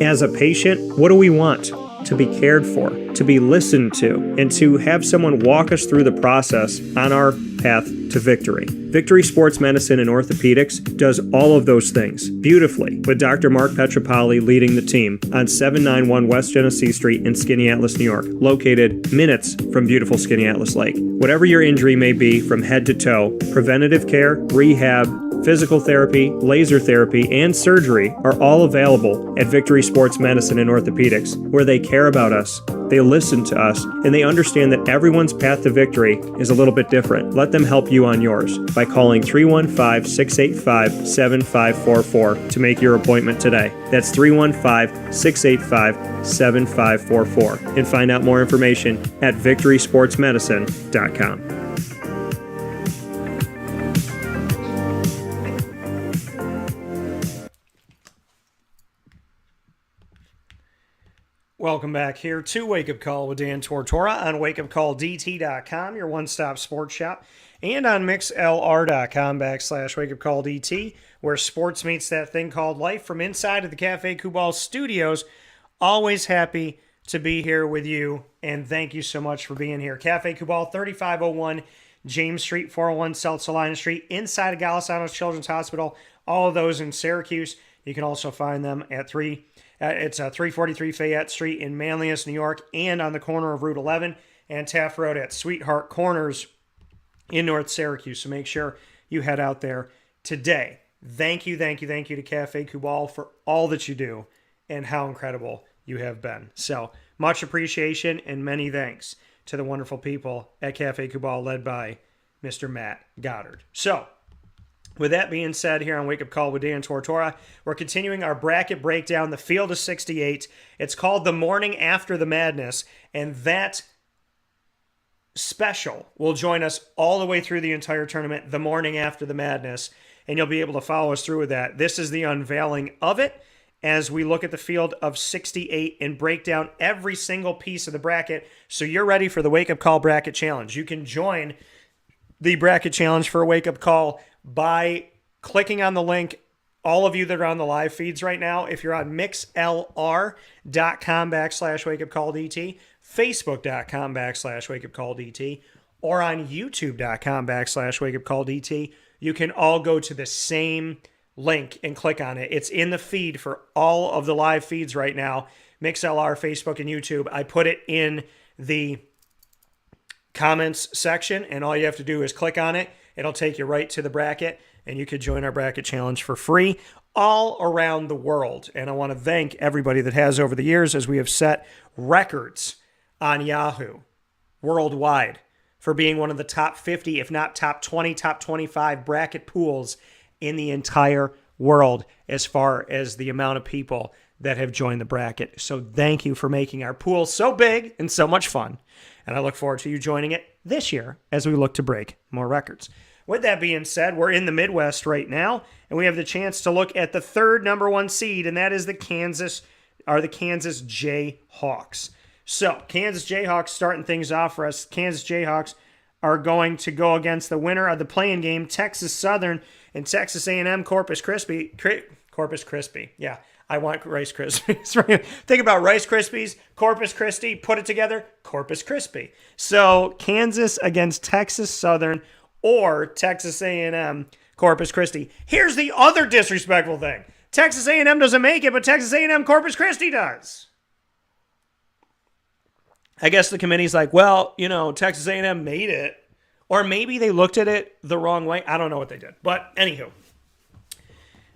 As a patient, what do we want? To be cared for, to be listened to, and to have someone walk us through the process on our path to victory. Victory Sports Medicine and Orthopedics does all of those things beautifully, with Dr. Mark Petropoli leading the team on 791 West Genesee Street in Skaneateles, New York, located minutes from beautiful Skaneateles Lake. Whatever your injury may be from head to toe, preventative care, rehab, physical therapy, laser therapy, and surgery are all available at Victory Sports Medicine and Orthopedics, where they care about us, they listen to us, and they understand that everyone's path to victory is a little bit different. Let them help you on yours by calling 315-685-7544 to make your appointment today. That's 315-685-7544. And find out more information at victorysportsmedicine.com. Welcome back here to Wake Up Call with Dan Tortora on wakeupcalldt.com, your one-stop sports shop, and on mixlr.com/wakeupcalldt, where sports meets that thing called life. From inside of the Cafe Kubal studios, always happy to be here with you, and thank you so much for being here. Cafe Kubal, 3501 James Street, 401 South Salina Street, inside of Golisano's Children's Hospital, all of those in Syracuse. You can also find them at 343 Fayette Street in Manlius, New York, and on the corner of Route 11 and Taft Road at Sweetheart Corners in North Syracuse. So make sure you head out there today. Thank you to Cafe Kubal for all that you do and how incredible you have been. So much appreciation and many thanks to the wonderful people at Cafe Kubal, led by Mr. Matt Goddard. So, with that being said, here on Wake Up Call with Dan Tortora, we're continuing our bracket breakdown, the field of 68. It's called The Morning After the Madness, and that special will join us all the way through the entire tournament, The Morning After the Madness, and you'll be able to follow us through with that. This is the unveiling of it as we look at the field of 68 and break down every single piece of the bracket, so you're ready for the Wake Up Call Bracket Challenge. You can join the Bracket Challenge for a Wake Up Call by clicking on the link. All of you that are on the live feeds right now, if you're on mixlr.com/wakeupcalldt, facebook.com/wakeupcalldt, or on youtube.com/wakeupcalldt, you can all go to the same link and click on it. It's in the feed for all of the live feeds right now, MixLR, Facebook, and YouTube. I put it in the comments section, and all you have to do is click on it. It'll take you right to the bracket, and you could join our bracket challenge for free all around the world. And I want to thank everybody that has over the years, as we have set records on Yahoo worldwide for being one of the top 50, if not top 20, top 25 bracket pools in the entire world as far as the amount of people that have joined the bracket. So thank you for making our pool so big and so much fun. And I look forward to you joining it this year as we look to break more records. With that being said, we're in the Midwest right now, and we have the chance to look at the third number one seed, and that is the Kansas Jayhawks. So, Kansas Jayhawks starting things off for us. Kansas Jayhawks are going to go against the winner of the play-in game, Texas Southern and Texas A&M Corpus Christi. Corpus Christi. Yeah, I want Rice Krispies. Think about Rice Krispies, Corpus Christi, put it together, Corpus Christi. So Kansas against Texas Southern or Texas A&M Corpus Christi. Here's the other disrespectful thing. Texas A&M doesn't make it, but Texas A&M Corpus Christi does. I guess the committee's like, well, Texas A&M made it. Or maybe they looked at it the wrong way. I don't know what they did. But anywho,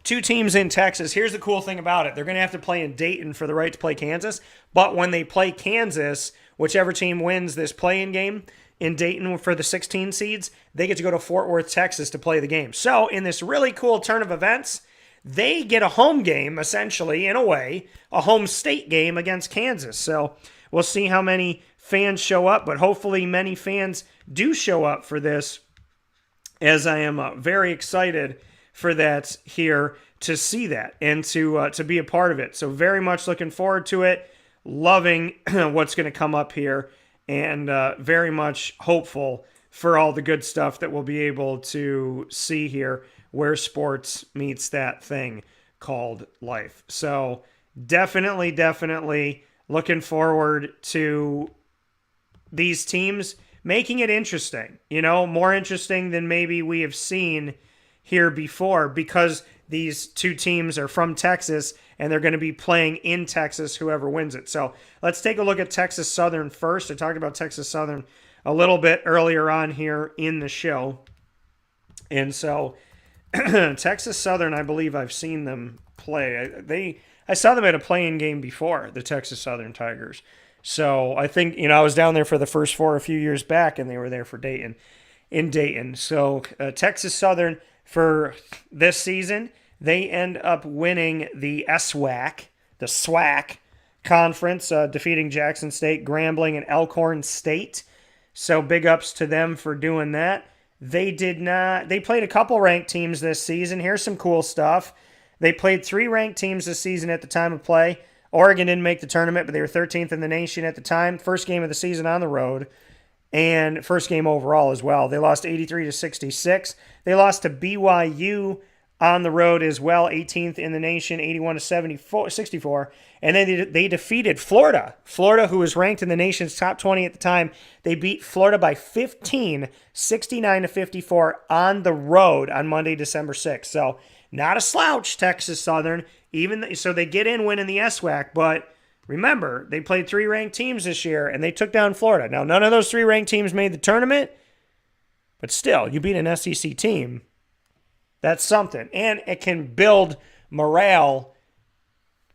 2 teams in Texas. Here's the cool thing about it. They're going to have to play in Dayton for the right to play Kansas. But when they play Kansas, whichever team wins this play-in game in Dayton for the 16 seeds, they get to go to Fort Worth, Texas to play the game. So in this really cool turn of events, they get a home game, essentially, in a way, a home state game against Kansas. So we'll see how many fans show up, but hopefully many fans do show up for this, as I am very excited for that here to see that and to be a part of it. So very much looking forward to it, loving what's going to come up here, and very much hopeful for all the good stuff that we'll be able to see here where sports meets that thing called life. So definitely looking forward to these teams making it interesting, more interesting than maybe we have seen here before, because these 2 teams are from Texas and they're going to be playing in Texas, whoever wins it. So let's take a look at Texas Southern first. I talked about Texas Southern a little bit earlier on here in the show. And so Texas Southern, I believe I've seen them play. I saw them at a play-in game before, the Texas Southern Tigers. So I think, I was down there for the first 4 a few years back, and they were there for Dayton, in Dayton. So Texas Southern, for this season, they end up winning the SWAC, the SWAC conference, defeating Jackson State, Grambling, and Elkhorn State. So big ups to them for doing that. They played a couple ranked teams this season. Here's some cool stuff. They played 3 ranked teams this season at the time of play. Oregon didn't make the tournament, but they were 13th in the nation at the time. First game of the season on the road, and first game overall as well. They lost 83-66. They lost to BYU on the road as well, 18th in the nation, 81-64. And then they defeated Florida. Florida, who was ranked in the nation's top 20 at the time, they beat Florida by 15, 69-54 on the road on Monday, December 6th. So not a slouch, Texas Southern. So they get in winning the SWAC, but remember, they played 3 ranked teams this year, and they took down Florida. Now, none of those 3 ranked teams made the tournament, but still, you beat an SEC team. That's something. And it can build morale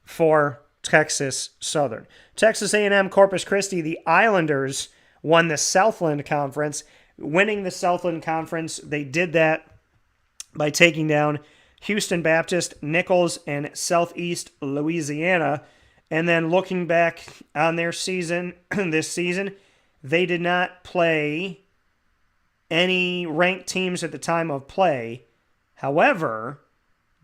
for Texas Southern. Texas A&M Corpus Christi, the Islanders won the Southland Conference. Winning the Southland Conference, they did that by taking down Houston Baptist, Nichols, and Southeast Louisiana. And then looking back on their season, this season, they did not play any ranked teams at the time of play. However,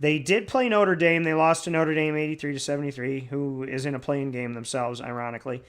they did play Notre Dame. They lost to Notre Dame 83-73, who is in a playing game themselves, ironically.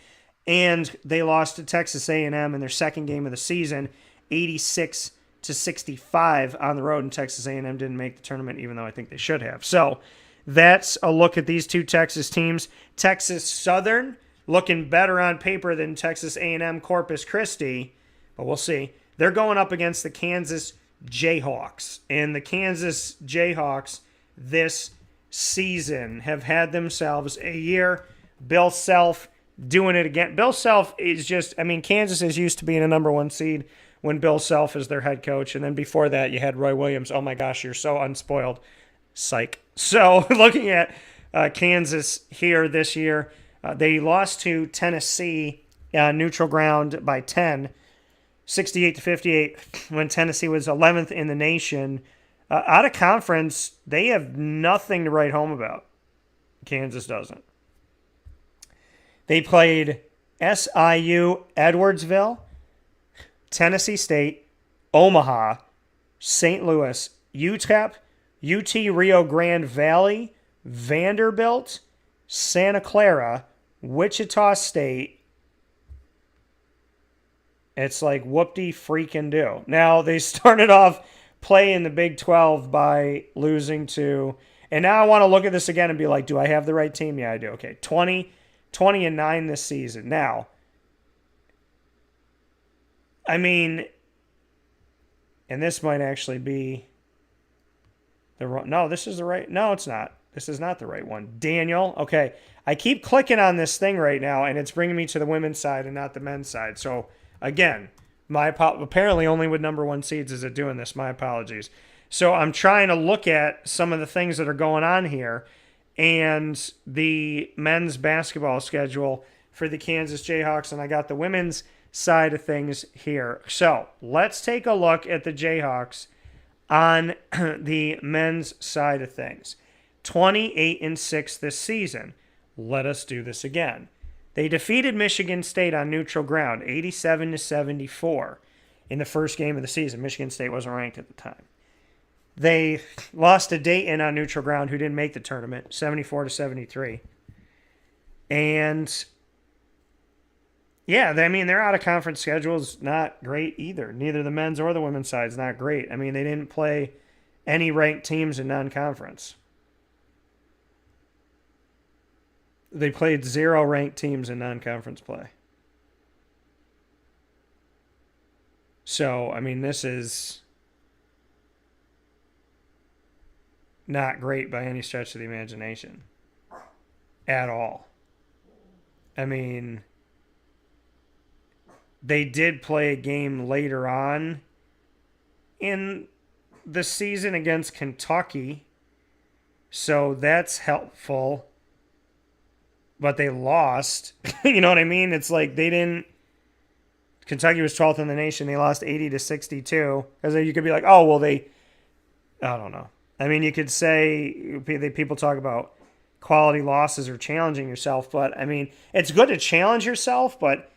And they lost to Texas A&M in their second game of the season, 86-65 on the road, and Texas A&M didn't make the tournament, even though I think they should have. So that's a look at these 2 Texas teams. Texas Southern looking better on paper than Texas A&M Corpus Christi, but we'll see. They're going up against the Kansas Jayhawks, and the Kansas Jayhawks this season have had themselves a year. Bill Self doing it again. Bill Self is just, Kansas is used to being a number 1 seed when Bill Self is their head coach, and then before that you had Roy Williams. Oh my gosh, you're so unspoiled. Psych. So looking at Kansas here this year, they lost to Tennessee neutral ground by 10, 68-58, when Tennessee was 11th in the nation. Out of conference, they have nothing to write home about. Kansas doesn't. They played SIU Edwardsville, Tennessee State, Omaha, St. Louis, UTEP, UT Rio Grande Valley, Vanderbilt, Santa Clara, Wichita State, It's like whoop-de-freaking-do. Now, they started off playing the Big 12 by losing to, and now I want to look at this again and be like, do I have the right team? Yeah, I do. Okay, 20-9 this season. Now, I mean, and this might actually be the wrong, no, this is the right, no, it's not. This is not the right one. Daniel, okay. I keep clicking on this thing right now, and it's bringing me to the women's side and not the men's side. So, again, apparently only with number 1 seeds is it doing this. My apologies. So I'm trying to look at some of the things that are going on here, and the men's basketball schedule for the Kansas Jayhawks, and I got the women's side of things here. So let's take a look at the Jayhawks on the men's side of things. 28-6 this season. Let us do this again. They defeated Michigan State on neutral ground, 87-74 in the first game of the season. Michigan State wasn't ranked at the time. They lost to Dayton on neutral ground, who didn't make the tournament, 74-73. And yeah, I mean, their out-of-conference schedule is not great either. Neither the men's or the women's side is not great. I mean, they didn't play any ranked teams in non-conference. They played 0 ranked teams in non-conference play. So, I mean, this is not great by any stretch of the imagination. At all. I mean, they did play a game later on in the season against Kentucky, so that's helpful. But they lost. You know what I mean? It's like they didn't. Kentucky was 12th in the nation. They lost 80-62. Because you could be like, oh, well, I don't know. I mean, you could say people talk about quality losses or challenging yourself. But, I mean, it's good to challenge yourself, but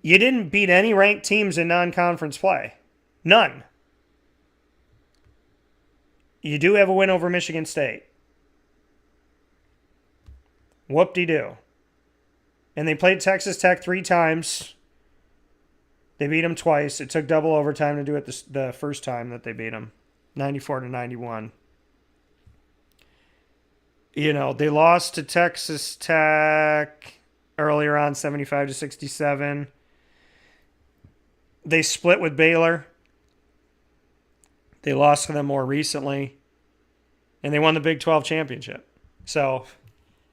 you didn't beat any ranked teams in non-conference play. None. You do have a win over Michigan State. Whoop-de-doo. And they played Texas Tech 3 times. They beat them twice. It took double overtime to do it the first time that they beat them, 94-91. You know, they lost to Texas Tech earlier on, 75-67. They split with Baylor. They lost to them more recently. And they won the Big 12 championship. So,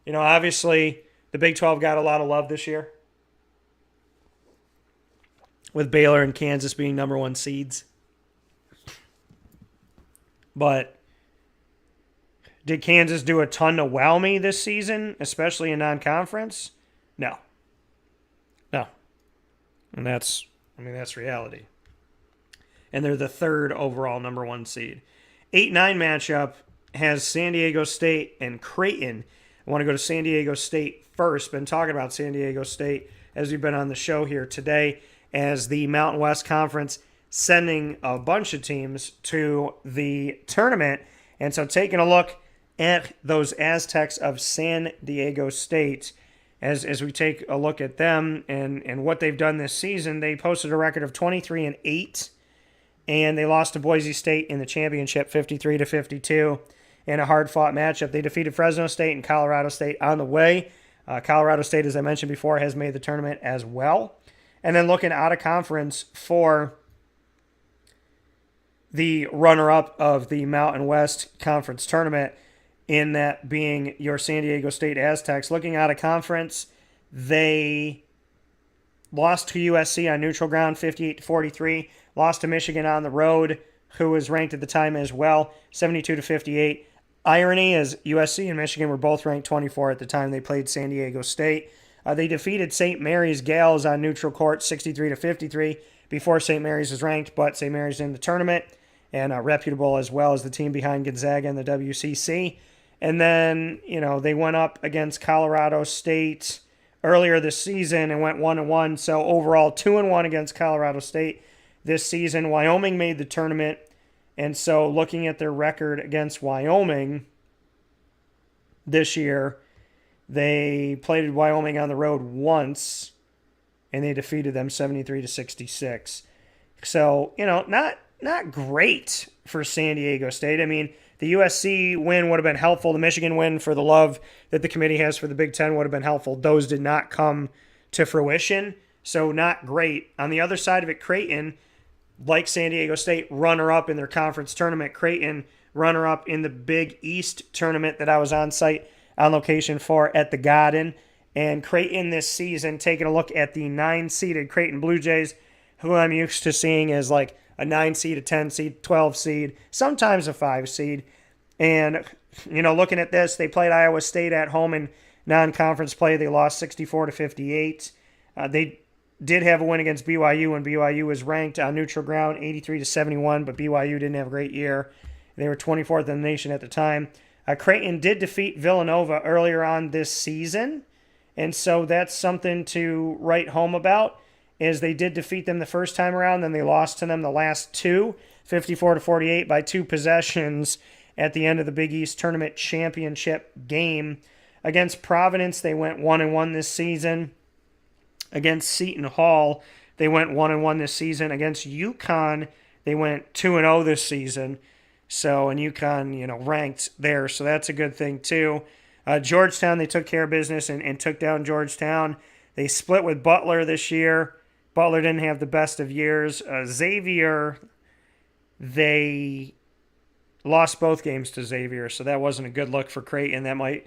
you know, obviously the Big 12 got a lot of love this year, with Baylor and Kansas being number 1 seeds. But did Kansas do a ton to wow me this season, especially in non-conference? No. And that's reality. And they're the 3rd overall number 1 seed. 8-9 matchup has San Diego State and Creighton. I want to go to San Diego State first. Been talking about San Diego State as we've been on the show here today, as the Mountain West Conference sending a bunch of teams to the tournament. And so taking a look at those Aztecs of San Diego State, as we take a look at them and what they've done this season, they posted a record of 23-8, and they lost to Boise State in the championship 53-52 in a hard-fought matchup. They defeated Fresno State and Colorado State on the way. Colorado State, as I mentioned before, has made the tournament as well. And then looking out of conference for the runner-up of the Mountain West Conference tournament, in that being your San Diego State Aztecs. Looking out of conference, they lost to USC on neutral ground 58-43, lost to Michigan on the road, who was ranked at the time as well, 72-58. Irony is USC and Michigan were both ranked 24 at the time they played San Diego State. They defeated St. Mary's Gales on neutral court 63-53 before St. Mary's was ranked, but St. Mary's in the tournament and reputable as well as the team behind Gonzaga in the WCC. And then, you know, they went up against Colorado State earlier this season and went 1-1. So overall 2-1 against Colorado State this season. Wyoming made the tournament. And so looking at their record against Wyoming this year, they played Wyoming on the road once and they defeated them 73-66. So, not great for San Diego State. I mean, the USC win would have been helpful. The Michigan win, for the love that the committee has for the Big Ten, would have been helpful. Those did not come to fruition, so not great. On the other side of it, Creighton, like San Diego State, runner-up in their conference tournament. Creighton, runner-up in the Big East tournament that I was on site, on location for at the Garden. And Creighton this season, taking a look at the 9-seeded Creighton Blue Jays, who I'm used to seeing as like a 9-seed, a 10-seed, 12-seed, sometimes a 5-seed. And, looking at this, they played Iowa State at home in non-conference play. They lost 64-58. They did have a win against BYU when BYU was ranked on neutral ground, 83-71, but BYU didn't have a great year. They were 24th in the nation at the time. Creighton did defeat Villanova earlier on this season, and so that's something to write home about, is they did defeat them the first time around, then they lost to them the last two, 54-48 by 2 possessions at the end of the Big East Tournament Championship game. Against Providence, they went 1-1 this season. Against Seton Hall, they went 1-1 this season. Against UConn, they went 2-0 this season. So, and UConn, ranked there, so that's a good thing too. Georgetown, they took care of business and took down Georgetown. They split with Butler this year. Butler didn't have the best of years. Xavier, they lost both games to Xavier, so that wasn't a good look for Creighton. That might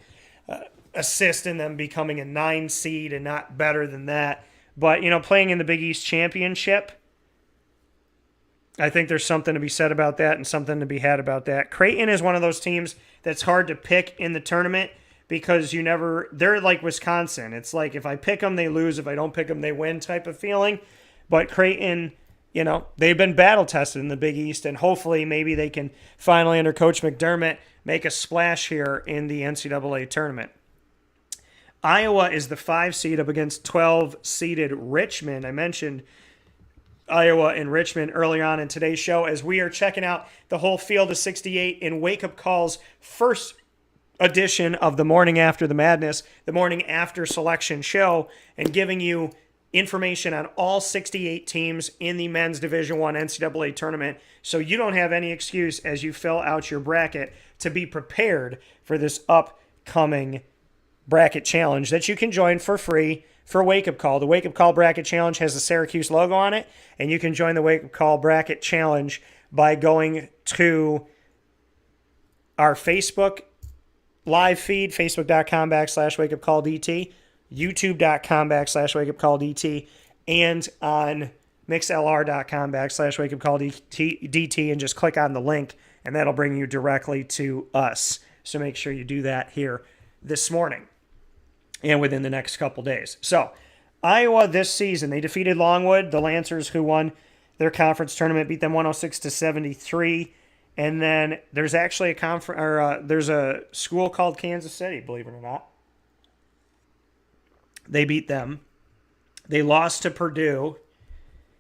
assist in them becoming a 9 seed and not better than that. But, playing in the Big East Championship, I think there's something to be said about that and something to be had about that. Creighton is one of those teams that's hard to pick in the tournament because they're like Wisconsin. It's like if I pick them, they lose. If I don't pick them, they win type of feeling. But Creighton, they've been battle tested in the Big East, and hopefully maybe they can finally, under Coach McDermott, make a splash here in the NCAA tournament. Iowa is the 5 seed up against 12-seeded Richmond. I mentioned Iowa and Richmond earlier on in today's show as we are checking out the whole field of 68 in Wake Up Call's first edition of the Morning After the Madness, the Morning After Selection show, and giving you information on all 68 teams in the men's Division I NCAA tournament, so you don't have any excuse as you fill out your bracket to be prepared for this upcoming bracket challenge that you can join for free for Wake Up Call. The Wake Up Call Bracket Challenge has the Syracuse logo on it, and you can join the Wake Up Call Bracket Challenge by going to our Facebook live feed, facebook.com/wakeupcalldt, youtube.com/wakeupcalldt, and on mixlr.com/wakeupcalldt, and just click on the link, and that'll bring you directly to us. So make sure you do that here this morning and within the next couple days. So, Iowa this season, they defeated Longwood, the Lancers, who won their conference tournament, beat them 106-73. And then there's actually there's a school called Kansas City, believe it or not. They beat them. They lost to Purdue,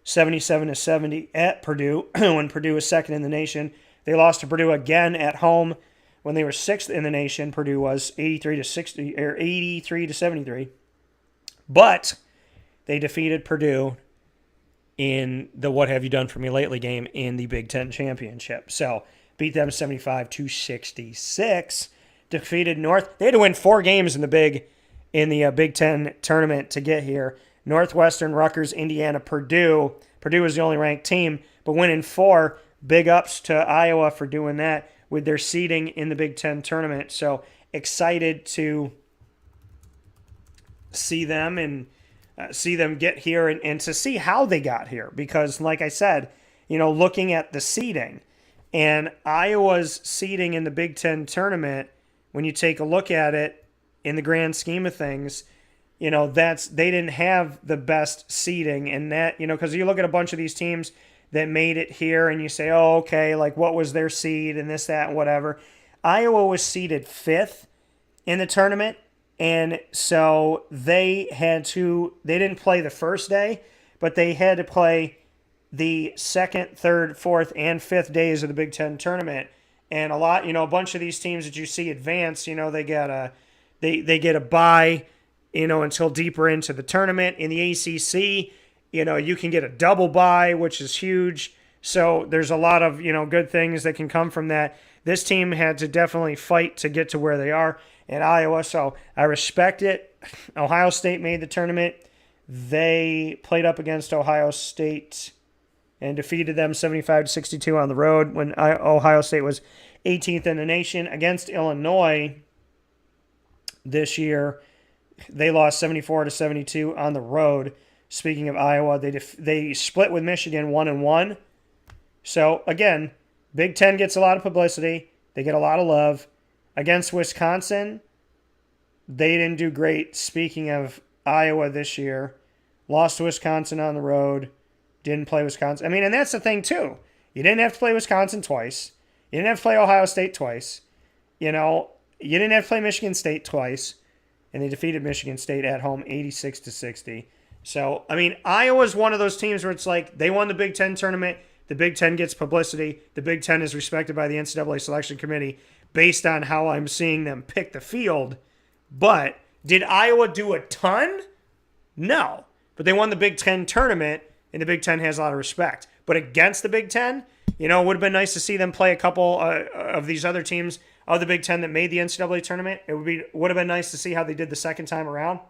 77-70 at Purdue, when Purdue was second in the nation. They lost to Purdue again at home when they were 6th in the nation. Purdue was 83-73. But they defeated Purdue in the What Have You Done For Me Lately game in the Big Ten Championship. So, beat them 75-66. Defeated North. They had to win 4 games in the Big Ten tournament to get here. Northwestern, Rutgers, Indiana, Purdue. Purdue was the only ranked team, but winning 4. Big ups to Iowa for doing that with their seeding in the Big Ten tournament. So excited to see them and see them get here and to see how they got here. Because, like I said, looking at the seeding and Iowa's seeding in the Big Ten tournament, when you take a look at it in the grand scheme of things, they didn't have the best seeding, and that, because you look at a bunch of these teams that made it here and you say, oh, okay, like what was their seed and this, that, and whatever. Iowa was seeded 5th in the tournament, and so they didn't play the first day, but they had to play the 2nd, 3rd, 4th, and 5th days of the Big Ten tournament. And a bunch of these teams that you see advance, they get a bye until deeper into the tournament. In the ACC, you can get a double bye, which is huge. So there's a lot of, good things that can come from that. This team had to definitely fight to get to where they are in Iowa, so I respect it. Ohio State made the tournament. They played up against Ohio State and defeated them 75-62 on the road when Ohio State was 18th in the nation. Against Illinois this year, they lost 74-72 on the road. Speaking of Iowa, they split with Michigan 1-1. So, again, Big Ten gets a lot of publicity. They get a lot of love. Against Wisconsin, they didn't do great. Speaking of Iowa this year, lost to Wisconsin on the road. Didn't play Wisconsin. And that's the thing, too. You didn't have to play Wisconsin twice. You didn't have to play Ohio State twice. You didn't have to play Michigan State twice. And they defeated Michigan State at home 86-60. So, Iowa's one of those teams where it's like they won the Big Ten tournament. The Big Ten gets publicity. The Big Ten is respected by the NCAA selection committee based on how I'm seeing them pick the field. But did Iowa do a ton? No. But they won the Big Ten tournament, and the Big Ten has a lot of respect. But against the Big Ten, it would have been nice to see them play a couple of these other teams of the Big Ten that made the NCAA tournament. It would have been nice to see how they did the second time around.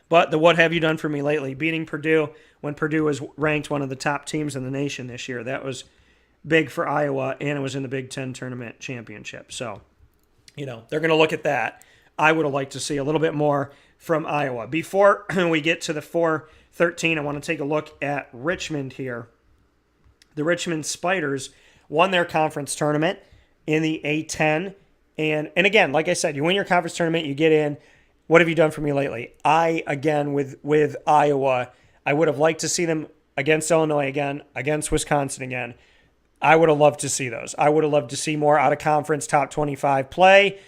But the what have you done for me lately? Beating Purdue when Purdue was ranked one of the top teams in the nation this year. That was big for Iowa, and it was in the Big Ten tournament championship. So, they're going to look at that. I would have liked to see a little bit more from Iowa. Before we get to the 4-13, I want to take a look at Richmond here. The Richmond Spiders won their conference tournament in the A10. And again, like I said, you win your conference tournament, you get in. What have you done for me lately? Again, with Iowa, I would have liked to see them against Illinois again, against Wisconsin again. I would have loved to see those. I would have loved to see more out of conference top 25 play.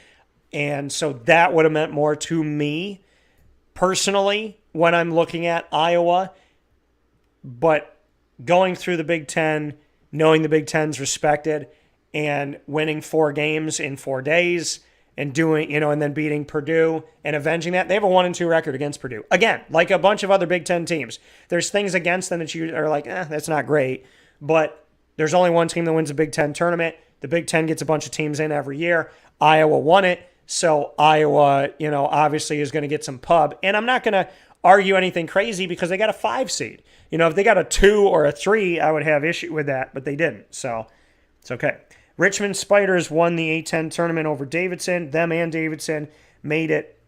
And so that would have meant more to me personally when I'm looking at Iowa. But going through the Big Ten, knowing the Big Ten's respected, and winning 4 games in 4 days, and doing, and then beating Purdue and avenging that. They have a 1-2 record against Purdue. Again, like a bunch of other Big Ten teams. There's things against them that you are like, that's not great. But there's only one team that wins a Big Ten tournament. The Big Ten gets a bunch of teams in every year. Iowa won it. So Iowa, obviously is going to get some pub. And I'm not going to argue anything crazy because they got a 5 seed. If they got a 2 or a 3, I would have issue with that, but they didn't. So it's okay. Richmond Spiders won the A10 tournament over Davidson. Them and Davidson made it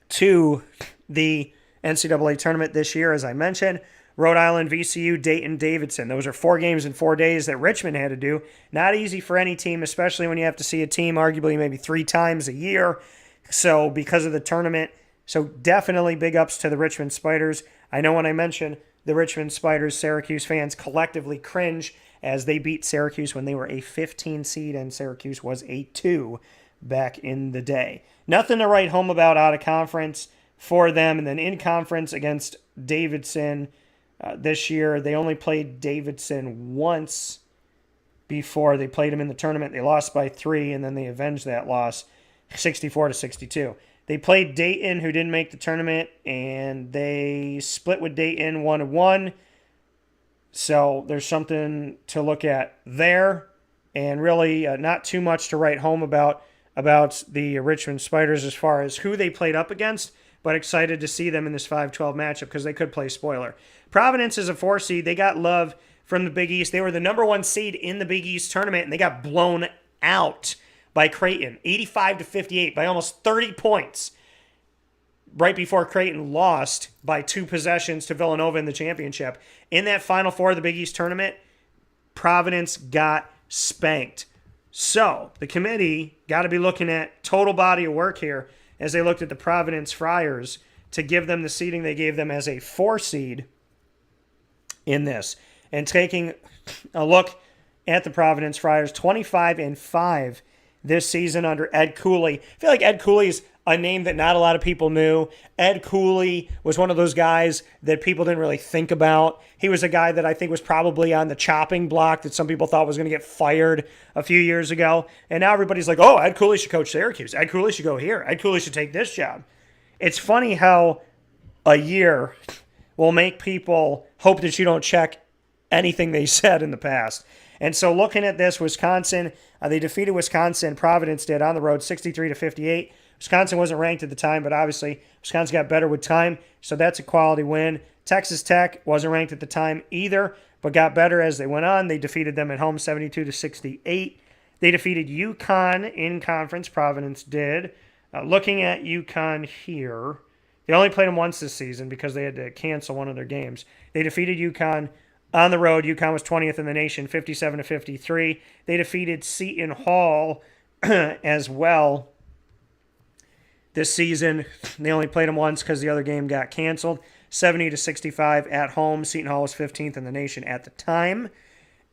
to the NCAA tournament this year, as I mentioned. Rhode Island, VCU, Dayton, Davidson. Those are 4 games in 4 days that Richmond had to do. Not easy for any team, especially when you have to see a team arguably maybe 3 times a year. So because of the tournament. So definitely big ups to the Richmond Spiders. I know when I mention the Richmond Spiders, Syracuse fans collectively cringe as they beat Syracuse when they were a 15 seed and Syracuse was a 2 back in the day. Nothing to write home about out of conference for them. And then in conference against Davidson this year, they only played Davidson once before they played them in the tournament. They lost by 3, and then they avenged that loss 64-62. They played Dayton, who didn't make the tournament, and they split with Dayton 1-1. So there's something to look at there, and really not too much to write home about the Richmond Spiders as far as who they played up against, but excited to see them in this 5-12 matchup because they could play spoiler. Providence is a 4 seed. They got love from the Big East. They were the number 1 seed in the Big East tournament, and they got blown out by Creighton, 85-58, by almost 30 points. Right before Creighton lost by 2 possessions to Villanova in the championship. In that Final Four of the Big East tournament, Providence got spanked. So the committee got to be looking at total body of work here as they looked at the Providence Friars to give them the seeding they gave them as a 4 seed in this. And taking a look at the Providence Friars, 25-5 this season under Ed Cooley. I feel like Ed Cooley's a name that not a lot of people knew. Ed Cooley was one of those guys that people didn't really think about. He was a guy that I think was probably on the chopping block that some people thought was going to get fired a few years ago. And now everybody's like, oh, Ed Cooley should coach Syracuse. Ed Cooley should go here. Ed Cooley should take this job. It's funny how a year will make people hope that you don't check anything they said in the past. And so looking at this, Wisconsin, they defeated Wisconsin. Providence did on the road 63-58. Wisconsin wasn't ranked at the time, but obviously Wisconsin got better with time, so that's a quality win. Texas Tech wasn't ranked at the time either, but got better as they went on. They defeated them at home 72-68. They defeated UConn in conference. Providence did. Looking at UConn here, they only played them once this season because they had to cancel one of their games. They defeated UConn on the road. UConn was 20th in the nation, 57-53. They defeated Seton Hall as well this season. They only played them once because the other game got canceled. 70-65 at home. Seton Hall was 15th in the nation at the time.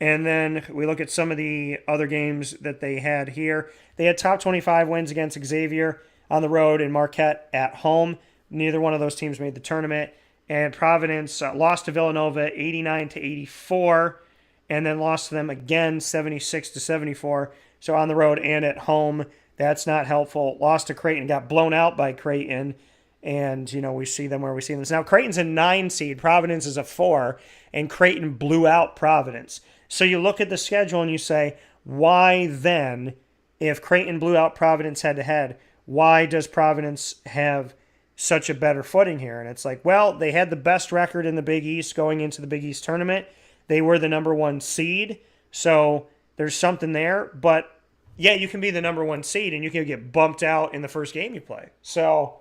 And then we look at some of the other games that they had here. They had top 25 wins against Xavier on the road and Marquette at home. Neither one of those teams made the tournament. And Providence lost to Villanova 89-84 and then lost to them again 76-74. So on the road and at home, that's not helpful. Lost to Creighton, got blown out by Creighton. And, we see them where we see them. Now, Creighton's a 9 seed. Providence is a 4. And Creighton blew out Providence. So you look at the schedule and you say, why then, if Creighton blew out Providence head-to-head, why does Providence have such a better footing here? And it's like, well, they had the best record in the Big East going into the Big East tournament. They were the number 1 seed. So there's something there. But, yeah, you can be the number 1 seed and you can get bumped out in the first game you play. So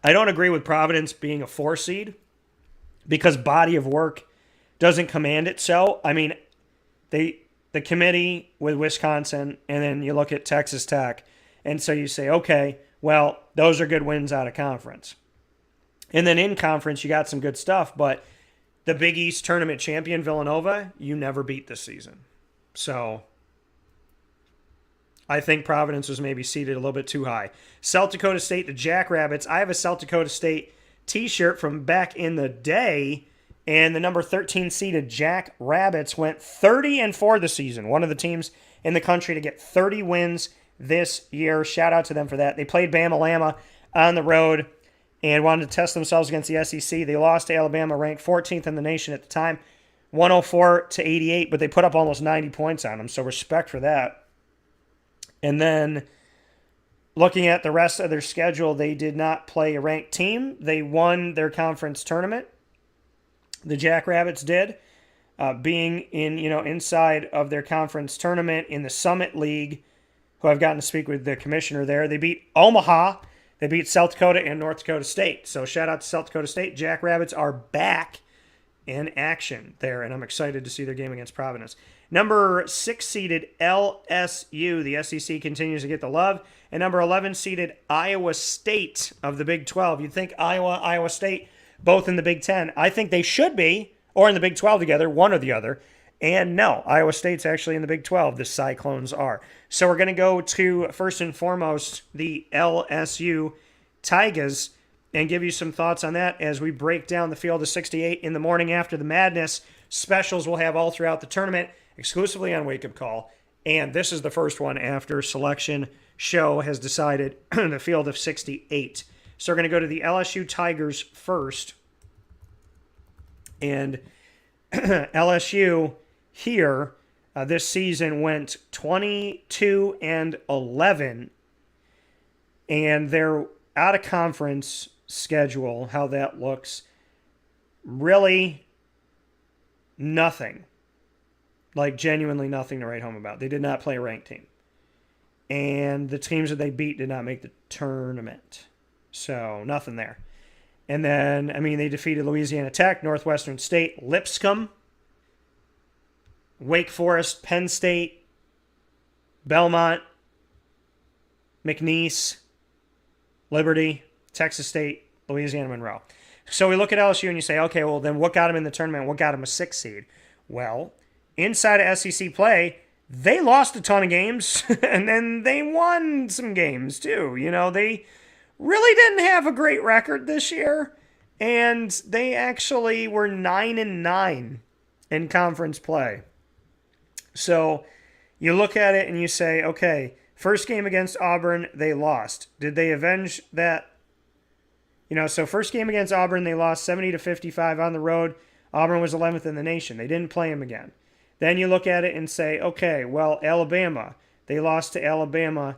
I don't agree with Providence being a 4 seed because body of work doesn't command it so. I mean, the committee with Wisconsin, and then you look at Texas Tech, and so you say, okay, well, those are good wins out of conference. And then in conference, you got some good stuff, but the Big East tournament champion, Villanova, you never beat this season. So I think Providence was maybe seated a little bit too high. South Dakota State, the Jackrabbits. I have a South Dakota State t-shirt from back in the day, and the number 13 seeded Jackrabbits went 30-4 this season. One of the teams in the country to get 30 wins this year. Shout out to them for that. They played Bama-Lama on the road and wanted to test themselves against the SEC. They lost to Alabama, ranked 14th in the nation at the time, 104-88, but they put up almost 90 points on them, so respect for that. And then looking at the rest of their schedule, they did not play a ranked team. They won their conference tournament. The Jackrabbits did, being inside of their conference tournament in the Summit League, who I've gotten to speak with the commissioner there. They beat Omaha. They beat South Dakota and North Dakota State. So shout out to South Dakota State. Jackrabbits are back in action there, and I'm excited to see their game against Providence. Number 6 seeded LSU, the SEC continues to get the love, and number 11 seeded Iowa State of the Big 12. You'd think Iowa State, both in the Big 10. I think they should be, or in the Big 12 together, one or the other. And no, Iowa State's actually in the Big 12. The Cyclones are. So we're going to go to, first and foremost, the LSU Tigers and give you some thoughts on that as we break down the field of 68 in the morning after the madness. Specials we'll have all throughout the tournament, exclusively on Wake Up Call. And this is the first one after Selection Show has decided the field of 68. So we're going to go to the LSU Tigers first. And LSU here this season went 22-11. And their out-of-conference schedule, how that looks, really nothing. Like, genuinely nothing to write home about. They did not play a ranked team. And the teams that they beat did not make the tournament. So, nothing there. And then, they defeated Louisiana Tech, Northwestern State, Lipscomb, Wake Forest, Penn State, Belmont, McNeese, Liberty, Texas State, Louisiana Monroe. So we look at LSU and you say, okay, well, then what got them in the tournament? What got them a 6 seed? Well, inside of SEC play, they lost a ton of games, and then they won some games too. They really didn't have a great record this year, and they actually were 9-9 in conference play. So you look at it and you say, okay, first game against Auburn, they lost. Did they avenge that? So first game against Auburn, they lost 70-55 on the road. Auburn was 11th in the nation. They didn't play them again. Then you look at it and say, okay, well, Alabama, they lost to Alabama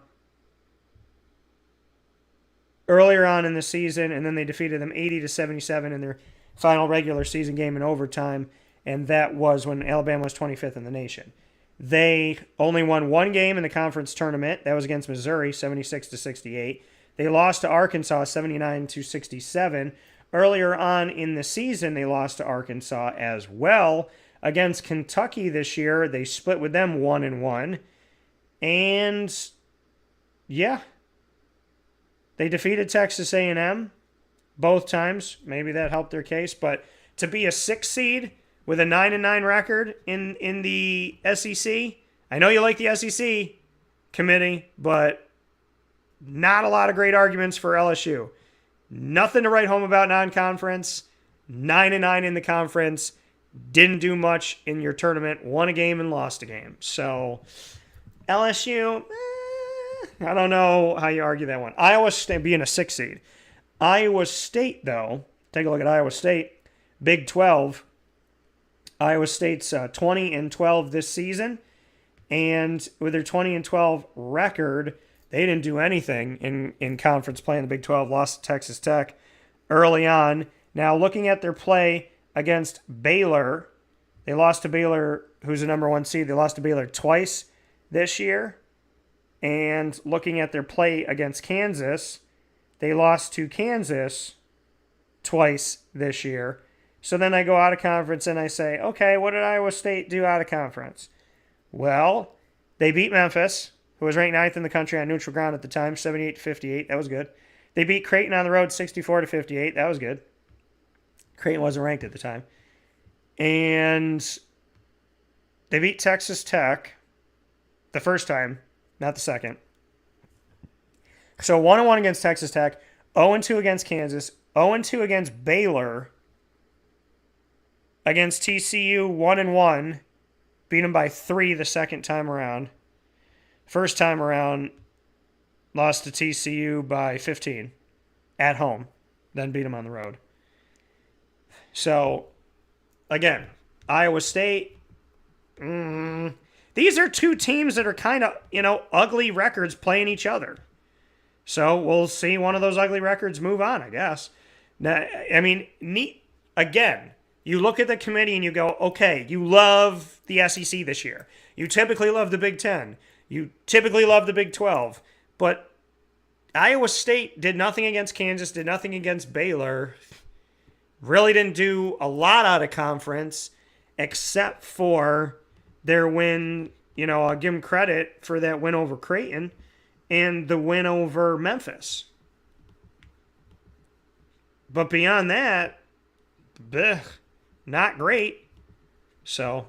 earlier on in the season, and then they defeated them 80-77 in their final regular season game in overtime, and that was when Alabama was 25th in the nation. They only won one game in the conference tournament. That was against Missouri, 76-68. They lost to Arkansas, 79-67. Earlier on in the season, they lost to Arkansas as well. Against Kentucky this year, they split with them 1-1. And, yeah, they defeated Texas A&M both times. Maybe that helped their case. But to be a 6 seed with a 9-9 record in the SEC, I know you like the SEC committee, but not a lot of great arguments for LSU. Nothing to write home about non-conference. 9-9 in the conference. Didn't do much in your tournament. Won a game and lost a game. So LSU, I don't know how you argue that one. Iowa State being a 6 seed. Iowa State, though, take a look at Iowa State. Big 12. Iowa State's 20-12 this season. And with their 20-12 record, they didn't do anything in conference play in the Big 12. Lost to Texas Tech early on. Now, looking at their play against Baylor, they lost to Baylor, who's the number 1 seed. They lost to Baylor twice this year. And looking at their play against Kansas, they lost to Kansas twice this year. So then I go out of conference and I say, okay, what did Iowa State do out of conference? Well, they beat Memphis, who was ranked 9th in the country on neutral ground at the time, 78-58. That was good. They beat Creighton on the road, 64-58. That was good. Creighton wasn't ranked at the time. And they beat Texas Tech the first time, not the second. So 1-1 against Texas Tech, 0-2 against Kansas, 0-2 against Baylor, against TCU, 1-1, beat them by 3 the second time around. First time around, lost to TCU by 15 at home, then beat them on the road. So, again, Iowa State, these are two teams that are kind of, ugly records playing each other. So, we'll see one of those ugly records move on, I guess. Now, again, you look at the committee and you go, okay, you love the SEC this year. You typically love the Big Ten. You typically love the Big 12. But Iowa State did nothing against Kansas, did nothing against Baylor. Really didn't do a lot out of conference except for their win. I'll give them credit for that win over Creighton and the win over Memphis. But beyond that, not great. So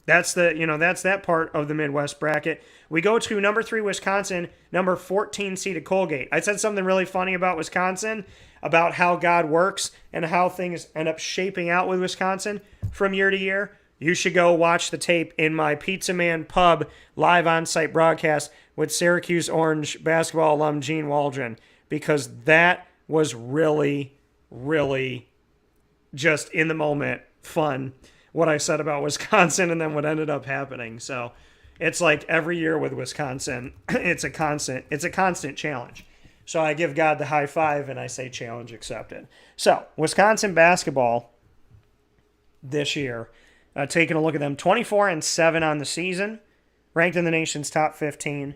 that's that's that part of the Midwest bracket. We go to number 3 Wisconsin, number 14 seeded Colgate. I said something really funny about Wisconsin, about how God works and how things end up shaping out with Wisconsin from year to year. You should go watch the tape in my Pizza Man Pub live on-site broadcast with Syracuse Orange basketball alum Gene Waldron, because that was really, really just in the moment fun, what I said about Wisconsin and then what ended up happening. So it's like every year with Wisconsin, it's a constant challenge. So I give God the high five and I say challenge accepted. So Wisconsin basketball this year, taking a look at them, 24-7 on the season, ranked in the nation's top 15.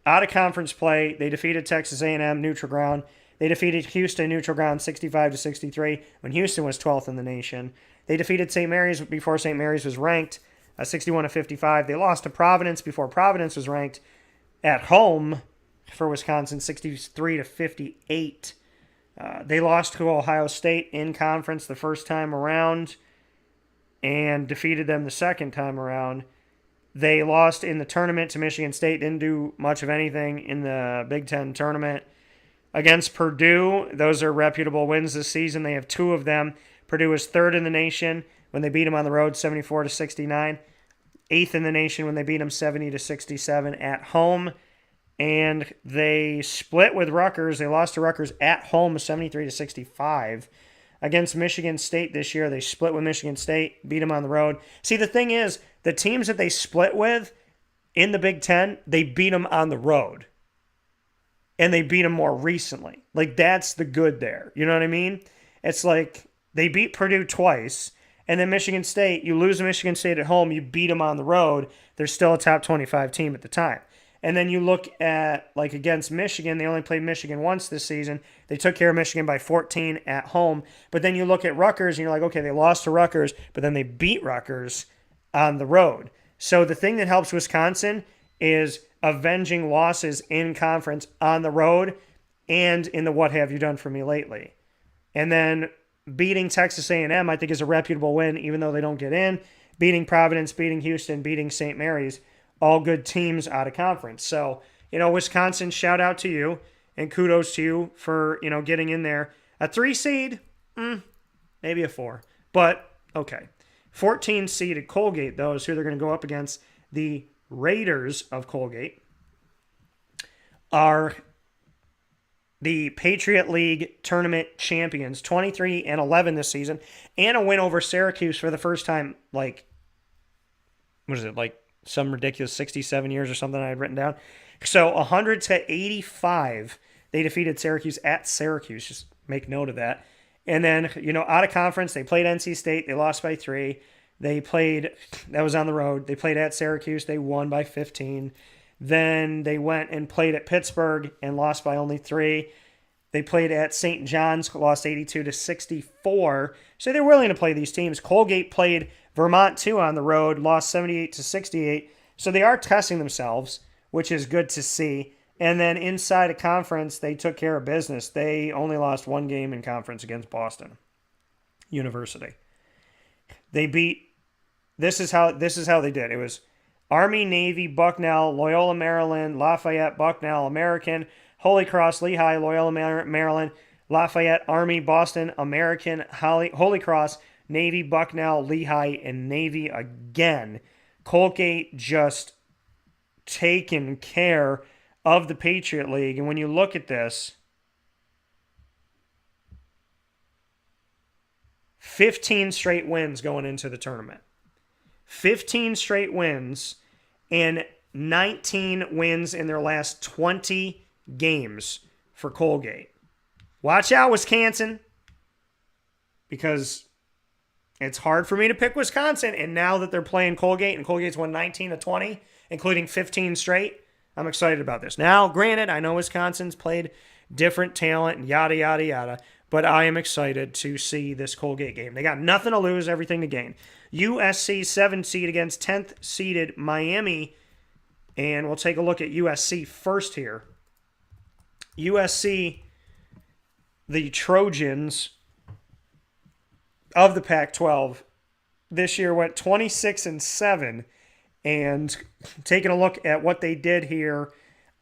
Out of conference play, they defeated Texas A&M neutral ground. They defeated Houston neutral ground 65-63 when Houston was 12th in the nation. They defeated St. Mary's before St. Mary's was ranked 61-55. They lost to Providence before Providence was ranked at home for Wisconsin 63-58. They lost to Ohio State in conference the first time around and defeated them the second time around They lost in the tournament to Michigan State, didn't do much of anything in the Big Ten tournament. Against Purdue, those are reputable wins this season. They have 2 of them. Purdue is 3rd in the nation when they beat them on the road, 74-69. 8th in the nation when they beat them 70-67 at home. And they split with Rutgers. They lost to Rutgers at home 73-65. Against Michigan State this year, they split with Michigan State, beat them on the road. See, the thing is, the teams that they split with in the Big Ten, they beat them on the road. And they beat them more recently. Like, that's the good there. You know what I mean? It's like they beat Purdue twice, and then Michigan State, you lose to Michigan State at home, you beat them on the road. They're still a top 25 team at the time. And then you look at, like, against Michigan, they only played Michigan once this season. They took care of Michigan by 14 at home. But then you look at Rutgers, and you're like, okay, they lost to Rutgers, but then they beat Rutgers on the road. So the thing that helps Wisconsin is avenging losses in conference on the road and in the what have you done for me lately. And then beating Texas A&M, I think, is a reputable win, even though they don't get in. Beating Providence, beating Houston, beating St. Mary's, all good teams out of conference. So, Wisconsin, shout out to you and kudos to you for, getting in there. A 3 seed, maybe a 4, but okay. 14 seeded Colgate, though, is who they're going to go up against. The Raiders of Colgate are the Patriot League tournament champions, 23-11 this season, and a win over Syracuse for the first time, some ridiculous 67 years or something I had written down. So 100-85, they defeated Syracuse at Syracuse. Just make note of that. And then, out of conference, they played NC State. They lost by 3. That was on the road. They played at Syracuse. They won by 15. Then they went and played at Pittsburgh and lost by only 3. They played at St. John's, lost 82-64. So they're willing to play these teams. Colgate played Vermont, too, on the road, lost 78-68. So they are testing themselves, which is good to see. And then inside a conference, they took care of business. They only lost 1 game in conference against Boston University. They beat. This is how they did. It was Army, Navy, Bucknell, Loyola, Maryland, Lafayette, Bucknell, American, Holy Cross, Lehigh, Loyola, Maryland, Lafayette, Army, Boston, American, Holy Cross, Navy, Bucknell, Lehigh, and Navy again. Colgate just taken care of the Patriot League. And when you look at this, 15 straight wins going into the tournament. 15 straight wins and 19 wins in their last 20 games for Colgate. Watch out, Wisconsin, because it's hard for me to pick Wisconsin. And now that they're playing Colgate, and Colgate's won 19-20, including 15 straight, I'm excited about this. Now, granted, I know Wisconsin's played different talent and yada, yada, yada, but I am excited to see this Colgate game. They got nothing to lose, everything to gain. USC 7 seed against 10th seeded Miami, and we'll take a look at USC first here. USC, the Trojans of the Pac-12, this year went 26-7, and taking a look at what they did here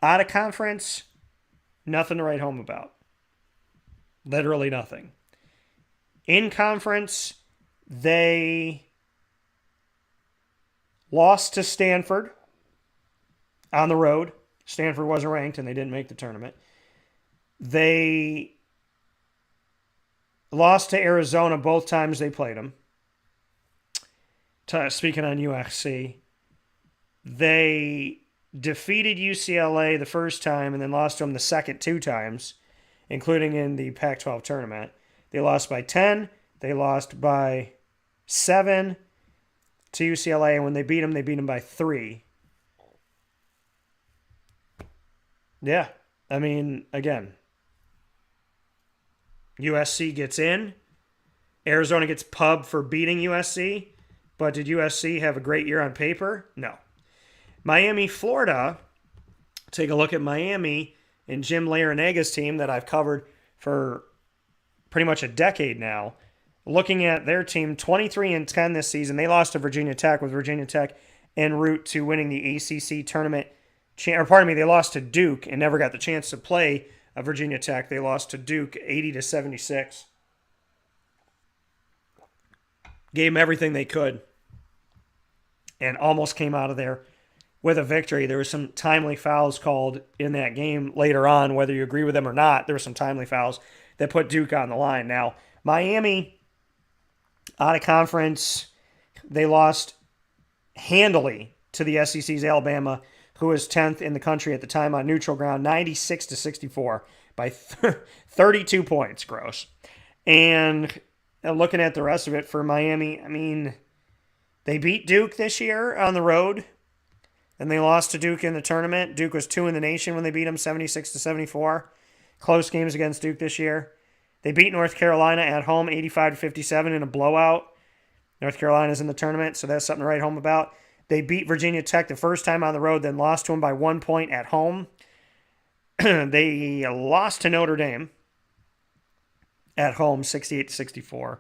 out of conference, nothing to write home about. Literally nothing. In conference, they lost to Stanford on the road. Stanford wasn't ranked, and they didn't make the tournament. They lost to Arizona both times they played them. Speaking on USC, they defeated UCLA the first time and then lost to them the second 2 times, including in the Pac-12 tournament. They lost by 10. They lost by 7 to UCLA, and when they beat them by 3. Yeah, I mean, again, USC gets in. Arizona gets pubbed for beating USC, but did USC have a great year on paper? No. Miami, Florida, take a look at Miami and Jim Larranaga's team that I've covered for pretty much a decade now. Looking at their team, 23-10 this season. They lost to Virginia Tech, with Virginia Tech en route to winning the ACC tournament. They lost to Duke and never got the chance to play Virginia Tech. They lost to Duke 80-76. Gave them everything they could and almost came out of there with a victory. There were some timely fouls called in that game later on, whether you agree with them or not. There were some timely fouls that put Duke on the line. Now, Miami, out of conference, they lost handily to the SEC's Alabama, who was 10th in the country at the time on neutral ground, 96-64 by 32 points, gross. And looking at the rest of it for Miami, I mean, they beat Duke this year on the road, and they lost to Duke in the tournament. Duke was 2 in the nation when they beat them, 76-74. Close games against Duke this year. They beat North Carolina at home, 85-57 in a blowout. North Carolina's in the tournament, so that's something to write home about. They beat Virginia Tech the first time on the road, then lost to them by 1 point at home. They lost to Notre Dame at home, 68-64.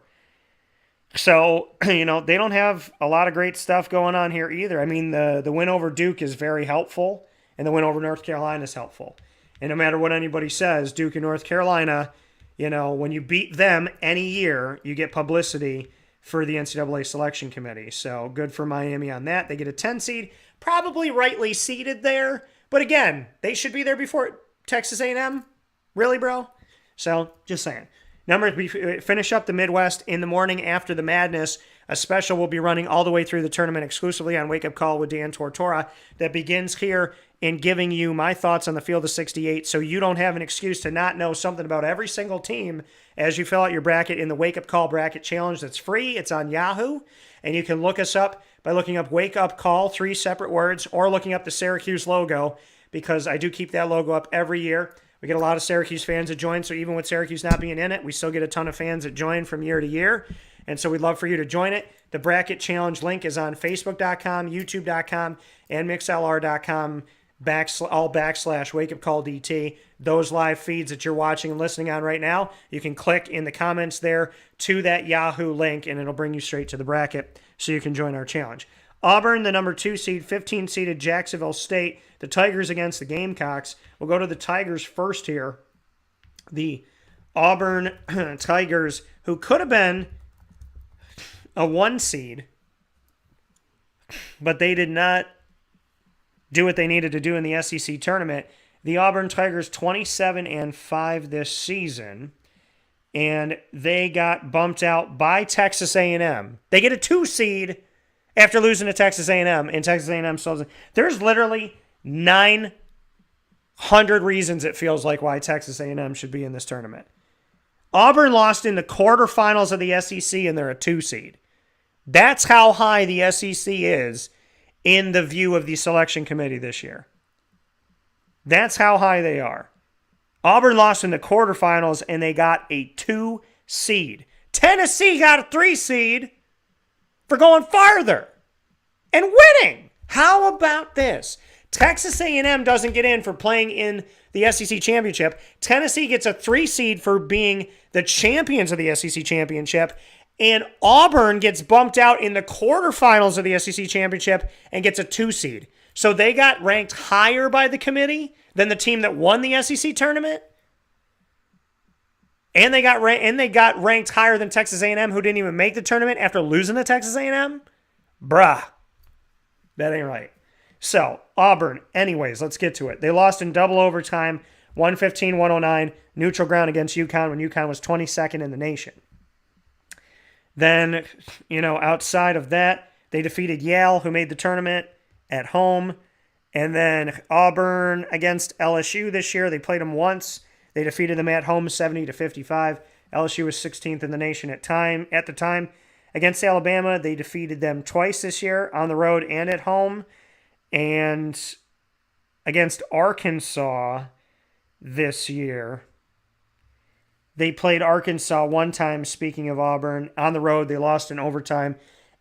So, they don't have a lot of great stuff going on here either. I mean, the win over Duke is very helpful, and the win over North Carolina is helpful. And no matter what anybody says, Duke and North Carolina, when you beat them any year, you get publicity for the NCAA selection committee. So good for Miami on that. They get a 10 seed, probably rightly seeded there. But again, they should be there before Texas A&M. Really, bro? So just saying. We finish up the Midwest in the morning after the madness. A special will be running all the way through the tournament exclusively on Wake Up Call with Dan Tortora that begins here in giving you my thoughts on the field of 68 so you don't have an excuse to not know something about every single team as you fill out your bracket in the Wake Up Call Bracket Challenge. That's free. It's on Yahoo, and you can look us up by looking up Wake Up Call, 3 separate words, or looking up the Syracuse logo, because I do keep that logo up every year. We get a lot of Syracuse fans that join, so even with Syracuse not being in it, we still get a ton of fans that join from year to year, and so we'd love for you to join it. The Bracket Challenge link is on Facebook.com, YouTube.com, and MixLR.com, / Wake Up Call DT. Those live feeds that you're watching and listening on right now, you can click in the comments there to that Yahoo link, and it'll bring you straight to the bracket so you can join our challenge. Auburn, the number 2 seed, 15-seeded Jacksonville State. The Tigers against the Gamecocks. We'll go to the Tigers first here. The Auburn Tigers, who could have been a 1 seed, but they did not do what they needed to do in the SEC tournament. The Auburn Tigers 27-5 this season, and they got bumped out by Texas A&M. They get a 2 seed after losing to Texas A&M, and Texas A&M still. There's literally 900 reasons it feels like why Texas A&M should be in this tournament. Auburn lost in the quarterfinals of the SEC, and they're a 2 seed. That's how high the SEC is in the view of the selection committee this year. That's how high they are. Auburn lost in the quarterfinals, and they got a 2 seed. Tennessee got a 3 seed for going farther and winning. How about this? Texas A&M doesn't get in for playing in the SEC championship. Tennessee gets a 3 seed for being the champions of the SEC championship. And Auburn gets bumped out in the quarterfinals of the SEC championship and gets a 2 seed. So they got ranked higher by the committee than the team that won the SEC tournament. And they got ranked higher than Texas A&M, who didn't even make the tournament after losing to Texas A&M. Bruh. That ain't right. So, Auburn, anyways, let's get to it. They lost in double overtime, 115-109, neutral ground against UConn when UConn was 22nd in the nation. Then, outside of that, they defeated Yale, who made the tournament at home. And then Auburn against LSU this year. They played them once. They defeated them at home 70-55. LSU was 16th in the nation at the time. Against Alabama, they defeated them twice this year, on the road and at home. And against Arkansas this year, they played Arkansas one time, speaking of Auburn. On the road, they lost in overtime,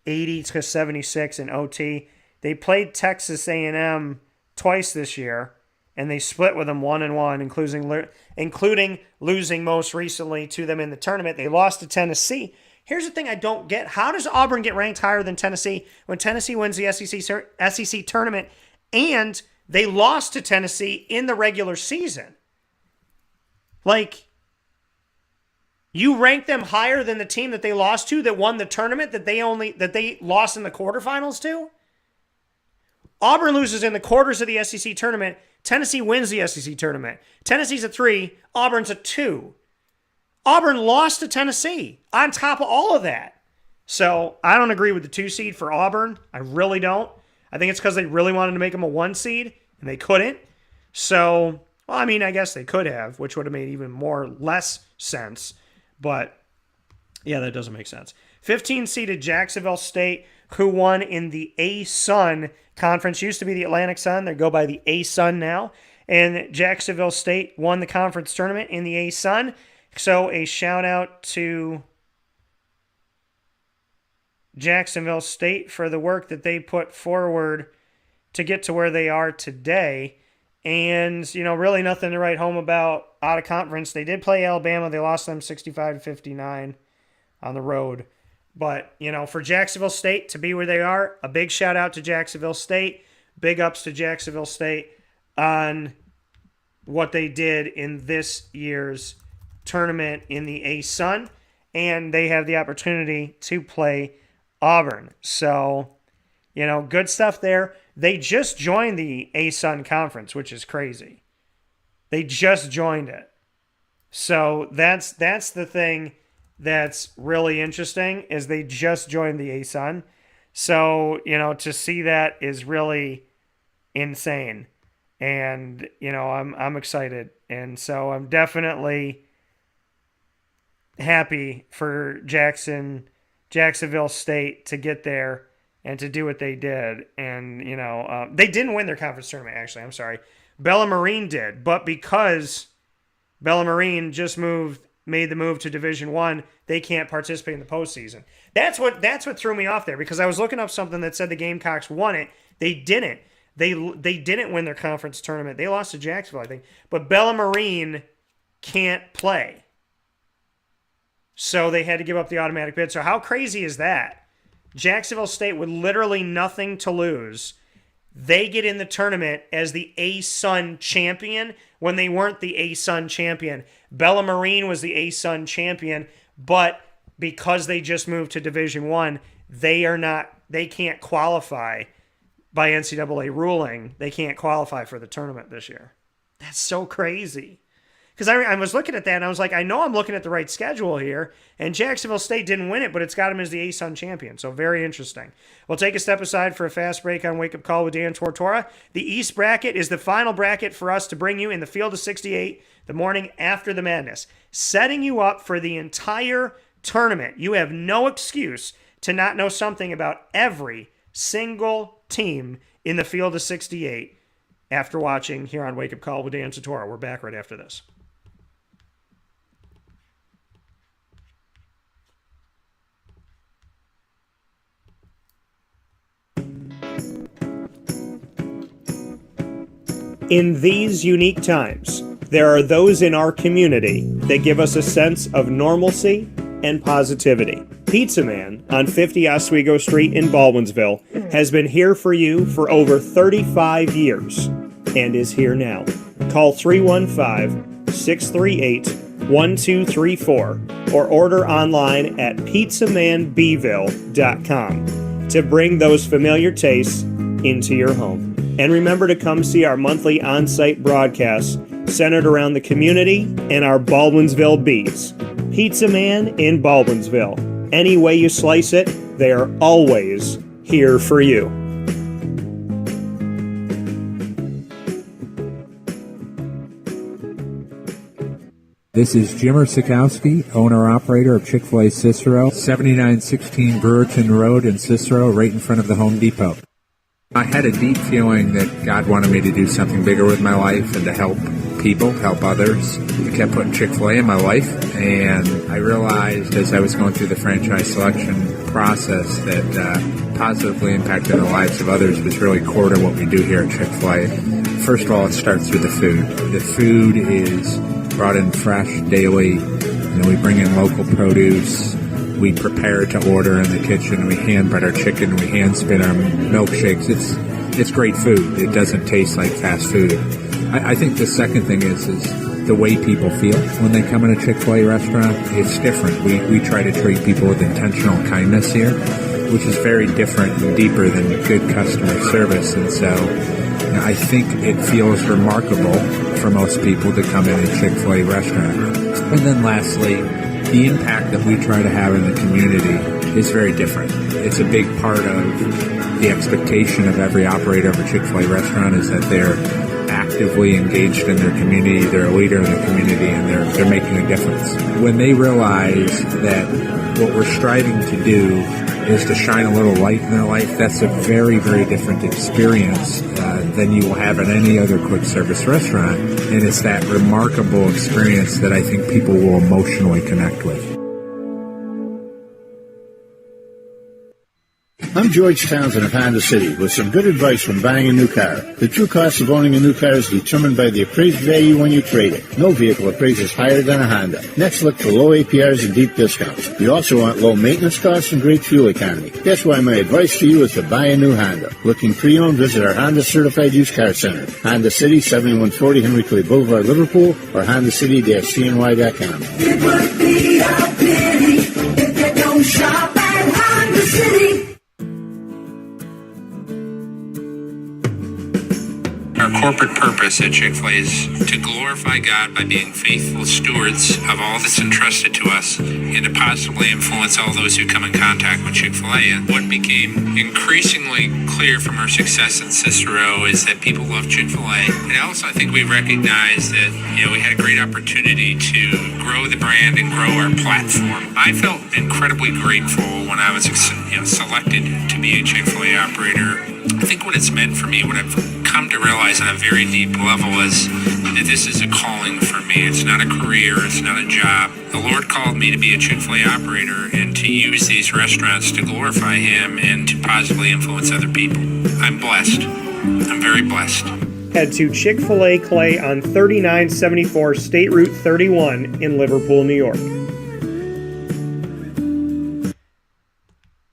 80-76 in OT. They played Texas A&M twice this year, and they split with them 1-1, including losing most recently to them in the tournament. They lost to Tennessee. Here's the thing I don't get. How does Auburn get ranked higher than Tennessee when Tennessee wins the SEC tournament and they lost to Tennessee in the regular season? Like, you rank them higher than the team that they lost to that won the tournament that they lost in the quarterfinals to? Auburn loses in the quarters of the SEC tournament. Tennessee wins the SEC tournament. Tennessee's a 3. Auburn's a 2. Auburn lost to Tennessee on top of all of that. So I don't agree with the 2 seed for Auburn. I really don't. I think it's because they really wanted to make them a 1 seed, and they couldn't. So, well, I mean, I guess they could have, which would have made even less sense. But, yeah, that doesn't make sense. 15-seeded Jacksonville State, who won in the A-Sun Conference. Used to be the Atlantic Sun. They go by the A-Sun now. And Jacksonville State won the conference tournament in the A-Sun. So a shout out to Jacksonville State for the work that they put forward to get to where they are today. And, really nothing to write home about out of conference. They did play Alabama. They lost them 65-59 on the road. But, for Jacksonville State to be where they are, a big shout out to Jacksonville State. Big ups to Jacksonville State on what they did in this year's tournament in the A-Sun, and they have the opportunity to play Auburn. So, good stuff there. They just joined the A-Sun Conference, which is crazy. They just joined it. So that's the thing that's really interesting is they just joined the A-Sun. So, to see that is really insane. And, I'm excited. And so I'm definitely happy for Jacksonville State to get there and to do what they did. And, they didn't win their conference tournament, actually. I'm sorry. Bellarmine did. But because Bellarmine just made the move to Division I, they can't participate in the postseason. That's what threw me off there, because I was looking up something that said the Gamecocks won it. They didn't. They didn't win their conference tournament. They lost to Jacksonville, I think. But Bellarmine can't play. So they had to give up the automatic bid. So how crazy is that? Jacksonville State with literally nothing to lose. They get in the tournament as the A-Sun champion when they weren't the A-Sun champion. Bellarmine was the A-Sun champion, but because they just moved to Division I, they can't qualify by NCAA ruling. They can't qualify for the tournament this year. That's so crazy. Because I was looking at that, and I was like, I know I'm looking at the right schedule here, and Jacksonville State didn't win it, but it's got them as the A-Sun champion, so very interesting. We'll take a step aside for a fast break on Wake Up Call with Dan Tortora. The East bracket is the final bracket for us to bring you in the Field of 68 the morning after the madness, setting you up for the entire tournament. You have no excuse to not know something about every single team in the Field of 68 after watching here on Wake Up Call with Dan Tortora. We're back right after this. In these unique times, there are those in our community that give us a sense of normalcy and positivity. Pizza Man on 50 Oswego Street in Baldwinsville has been here for you for over 35 years and is here now. Call 315-638-1234 or order online at pizzamanbeeville.com to bring those familiar tastes into your home. And remember to come see our monthly on-site broadcasts centered around the community and our Baldwinsville Bees. Pizza Man in Baldwinsville. Any way you slice it, they are always here for you.
This is Jim Sikowski, owner-operator of Chick-fil-A Cicero, 7916 Brewerton Road in Cicero, right in front of the Home Depot. I had a deep feeling that God wanted me to do something bigger with my life and to help people, help others. He kept putting Chick-fil-A in my life, and I realized as I was going through the franchise selection process that positively impacting the lives of others was really core to what we do here at Chick-fil-A. First of all, it starts with the food. The food is brought in fresh daily. We bring in local produce. We prepare to order in the kitchen. We hand bread our chicken. We hand spin our milkshakes. It's great food. It doesn't taste like fast food. I think the second thing is the way people feel when they come in a Chick-fil-A restaurant. It's different. We try to treat people with intentional kindness here, which is very different and deeper than good customer service. And so I think it feels remarkable for most people to come in a Chick-fil-A restaurant. And then lastly, the impact that we try to have in the community is very different. It's a big part of the expectation of every operator of a Chick-fil-A restaurant is that they're actively engaged in their community, they're a leader in the community, and they're making a difference. When they realize that what we're striving to do is to shine a little light in their life, that's a very, very different experience than you will have at any other quick service restaurant. And it's that remarkable experience that I think people will emotionally connect with.
I'm George Townsend of Honda City with some good advice when buying a new car. The true cost of owning a new car is determined by the appraised value when you trade it. No vehicle appraises higher than a Honda. Next, look for low APRs and deep discounts. You also want low maintenance costs and great fuel economy. That's why my advice to you is to buy a new Honda. Looking pre-owned, visit our Honda Certified Used Car Center. Honda City, 7140 Henry Clay Boulevard, Liverpool, or HondaCity-CNY.com.
It would be a pity if you don't shop at Honda City.
Our corporate purpose at Chick-fil-A is to glorify God by being faithful stewards of all that's entrusted to us and to positively influence all those who come in contact with Chick-fil-A. And what became increasingly clear from our success in Cicero is that people love Chick-fil-A. And also I think we recognized that, we had a great opportunity to grow the brand and grow our platform. I felt incredibly grateful when I was selected to be a Chick-fil-A operator. I think what it's meant for me, what I've come to realize on a very deep level is that this is a calling for me. It's not a career. It's not a job. The Lord called me to be a Chick-fil-A operator and to use these restaurants to glorify Him and to positively influence other people. I'm blessed. I'm very blessed.
Head to Chick-fil-A Clay on 3974 State Route 31 in Liverpool, New York.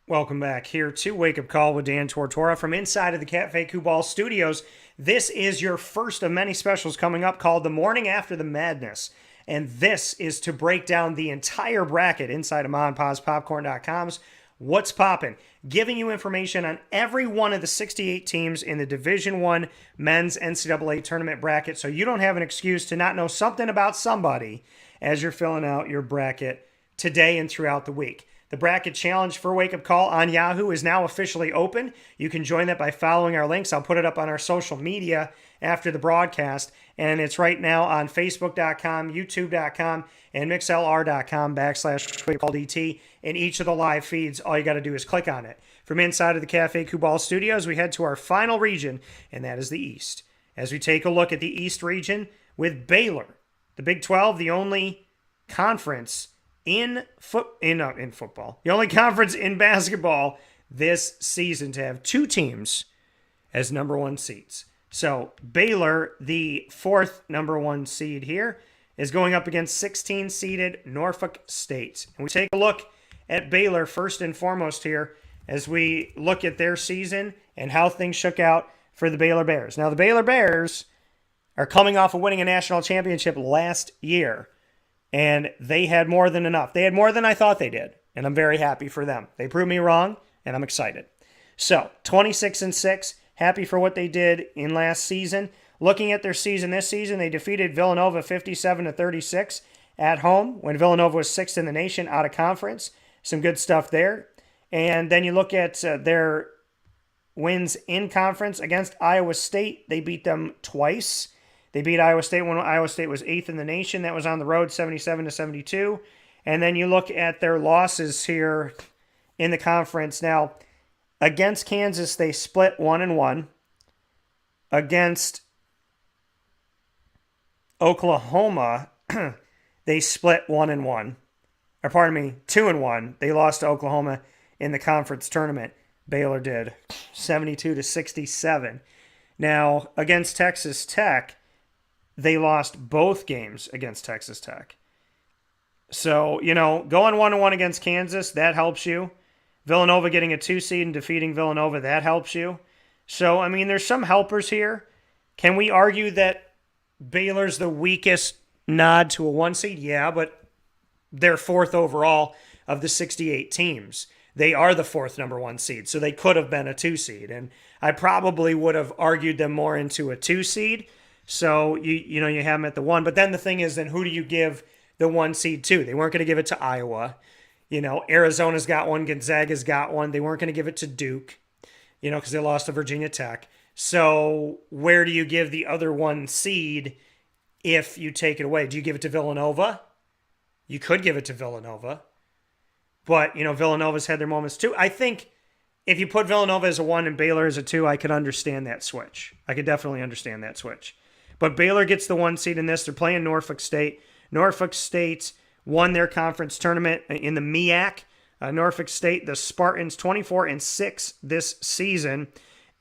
Welcome back here to Wake Up Call with Dan Tortora from inside of the Cafe Kubal Studios. This is your first of many specials coming up called The Morning After the Madness. And this is to break down the entire bracket inside of MonPazPopcorn.com's What's Poppin', giving you information on every one of the 68 teams in the Division I men's NCAA tournament bracket, so you don't have an excuse to not know something about somebody as you're filling out your bracket today and throughout the week. The bracket challenge for Wake Up Call on Yahoo is now officially open. You can join that by following our links. I'll put it up on our social media after the broadcast. And it's right now on Facebook.com, YouTube.com, and MixLR.com/WakeUpCallDT. In each of the live feeds, all you got to do is click on it. From inside of the Cafe Kubal Studios, we head to our final region, and that is the East. As we take a look at the East region with Baylor, the Big 12, the only conference in football, the only conference in basketball this season to have two teams as number one seeds. So Baylor, the fourth number one seed here, is going up against 16-seeded Norfolk State. And we take a look at Baylor first and foremost here as we look at their season and how things shook out for the Baylor Bears. Now, the Baylor Bears are coming off of winning a national championship last year. And they had more than enough. They had more than I thought they did. And I'm very happy for them. They proved me wrong, and I'm excited. So, 26-6, happy for what they did in last season. Looking at their season this season, they defeated Villanova 57-36 at home when Villanova was sixth in the nation out of conference. Some good stuff there. And then you look at their wins in conference against Iowa State. They beat them twice. They beat Iowa State when Iowa State was eighth in the nation. That was on the road, 77-72. And then you look at their losses here in the conference. Now, against Kansas, they split 1-1. Against Oklahoma, they split 1-1. Or pardon me, 2-1. They lost to Oklahoma in the conference tournament. Baylor did 72-67. Now, against Texas Tech, they lost both games against Texas Tech. So, going 1-1 against Kansas, that helps you. Villanova getting a 2 seed and defeating Villanova, that helps you. So, I mean, there's some helpers here. Can we argue that Baylor's the weakest nod to a 1 seed? Yeah, but they're 4th overall of the 68 teams. They are the 4th number 1 seed, so they could have been a 2 seed. And I probably would have argued them more into a 2 seed. So, you have them at the 1. But then the thing is, then who do you give the 1 seed to? They weren't going to give it to Iowa. Arizona's got one. Gonzaga's got one. They weren't going to give it to Duke, because they lost to Virginia Tech. So where do you give the other 1 seed if you take it away? Do you give it to Villanova? You could give it to Villanova. But, Villanova's had their moments too. I think if you put Villanova as a 1 and Baylor as a 2, I could understand that switch. I could definitely understand that switch. But Baylor gets the 1 seed in this. They're playing Norfolk State. Norfolk State won their conference tournament in the MEAC. Norfolk State, the Spartans, 24-6 this season.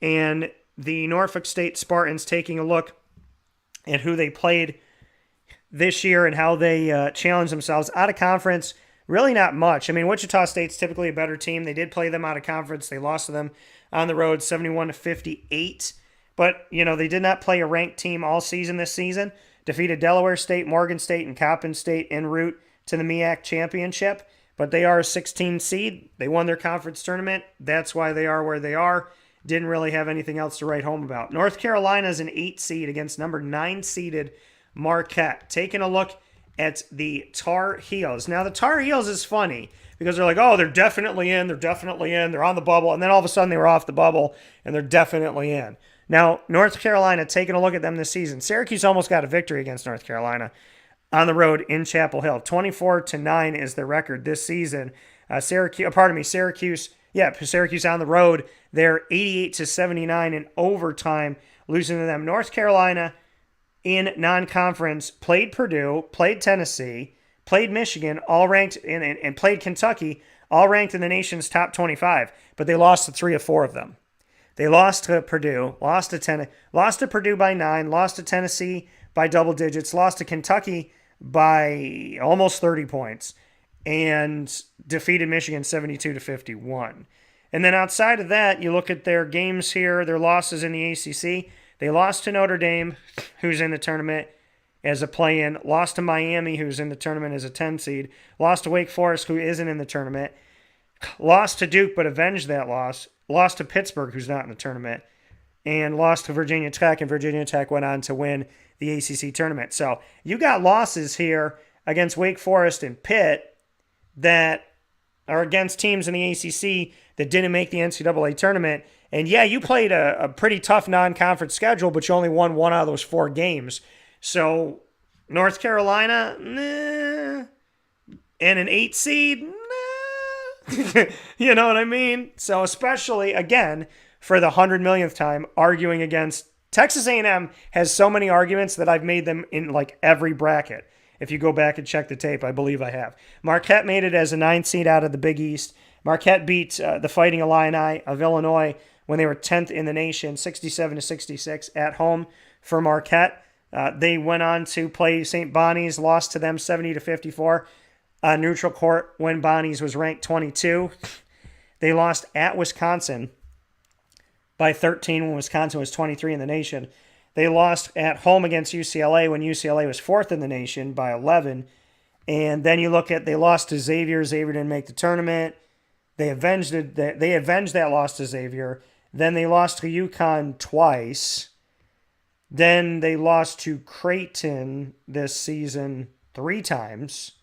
And the Norfolk State Spartans, taking a look at who they played this year and how they challenged themselves out of conference, really not much. I mean, Wichita State's typically a better team. They did play them out of conference. They lost to them on the road, 71-58. But, they did not play a ranked team all season this season. Defeated Delaware State, Morgan State, and Coppin State en route to the MEAC championship. But they are a 16 seed. They won their conference tournament. That's why they are where they are. Didn't really have anything else to write home about. North Carolina is an 8 seed against number 9 seeded Marquette. Taking a look at the Tar Heels. Now, the Tar Heels is funny because they're like, oh, they're definitely in. They're on the bubble. And then all of a sudden they were off the bubble and they're definitely in. Now, North Carolina, taking a look at them this season. Syracuse almost got a victory against North Carolina on the road in Chapel Hill. 24-9 is their record this season. Syracuse on the road. They're 88-79 in overtime, losing to them. North Carolina in non-conference played Purdue, played Tennessee, played Michigan, all ranked and played Kentucky, all ranked in the nation's top 25, but they lost to 3 of 4 of them. They lost to Purdue, lost to Purdue by 9, lost to Tennessee by double digits, lost to Kentucky by almost 30 points, and defeated Michigan 72-51. And then outside of that, you look at their games here, their losses in the ACC. They lost to Notre Dame, who's in the tournament as a play-in, lost to Miami, who's in the tournament as a 10 seed, lost to Wake Forest, who isn't in the tournament, lost to Duke but avenged that loss, lost to Pittsburgh, who's not in the tournament, and lost to Virginia Tech, and Virginia Tech went on to win the ACC tournament. So you got losses here against Wake Forest and Pitt that are against teams in the ACC that didn't make the NCAA tournament. And yeah, you played a pretty tough non-conference schedule, but you only won 1 out of those 4 games. So North Carolina, nah. And an 8 seed, nah. You know what I mean? So especially, again, for the 100 millionth time, arguing against Texas A&M has so many arguments that I've made them in like every bracket. If you go back and check the tape, I believe I have. Marquette made it as a 9 seed out of the Big East. Marquette beat the Fighting Illini of Illinois when they were 10th in the nation, 67-66 at home for Marquette. They went on to play St. Bonnie's, lost to them 70-54. Neutral court when Bonnie's was ranked 22. They lost at Wisconsin by 13 when Wisconsin was 23 in the nation. They lost at home against UCLA when UCLA was 4th in the nation by 11. And then you look at, they lost to Xavier. Xavier didn't make the tournament. They avenged that loss to Xavier. Then they lost to UConn twice. Then they lost to Creighton this season 3 times.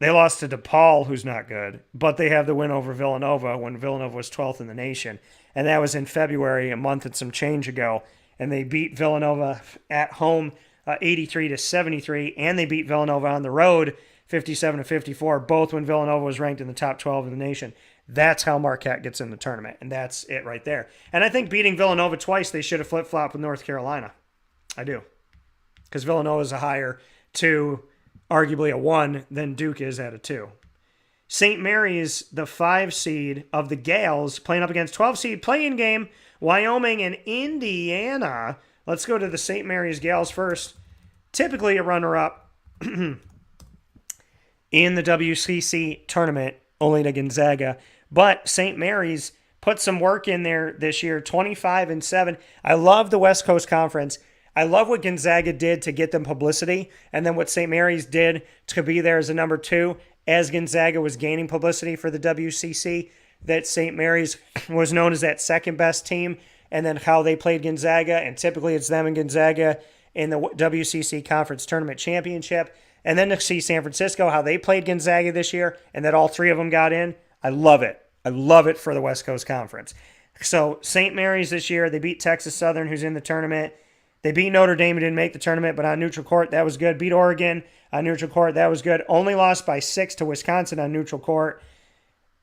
They lost to DePaul, who's not good, but they have the win over Villanova when Villanova was 12th in the nation. And that was in February, a month and some change ago. And they beat Villanova at home 83-73, and they beat Villanova on the road 57-54, both when Villanova was ranked in the top 12 in the nation. That's how Marquette gets in the tournament, and that's it right there. And I think beating Villanova twice, they should have flip-flopped with North Carolina. I do. Because Villanova is a higher 2, arguably a 1, than Duke is at a 2. St. Mary's, the 5 seed of the Gales, playing up against 12 seed play-in game, Wyoming and Indiana. Let's go to the St. Mary's Gales first. typically a runner-up in the WCC tournament, only to Gonzaga. But St. Mary's put some work in there this year, 25-7. I love the West Coast Conference. I love what Gonzaga did to get them publicity, and then what St. Mary's did to be there as a number 2 as Gonzaga was gaining publicity for the WCC, that St. Mary's was known as that second-best team, and then how they played Gonzaga, and typically it's them and Gonzaga in the WCC Conference Tournament Championship, and then to see San Francisco, how they played Gonzaga this year, and that all 3 of them got in. I love it. I love it for the West Coast Conference. So St. Mary's this year, they beat Texas Southern, who's in the tournament. They beat Notre Dame, who didn't make the tournament, but on neutral court, that was good. Beat Oregon on neutral court, that was good. Only lost by 6 to Wisconsin on neutral court,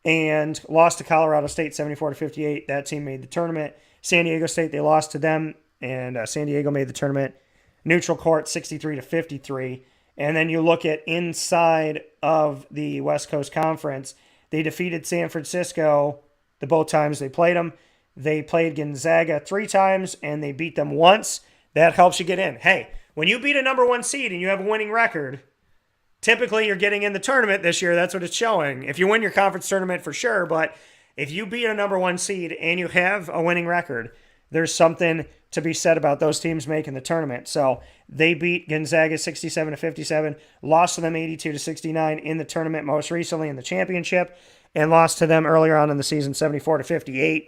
and lost to Colorado State 74-58. That team made the tournament. San Diego State, they lost to them, and San Diego made the tournament. Neutral court 63-53. And then you look at inside of the West Coast Conference, they defeated San Francisco the both times they played them. They played Gonzaga 3 times, and they beat them once. That helps you get in. Hey, when you beat a number 1 seed and you have a winning record, typically you're getting in the tournament this year. That's what it's showing. If you win your conference tournament, for sure, but if you beat a number 1 seed and you have a winning record, there's something to be said about those teams making the tournament. So they beat Gonzaga 67-57, lost to them 82-69 in the tournament most recently in the championship, and lost to them earlier on in the season 74-58.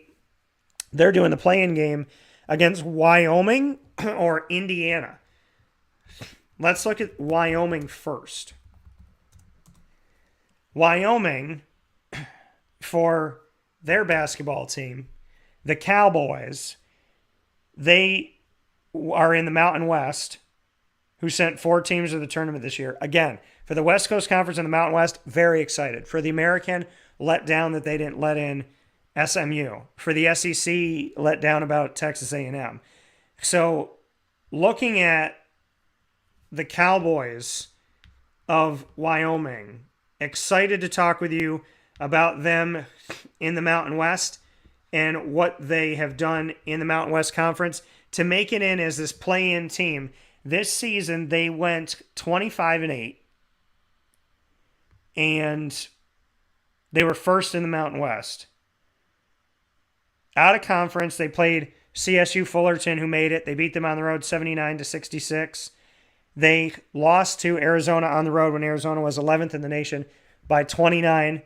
They're doing the play-in game against Wyoming or Indiana. Let's look at Wyoming first. Wyoming, for their basketball team, the Cowboys, they are in the Mountain West, who sent 4 teams to the tournament this year. Again, for the West Coast Conference and the Mountain West, very excited. For the American, let down that they didn't let in SMU. For the SEC, let down about Texas A&M. So looking at the Cowboys of Wyoming, excited to talk with you about them in the Mountain West and what they have done in the Mountain West Conference to make it in as this play-in team. This season, they went 25-8, and they were first in the Mountain West. Out of conference, they played CSU Fullerton, who made it. They beat them on the road 79-66. They lost to Arizona on the road when Arizona was 11th in the nation by 29.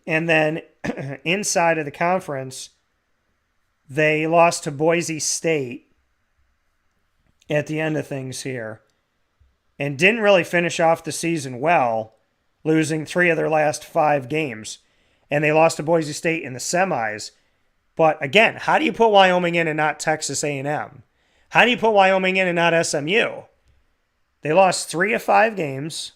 And then inside of the conference, they lost to Boise State at the end of things here and didn't really finish off the season well, losing 3 of their last 5 games. And they lost to Boise State in the semis. But again, how do you put Wyoming in and not Texas A&M? How do you put Wyoming in and not SMU? They lost 3 of 5 games.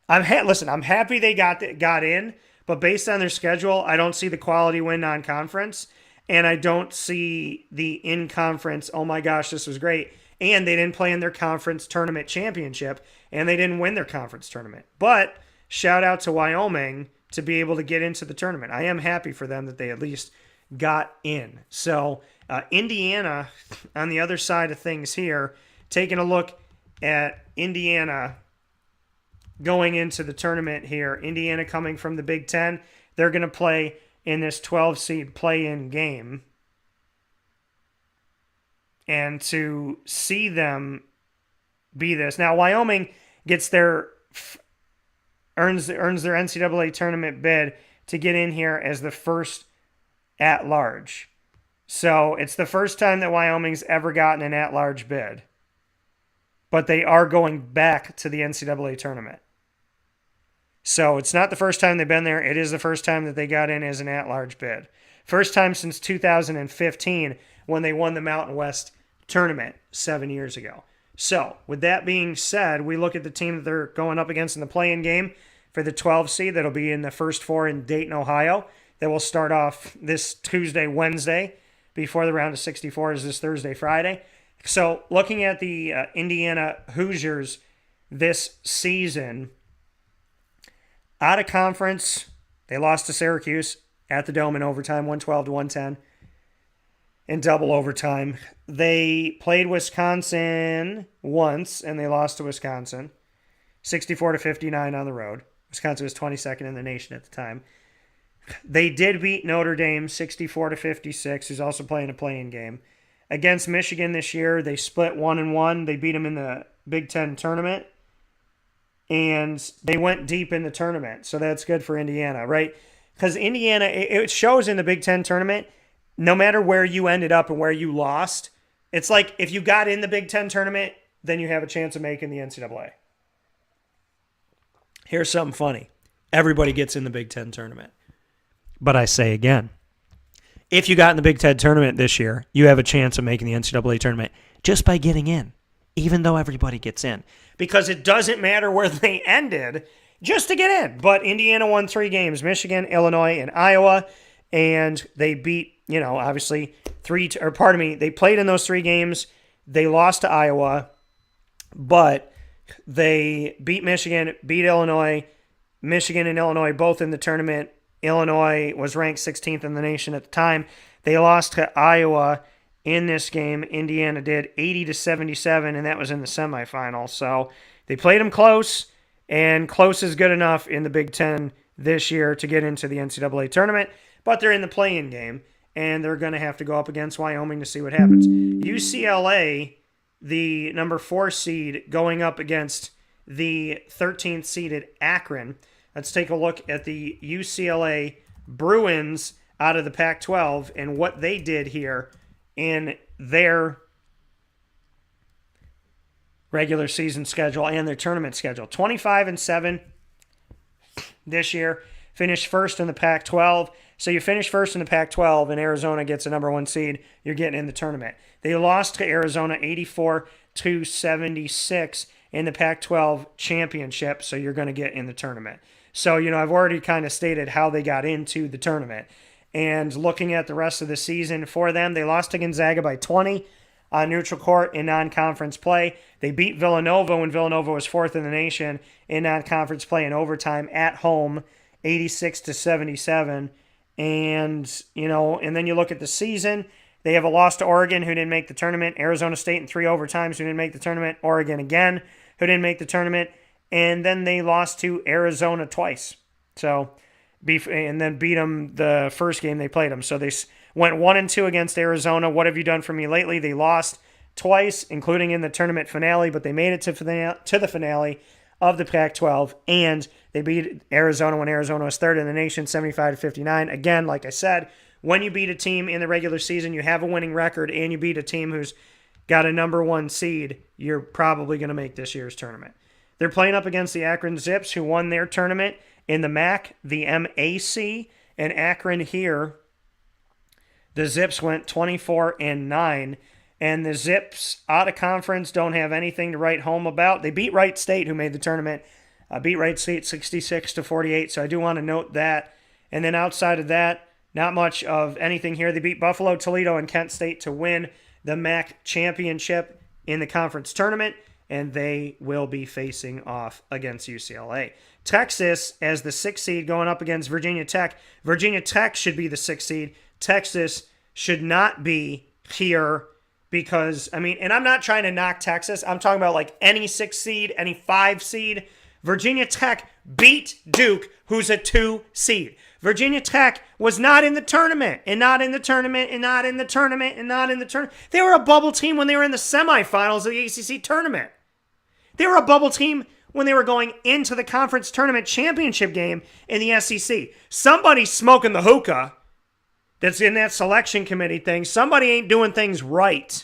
I'm happy they got in, but based on their schedule, I don't see the quality win non-conference, and I don't see the in-conference, oh my gosh, this was great. And they didn't play in their conference tournament championship, and they didn't win their conference tournament. But shout out to Wyoming to be able to get into the tournament. I am happy for them that they at least got in. So Indiana, on the other side of things here, taking a look at Indiana going into the tournament here. Indiana coming from the Big Ten. They're going to play in this 12-seed play-in game. And to see them be this. Now, Wyoming gets earns their NCAA tournament bid to get in here as the first at-large. So it's the first time that Wyoming's ever gotten an at-large bid. But they are going back to the NCAA tournament. So it's not the first time they've been there. It is the first time that they got in as an at-large bid. First time since 2015 when they won the Mountain West tournament 7 years ago. So with that being said, we look at the team that they're going up against in the play-in game for the 12 seed. That'll be in the first 4 in Dayton, Ohio. That will start off this Tuesday, Wednesday, before the round of 64 is this Thursday, Friday. So looking at the Indiana Hoosiers this season, out of conference, they lost to Syracuse at the Dome in overtime, 112-110. in double overtime. They played Wisconsin once, and they lost to Wisconsin, 64-59 on the road. Wisconsin was 22nd in the nation at the time. They did beat Notre Dame 64-56, who's also playing a play-in game. Against Michigan this year, they split 1-1. They beat them in the Big Ten tournament, and they went deep in the tournament. So that's good for Indiana, right? Because Indiana, it shows in the Big Ten tournament, no matter where you ended up and where you lost, it's like if you got in the Big Ten tournament, then you have a chance of making the NCAA. Here's something funny. Everybody gets in the Big Ten tournament. But I say again, if you got in the Big Ten tournament this year, you have a chance of making the NCAA tournament just by getting in, even though everybody gets in. Because it doesn't matter where they ended just to get in. But Indiana won 3 games, Michigan, Illinois, and Iowa, and they beat, obviously they played in those 3 games. They lost to Iowa, but they beat Michigan, beat Illinois. Michigan and Illinois both in the tournament. Illinois was ranked 16th in the nation at the time. They lost to Iowa in this game. Indiana did 80-77, and that was in the semifinals. So they played them close, and close is good enough in the Big Ten this year to get into the NCAA tournament. But they're in the play-in game, and they're going to have to go up against Wyoming to see what happens. UCLA, the number 4 seed, going up against the 13th seeded Akron. Let's take a look at the UCLA Bruins out of the Pac-12 and what they did here in their regular season schedule and their tournament schedule. 25-7 this year. Finished first in the Pac-12. So you finish first in the Pac-12 and Arizona gets a number 1 seed, you're getting in the tournament. They lost to Arizona 84-76 in the Pac-12 championship, so you're going to get in the tournament. So, I've already kind of stated how they got into the tournament. And looking at the rest of the season for them, they lost to Gonzaga by 20 on neutral court in non-conference play. They beat Villanova when Villanova was 4th in the nation in non-conference play in overtime at home, 86-77. And, and then you look at the season, they have a loss to Oregon, who didn't make the tournament, Arizona State in 3 overtimes, who didn't make the tournament, Oregon again, who didn't make the tournament, and then they lost to Arizona twice. So, and then beat them the first game they played them. So they went 1-2 against Arizona. What have you done for me lately? They lost twice, including in the tournament finale, but they made it to the finale of the Pac-12, and they beat Arizona when Arizona was 3rd in the nation, 75-59. Again, like I said, when you beat a team in the regular season, you have a winning record, and you beat a team who's got a number 1 seed, you're probably going to make this year's tournament. They're playing up against the Akron Zips, who won their tournament in the MAC, the MAC, and Akron here, the Zips went 24-9, and the Zips out of conference don't have anything to write home about. They beat Wright State, who made the tournament, beat Wright State 66-48, so I do want to note that. And then outside of that, not much of anything here. They beat Buffalo, Toledo, and Kent State to win the MAC championship in the conference tournament, and they will be facing off against UCLA. Texas, as the 6th seed, going up against Virginia Tech. Virginia Tech should be the 6th seed. Texas should not be here because, and I'm not trying to knock Texas. I'm talking about like any 6 seed, any 5 seed. Virginia Tech beat Duke, who's a 2 seed. Virginia Tech was not in the tournament, and not in the tournament, and not in the tournament, and not in the tournament. They were a bubble team when they were in the semifinals of the ACC tournament. They were a bubble team when they were going into the conference tournament championship game in the SEC. Somebody's smoking the hookah that's in that selection committee thing. Somebody ain't doing things right,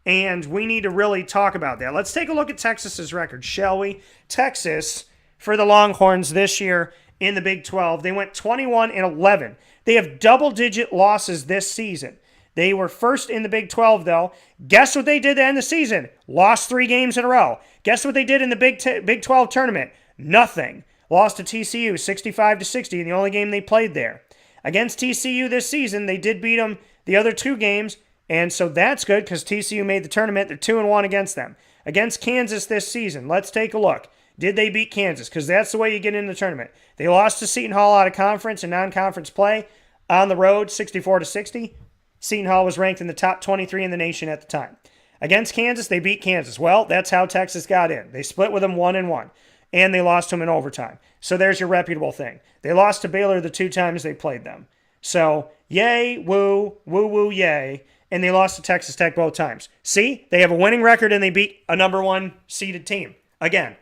and we need to really talk about that. Let's take a look at Texas's record, shall we? Texas, for the Longhorns this year in the Big 12, they went 21-11. They have double-digit losses this season. They were first in the Big 12, though. Guess what they did to end the season? Lost 3 games in a row. Guess what they did in the Big 12 tournament? Nothing. Lost to TCU 65-60 in the only game they played there. Against TCU this season, they did beat them the other 2 games, and so that's good because TCU made the tournament. They're 2-1 against them. Against Kansas this season, let's take a look. Did they beat Kansas? Because that's the way you get into the tournament. They lost to Seton Hall out of conference and non-conference play on the road, 64-60. Seton Hall was ranked in the top 23 in the nation at the time. Against Kansas, they beat Kansas. Well, that's how Texas got in. They split with them 1-1, and they lost to them in overtime. So there's your reputable thing. They lost to Baylor the 2 times they played them. So yay, woo, woo, woo, yay. And they lost to Texas Tech both times. See, they have a winning record and they beat a number 1 seeded team. Again,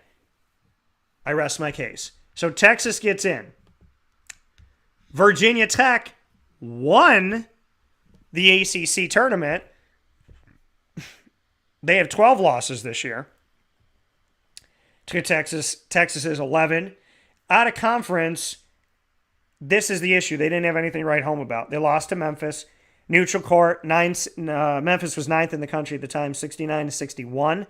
I rest my case. So Texas gets in. Virginia Tech won the ACC tournament. They have 12 losses this year to Texas. Texas is 11. Out of conference, this is the issue. They didn't have anything to write home about. They lost to Memphis. Neutral court. Memphis was 9th in the country at the time, 69-61.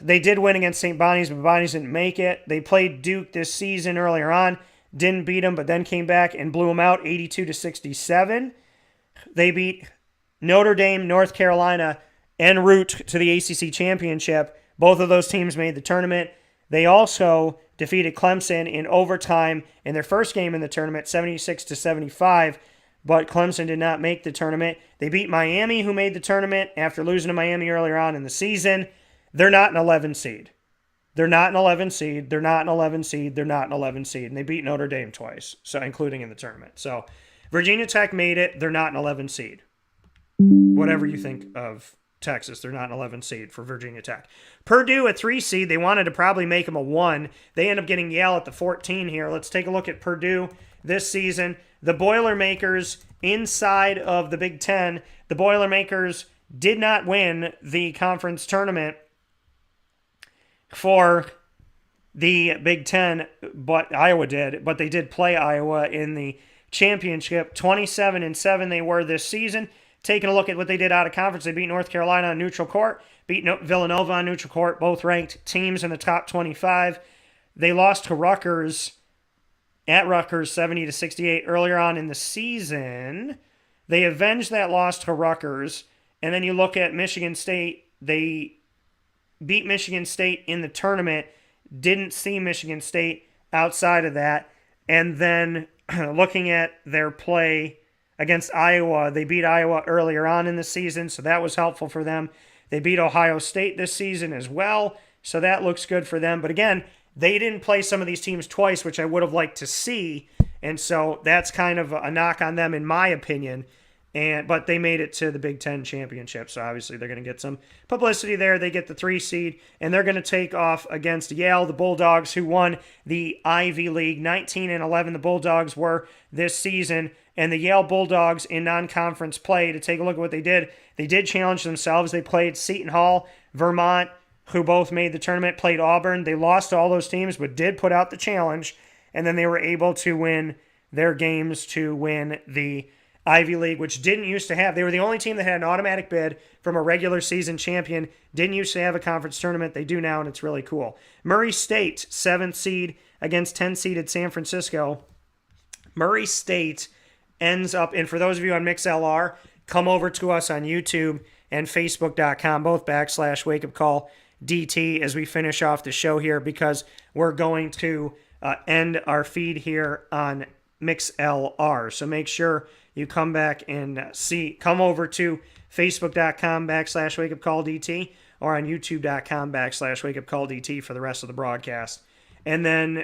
They did win against St. Bonnie's, but Bonnie's didn't make it. They played Duke this season earlier on. Didn't beat them, but then came back and blew them out 82-67. They beat Notre Dame, North Carolina, en route to the ACC championship. Both of those teams made the tournament. They also defeated Clemson in overtime in their first game in the tournament, 76-75, but Clemson did not make the tournament. They beat Miami, who made the tournament after losing to Miami earlier on in the season. They're not an 11 seed. They're not an 11 seed. They're not an 11 seed. They're not an 11 seed. And they beat Notre Dame twice, so including in the tournament. So Virginia Tech made it. They're not an 11 seed. Whatever you think of Texas, they're not an 11 seed for Virginia Tech. Purdue, a 3 seed. They wanted to probably make them a 1. They end up getting Yale at the 14 here. Let's take a look at Purdue this season. The Boilermakers inside of the Big Ten. The Boilermakers did not win the conference tournament for the Big Ten, but Iowa did. But they did play Iowa in the championship. 27-7 they were this season. Taking a look at what they did out of conference, they beat North Carolina on neutral court, beat Villanova on neutral court, both ranked teams in the top 25. They lost to Rutgers at Rutgers 70-68 earlier on in the season. They avenged that loss to Rutgers. And then you look at Michigan State. They beat Michigan State in the tournament. Didn't see Michigan State outside of that. And then looking at their play against Iowa, they beat Iowa earlier on in the season, so that was helpful for them. They beat Ohio State this season as well, so that looks good for them. But again, they didn't play some of these teams twice, which I would have liked to see, and so that's kind of a knock on them in my opinion. But they made it to the Big Ten championship, so obviously they're going to get some publicity there. They get the 3 seed, and they're going to take off against Yale, the Bulldogs, who won the Ivy League. 19-11 the Bulldogs were this season, and the Yale Bulldogs in non-conference play, to take a look at what they did challenge themselves. They played Seton Hall, Vermont, who both made the tournament, played Auburn. They lost to all those teams, but did put out the challenge, and then they were able to win their games to win the Ivy League, which didn't used to have. They were the only team that had an automatic bid from a regular season champion. Didn't used to have a conference tournament. They do now, and it's really cool. Murray State, 7th seed against 10-seeded San Francisco. Murray State ends up, and for those of you on MixLR, come over to us on YouTube and Facebook.com, both /WakeUpCallDT, as we finish off the show here, because we're going to end our feed here on MixLR. So make sure you come back and come over to Facebook.com /WakeUpCallDT or on YouTube.com /WakeUpCallDT for the rest of the broadcast. And then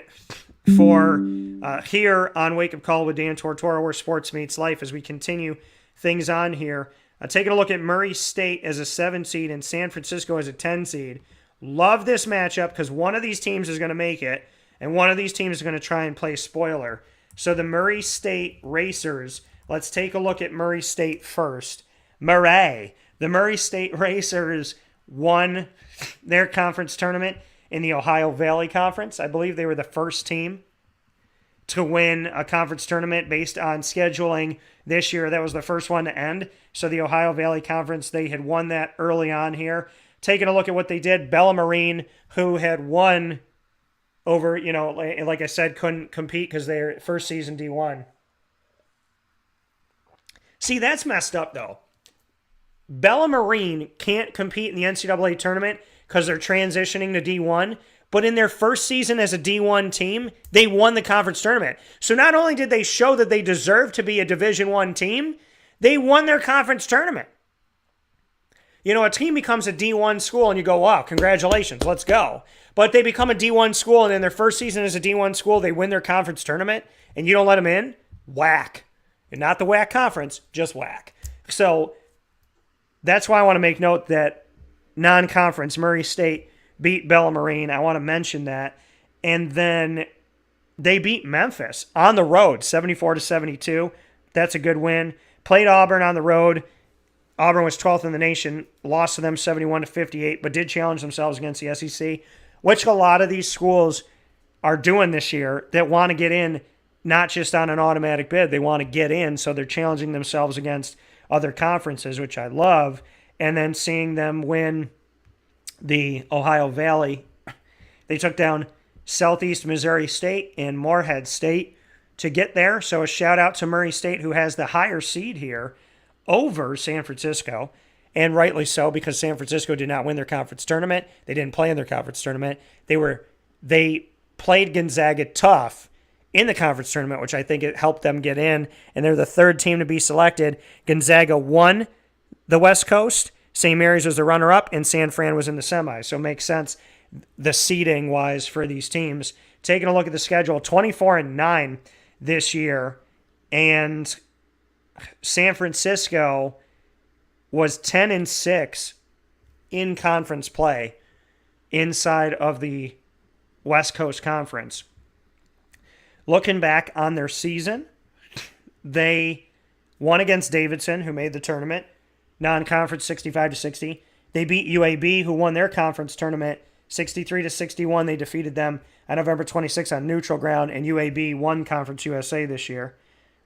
for here on Wake Up Call with Dan Tortora, where sports meets life, as we continue things on here, taking a look at Murray State as a 7 seed and San Francisco as a 10 seed. Love this matchup because one of these teams is going to make it, and one of these teams is going to try and play spoiler. So the Murray State Racers, let's take a look at Murray State first. The Murray State Racers won their conference tournament in the Ohio Valley Conference. I believe they were the first team to win a conference tournament based on scheduling this year. That was the first one to end. So the Ohio Valley Conference, they had won that early on here. Taking a look at what they did, Bella Marine, who had won over, like I said, couldn't compete because they're first season D1. See, that's messed up, though. Bella Marine can't compete in the NCAA tournament because they're transitioning to D1, but in their first season as a D1 team, they won the conference tournament. So not only did they show that they deserve to be a Division I team, They won their conference tournament. You know, a team becomes a D1 school and you go, wow, congratulations, let's go. But they become a D1 school and in their first season as a D1 school, they win their conference tournament and you don't let them in? Whack. And not the whack conference, just whack. So that's why I want to make note that non-conference Murray State beat Bellarmine. I want to mention that. And then they beat Memphis on the road, 74-72. That's a good win. Played Auburn on the road. Auburn was 12th in the nation, lost to them 71-58, but did challenge themselves against the SEC, which a lot of these schools are doing this year that want to get in, not just on an automatic bid. They want to get in, so they're challenging themselves against other conferences, which I love. And then seeing them win the Ohio Valley. They took down Southeast Missouri State and Morehead State to get there. So a shout out to Murray State, who has the higher seed here over San Francisco, and rightly so, because San Francisco did not win their conference tournament. They didn't play in their conference tournament. They played Gonzaga tough in the conference tournament, which I think it helped them get in, and they're the third team to be selected. Gonzaga won the West Coast. St. Mary's was the runner-up, and San Fran was in the semis. So it makes sense, the seeding-wise, for these teams. Taking a look at the schedule, 24-9 this year, and San Francisco was 10-6 in conference play inside of the West Coast Conference. Looking back on their season, they won against Davidson, who made the tournament, non-conference 65-60. They beat UAB, who won their conference tournament 63-61. They defeated them on November 26 on neutral ground, and UAB won Conference USA this year,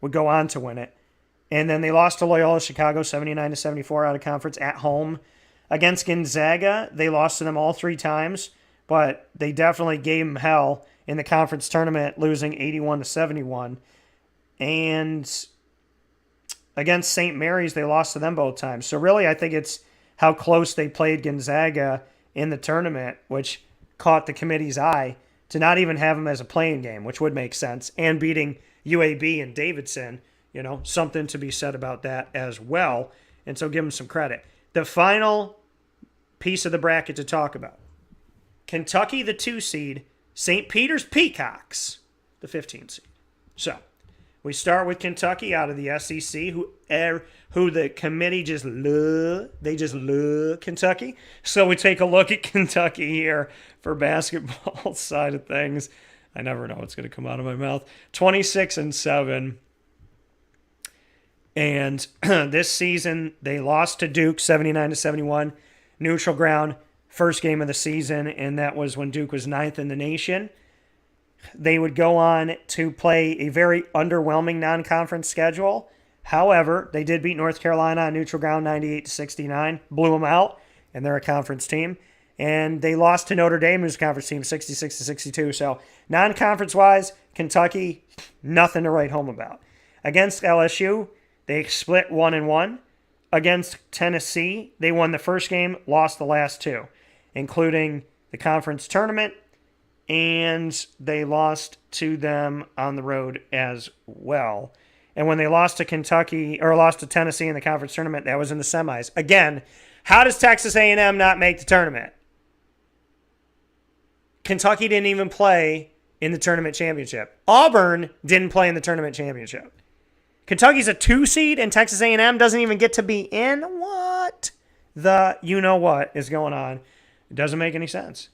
would go on to win it. And then they lost to Loyola Chicago 79-74 out of conference at home. Against Gonzaga, they lost to them all three times, but they definitely gave them hell in the conference tournament, losing 81-71. And against St. Mary's, they lost to them both times. So really, I think it's how close they played Gonzaga in the tournament, which caught the committee's eye to not even have them as a playing game, which would make sense, and beating UAB and Davidson. You know, something to be said about that as well. And so give them some credit. The final piece of the bracket to talk about. Kentucky, the 2 seed. St. Peter's Peacocks, the 15 seed. So we start with Kentucky out of the SEC, who the committee just love. They just love Kentucky. So we take a look at Kentucky here for basketball side of things. I never know what's going to come out of my mouth. 26-7. And this season, they lost to Duke 79-71, neutral ground, first game of the season, and that was when Duke was 9th in the nation. They would go on to play a very underwhelming non-conference schedule. However, they did beat North Carolina on neutral ground 98-69, blew them out, and they're a conference team. And they lost to Notre Dame, who's a conference team, 66-62. So non-conference-wise, Kentucky, nothing to write home about. Against LSU, they split 1-1. Against Tennessee, they won the first game, lost the last two, including the conference tournament, and they lost to them on the road as well. And when they lost to Kentucky, or lost to Tennessee in the conference tournament, that was in the semis. Again, how does Texas A&M not make the tournament? Kentucky didn't even play in the tournament championship. Auburn didn't play in the tournament championship. Kentucky's a 2 seed and Texas A&M doesn't even get to be in? What? The you-know-what is going on? It doesn't make any sense.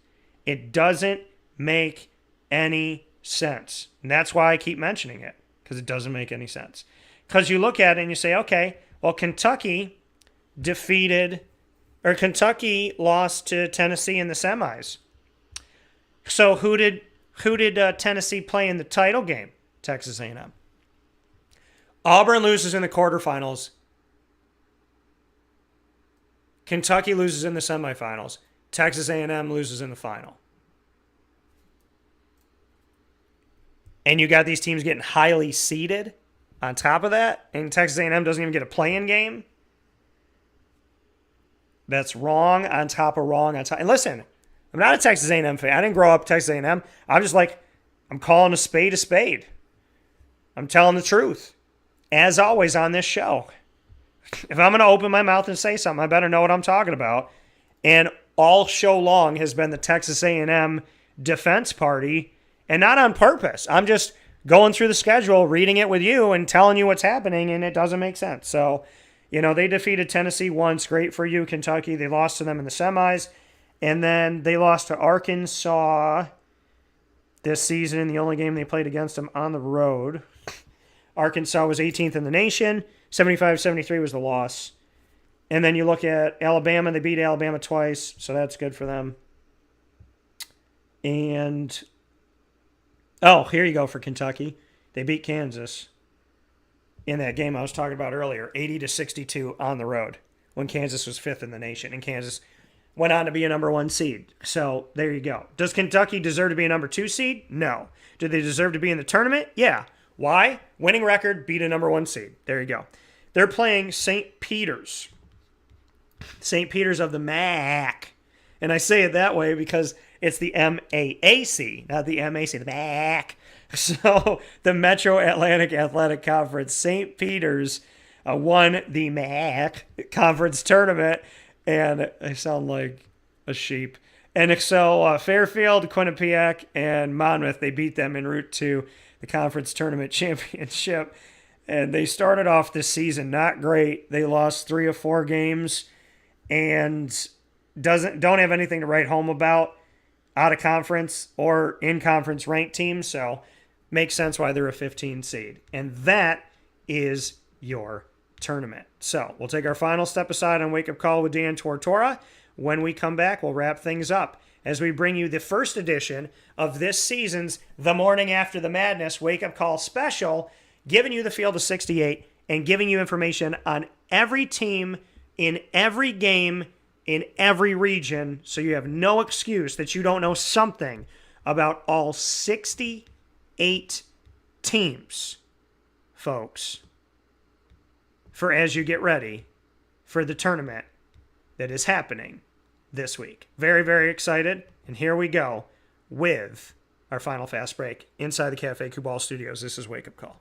It doesn't make any sense. And that's why I keep mentioning it, because it doesn't make any sense. Because you look at it and you say, okay, well, Kentucky lost to Tennessee in the semis. So who did Tennessee play in the title game? Texas A&M. Auburn loses in the quarterfinals. Kentucky loses in the semifinals. Texas A&M loses in the final. And you got these teams getting highly seeded on top of that, and Texas A&M doesn't even get a play-in game. That's wrong on top of wrong on top. And listen, I'm not a Texas A&M fan. I didn't grow up Texas A&M. I'm just like, I'm calling a spade a spade. I'm telling the truth. As always on this show. If I'm going to open my mouth and say something, I better know what I'm talking about. And all show long has been the Texas A&M defense party, and not on purpose. I'm just going through the schedule, reading it with you, and telling you what's happening, and it doesn't make sense. So, they defeated Tennessee once. Great for you, Kentucky. They lost to them in the semis, and then they lost to Arkansas this season in the only game they played against them on the road. Arkansas was 18th in the nation. 75-73 was the loss. And then you look at Alabama. They beat Alabama twice, so that's good for them. And, here you go for Kentucky. They beat Kansas in that game I was talking about earlier, 80-62 on the road when Kansas was 5th in the nation. And Kansas went on to be a number 1 seed. So there you go. Does Kentucky deserve to be a number 2 seed? No. Do they deserve to be in the tournament? Yeah. Why? Winning record, beat a number 1 seed. There you go. They're playing St. Peter's. St. Peter's of the MAC. And I say it that way because it's the MAAC, not the MAC, the MAC. So the Metro Atlantic Athletic Conference, St. Peter's won the MAC conference tournament. And I sound like a sheep. And so Fairfield, Quinnipiac, and Monmouth, they beat them en route to the conference tournament championship. And they started off this season not great. They lost 3 of 4 games and don't have anything to write home about out of conference or in conference ranked teams. So makes sense why they're a 15 seed. And that is your tournament. So we'll take our final step aside on Wake Up Call with Dan Tortora. When we come back, we'll wrap things up as we bring you the first edition of this season's The Morning After the Madness Wake Up Call special, giving you the field of 68 and giving you information on every team in every game in every region, so you have no excuse that you don't know something about all 68 teams, folks, for as you get ready for the tournament that is happening this week. Very, very excited. And here we go with our final fast break inside the Cafe Kubal Studios. This is Wake Up Call.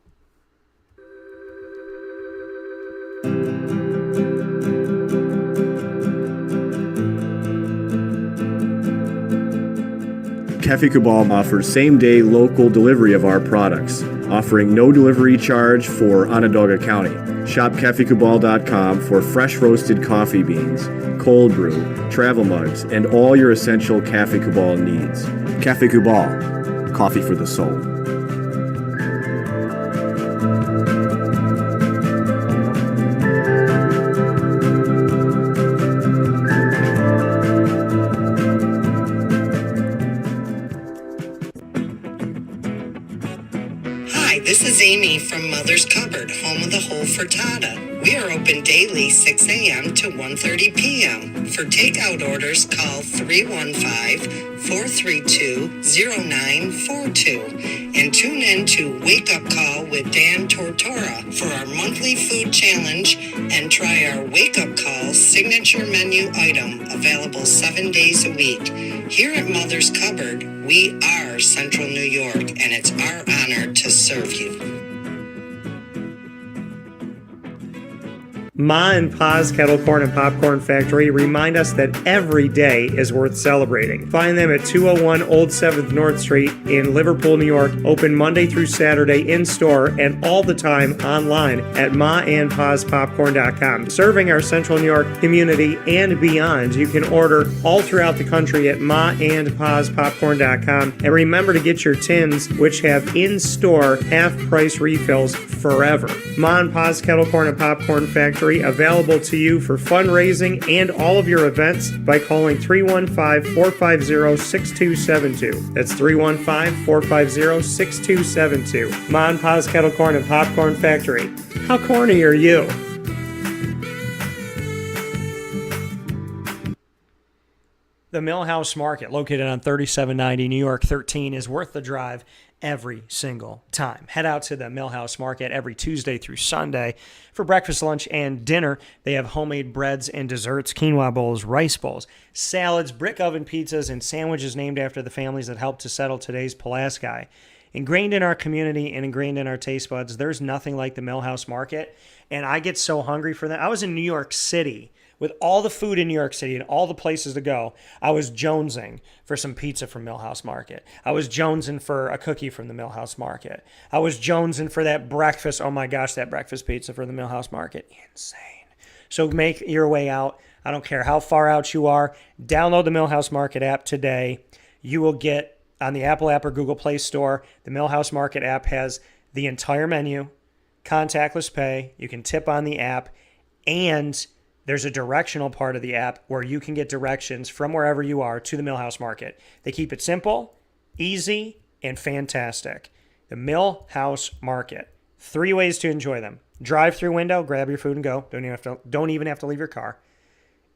Cafe Kubal offers same-day local delivery of our products, offering no delivery charge for Onondaga County. Shop cafekubal.com for fresh roasted coffee beans, cold brew, travel mugs, and all your essential Cafe Kubal needs. Cafe Kubal, coffee for the soul.
This is Amy from Mother's Cupboard, home of the Whole Frittata. We are open daily 6 a.m. to 1:30 p.m. For takeout orders, call 315-432-0942 and tune in to Wake Up Call with Dan Tortora for our monthly food challenge and try our Wake Up Call signature menu item available 7 days a week. Here at Mother's Cupboard, we are Central New York, and it's our honor to serve you.
Ma and Pa's Kettle Corn and Popcorn Factory remind us that every day is worth celebrating. Find them at 201 Old 7th North Street in Liverpool, New York. Open Monday through Saturday in-store and all the time online at maandpaspopcorn.com. Serving our Central New York community and beyond. You can order all throughout the country at maandpaspopcorn.com. And remember to get your tins, which have in-store half-price refills forever. Ma and Pa's Kettle Corn and Popcorn Factory, available to you for fundraising and all of your events by calling 315-450-6272. That's 315-450-6272. Ma and Pa's Kettle Corn and Popcorn Factory. How corny are you? The Millhouse Market, located on 3790 New York 13, is worth the drive every single time. Head out to the Millhouse Market every Tuesday through Sunday for breakfast, lunch, and dinner. They have homemade breads and desserts, quinoa bowls, rice bowls, salads, brick oven pizzas, and sandwiches named after the families that helped to settle today's Pulaski. ingrained in our community and ingrained in our taste buds. There's nothing like the Millhouse Market, and I get so hungry for that. I was in New York City with all the food in New York City and all the places to go. I was jonesing for some pizza from Millhouse Market. I was jonesing for a cookie from the Millhouse Market. I was jonesing for that breakfast. Oh my gosh, that breakfast pizza for the Millhouse Market. Insane. So make your way out. I don't care how far out you are. Download the Millhouse Market app today. You will get on the Apple app or Google Play Store. The Millhouse Market app has the entire menu, contactless pay. You can tip on the app, and there's a directional part of the app where you can get directions from wherever you are to the Millhouse Market. They keep it simple, easy, and fantastic. The Millhouse Market. 3 ways to enjoy them. Drive-through window, grab your food and go. Don't even have to leave your car.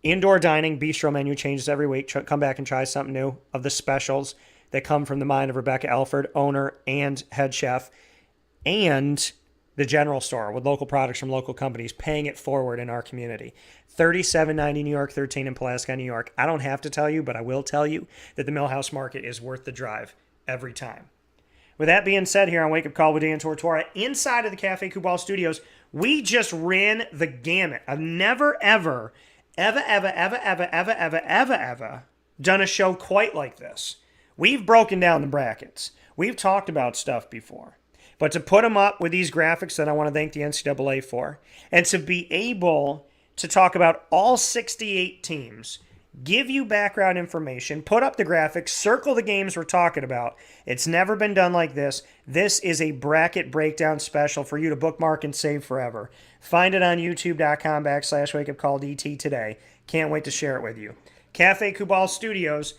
Indoor dining, bistro menu changes every week. Come back and try something new of the specials that come from the mind of Rebecca Elford, owner and head chef. And the general store with local products from local companies, paying it forward in our community. $37.90 New York, $13 in Pulaski, New York. I don't have to tell you, but I will tell you that the Millhouse Market is worth the drive every time. With that being said, here on Wake Up Call with Dan Tortora, inside of the Cafe Kubal Studios, we just ran the gamut. I've never, ever done a show quite like this. We've broken down the brackets. We've talked about stuff before. But to put them up with these graphics that I want to thank the NCAA for, and to be able to talk about all 68 teams, give you background information, put up the graphics, circle the games we're talking about. It's never been done like this. This is a bracket breakdown special for you to bookmark and save forever. Find it on youtube.com/wakeupcalldt today. Can't wait to share it with you. Cafe Kubal Studios,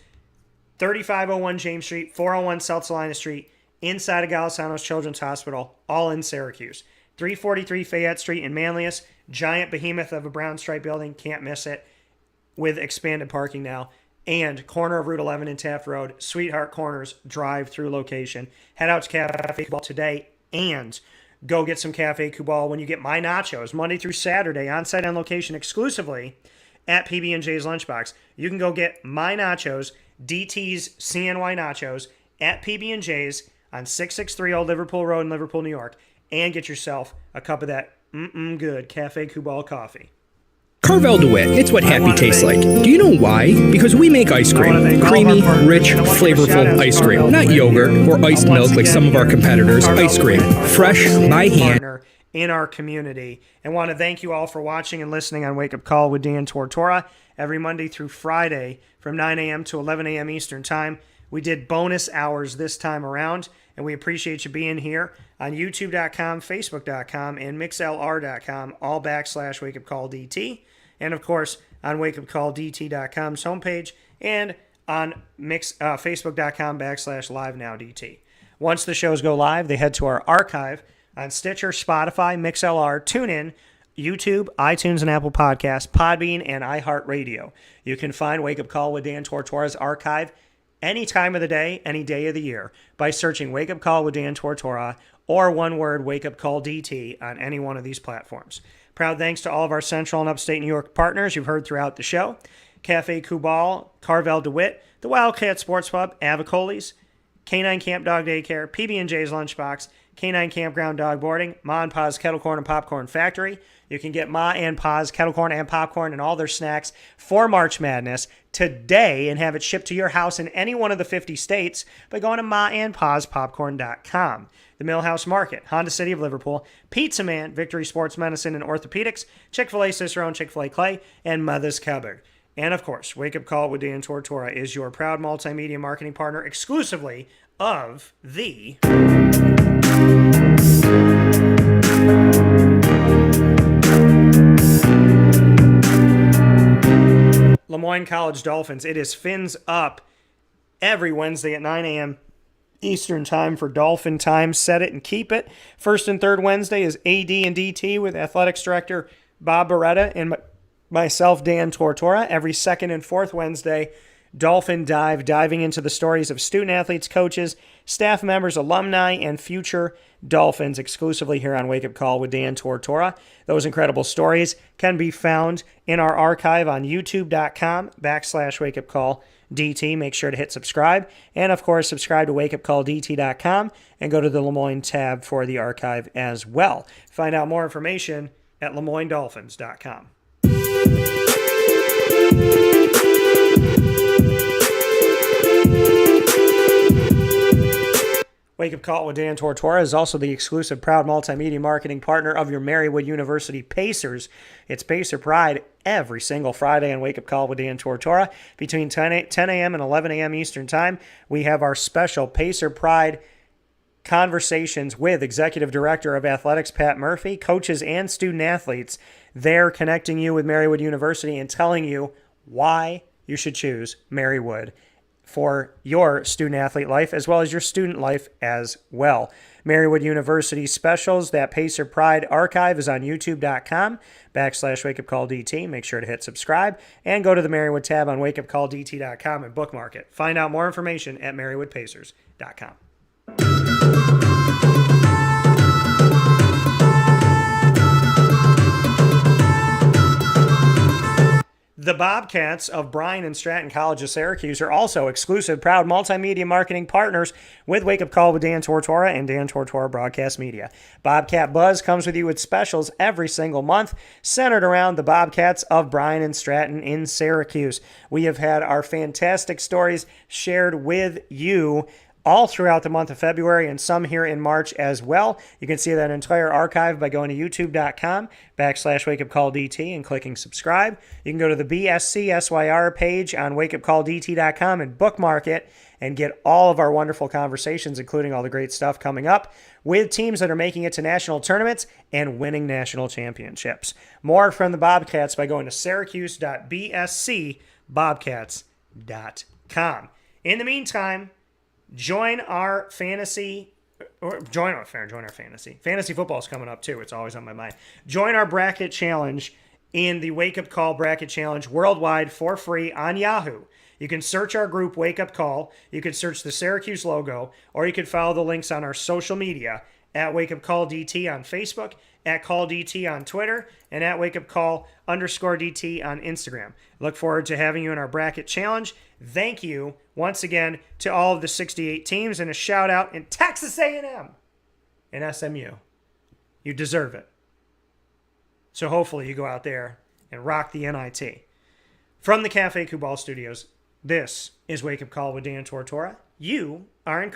3501 James Street, 401 South Salina Street, inside of Galisanos Children's Hospital, all in Syracuse. 343 Fayette Street in Manlius, giant behemoth of a brown stripe building, can't miss it, with expanded parking now. And corner of Route 11 and Taft Road, Sweetheart Corners drive-through location. Head out to Cafe Kubal today and go get some Cafe Kubal when you get My Nachos, Monday through Saturday, on-site on location exclusively at PB&J's Lunchbox. You can go get My Nachos, DT's CNY Nachos, at PB&J's on 663 Old Liverpool Road in Liverpool, New York, and get yourself a cup of that good Cafe Kubal coffee.
Carvel DeWitt, it's what happy tastes like. Do you know why? Because we make ice cream. Creamy, rich, flavorful ice cream. Not yogurt or iced milk like some of our competitors. Ice cream. Fresh, by hand.
In our community. And want to thank you all for watching and listening on Wake Up Call with Dan Tortora every Monday through Friday from 9 a.m. to 11 a.m. Eastern Time. We did bonus hours this time around, and we appreciate you being here on youtube.com, facebook.com, and mixlr.com, all /wakeupcalldt. And, of course, on wakeupcalldt.com's homepage and on facebook.com /livenowdt. Once the shows go live, they head to our archive on Stitcher, Spotify, MixLR, TuneIn, YouTube, iTunes, and Apple Podcasts, Podbean, and iHeartRadio. You can find Wake Up Call with Dan Tortora's archive any time of the day, any day of the year, by searching Wake Up Call with Dan Tortora or one word Wake Up Call DT on any one of these platforms. Proud thanks to all of our Central and Upstate New York partners you've heard throughout the show. Cafe Kubal, Carvel DeWitt, the Wildcat Sports Pub, Avicoli's, Canine Camp Dog Daycare, PB&J's Lunchbox, Canine Campground Dog Boarding, Ma and Pa's Kettle Corn and Popcorn Factory. You can get Ma and Pa's Kettle Corn and Popcorn and all their snacks for March Madness today and have it shipped to your house in any one of the 50 states by going to maandpaspopcorn.com. The Millhouse Market, Honda City of Liverpool, Pizza Man, Victory Sports Medicine and Orthopedics, Chick-fil-A Cicero and Chick-fil-A Clay, and Mother's Cupboard. And, of course, Wake Up Call with Dan Tortora is your proud multimedia marketing partner exclusively of the Lemoyne College Dolphins. It is Fins Up every Wednesday at 9 a.m. Eastern Time for Dolphin Time. Set it and keep it. First and third Wednesday is AD and DT with Athletics Director Bob Beretta and myself, Dan Tortora. Every second and fourth Wednesday Dolphin Dive, diving into the stories of student athletes, coaches, staff members, alumni, and future Dolphins exclusively here on Wake Up Call with Dan Tortora. Those incredible stories can be found in our archive on youtube.com/wakeupcalldt. Make sure to hit subscribe. And, of course, subscribe to wakeupcalldt.com and go to the Lemoyne tab for the archive as well. Find out more information at lemoynedolphins.com. Wake Up Call with Dan Tortora is also the exclusive proud multimedia marketing partner of your Marywood University Pacers. It's Pacer Pride every single Friday on Wake Up Call with Dan Tortora. Between 10 a.m. and 11 a.m. Eastern Time, we have our special Pacer Pride conversations with Executive Director of Athletics Pat Murphy, coaches and student athletes. They're connecting you with Marywood University and telling you why you should choose Marywood for your student-athlete life as well as your student life as well. Marywood University specials, that Pacer Pride archive is on youtube.com/wakeupcalldt. Make sure to hit subscribe and go to the Marywood tab on wakeupcalldt.com and bookmark it. Find out more information at marywoodpacers.com. The Bobcats of Bryan and Stratton College of Syracuse are also exclusive, proud multimedia marketing partners with Wake Up Call with Dan Tortora and Dan Tortora Broadcast Media. Bobcat Buzz comes with you with specials every single month centered around the Bobcats of Bryan and Stratton in Syracuse. We have had our fantastic stories shared with you all throughout the month of February and some here in March as well. You can see that entire archive by going to youtube.com/wakeupcalldt and clicking subscribe. You can go to the BSCSYR page on wakeupcalldt.com and bookmark it and get all of our wonderful conversations, including all the great stuff coming up with teams that are making it to national tournaments and winning national championships. More from the Bobcats by going to syracuse.bscbobcats.com. In the meantime, join our fantasy. Fantasy football is coming up too. It's always on my mind. Join our bracket challenge in the Wake Up Call Bracket Challenge worldwide for free on Yahoo. You can search our group, Wake Up Call. You can search the Syracuse logo, or you can follow the links on our social media at Wake Up Call DT on Facebook, at Call DT on Twitter, and at Wake Up Call_DT on Instagram. Look forward to having you in our bracket challenge. Thank you once again to all of the 68 teams, and a shout out in Texas A&M and SMU. You deserve it. So hopefully you go out there and rock the NIT. From the Cafe Kubal Studios, this is Wake Up Call with Dan Tortora. You are encouraged.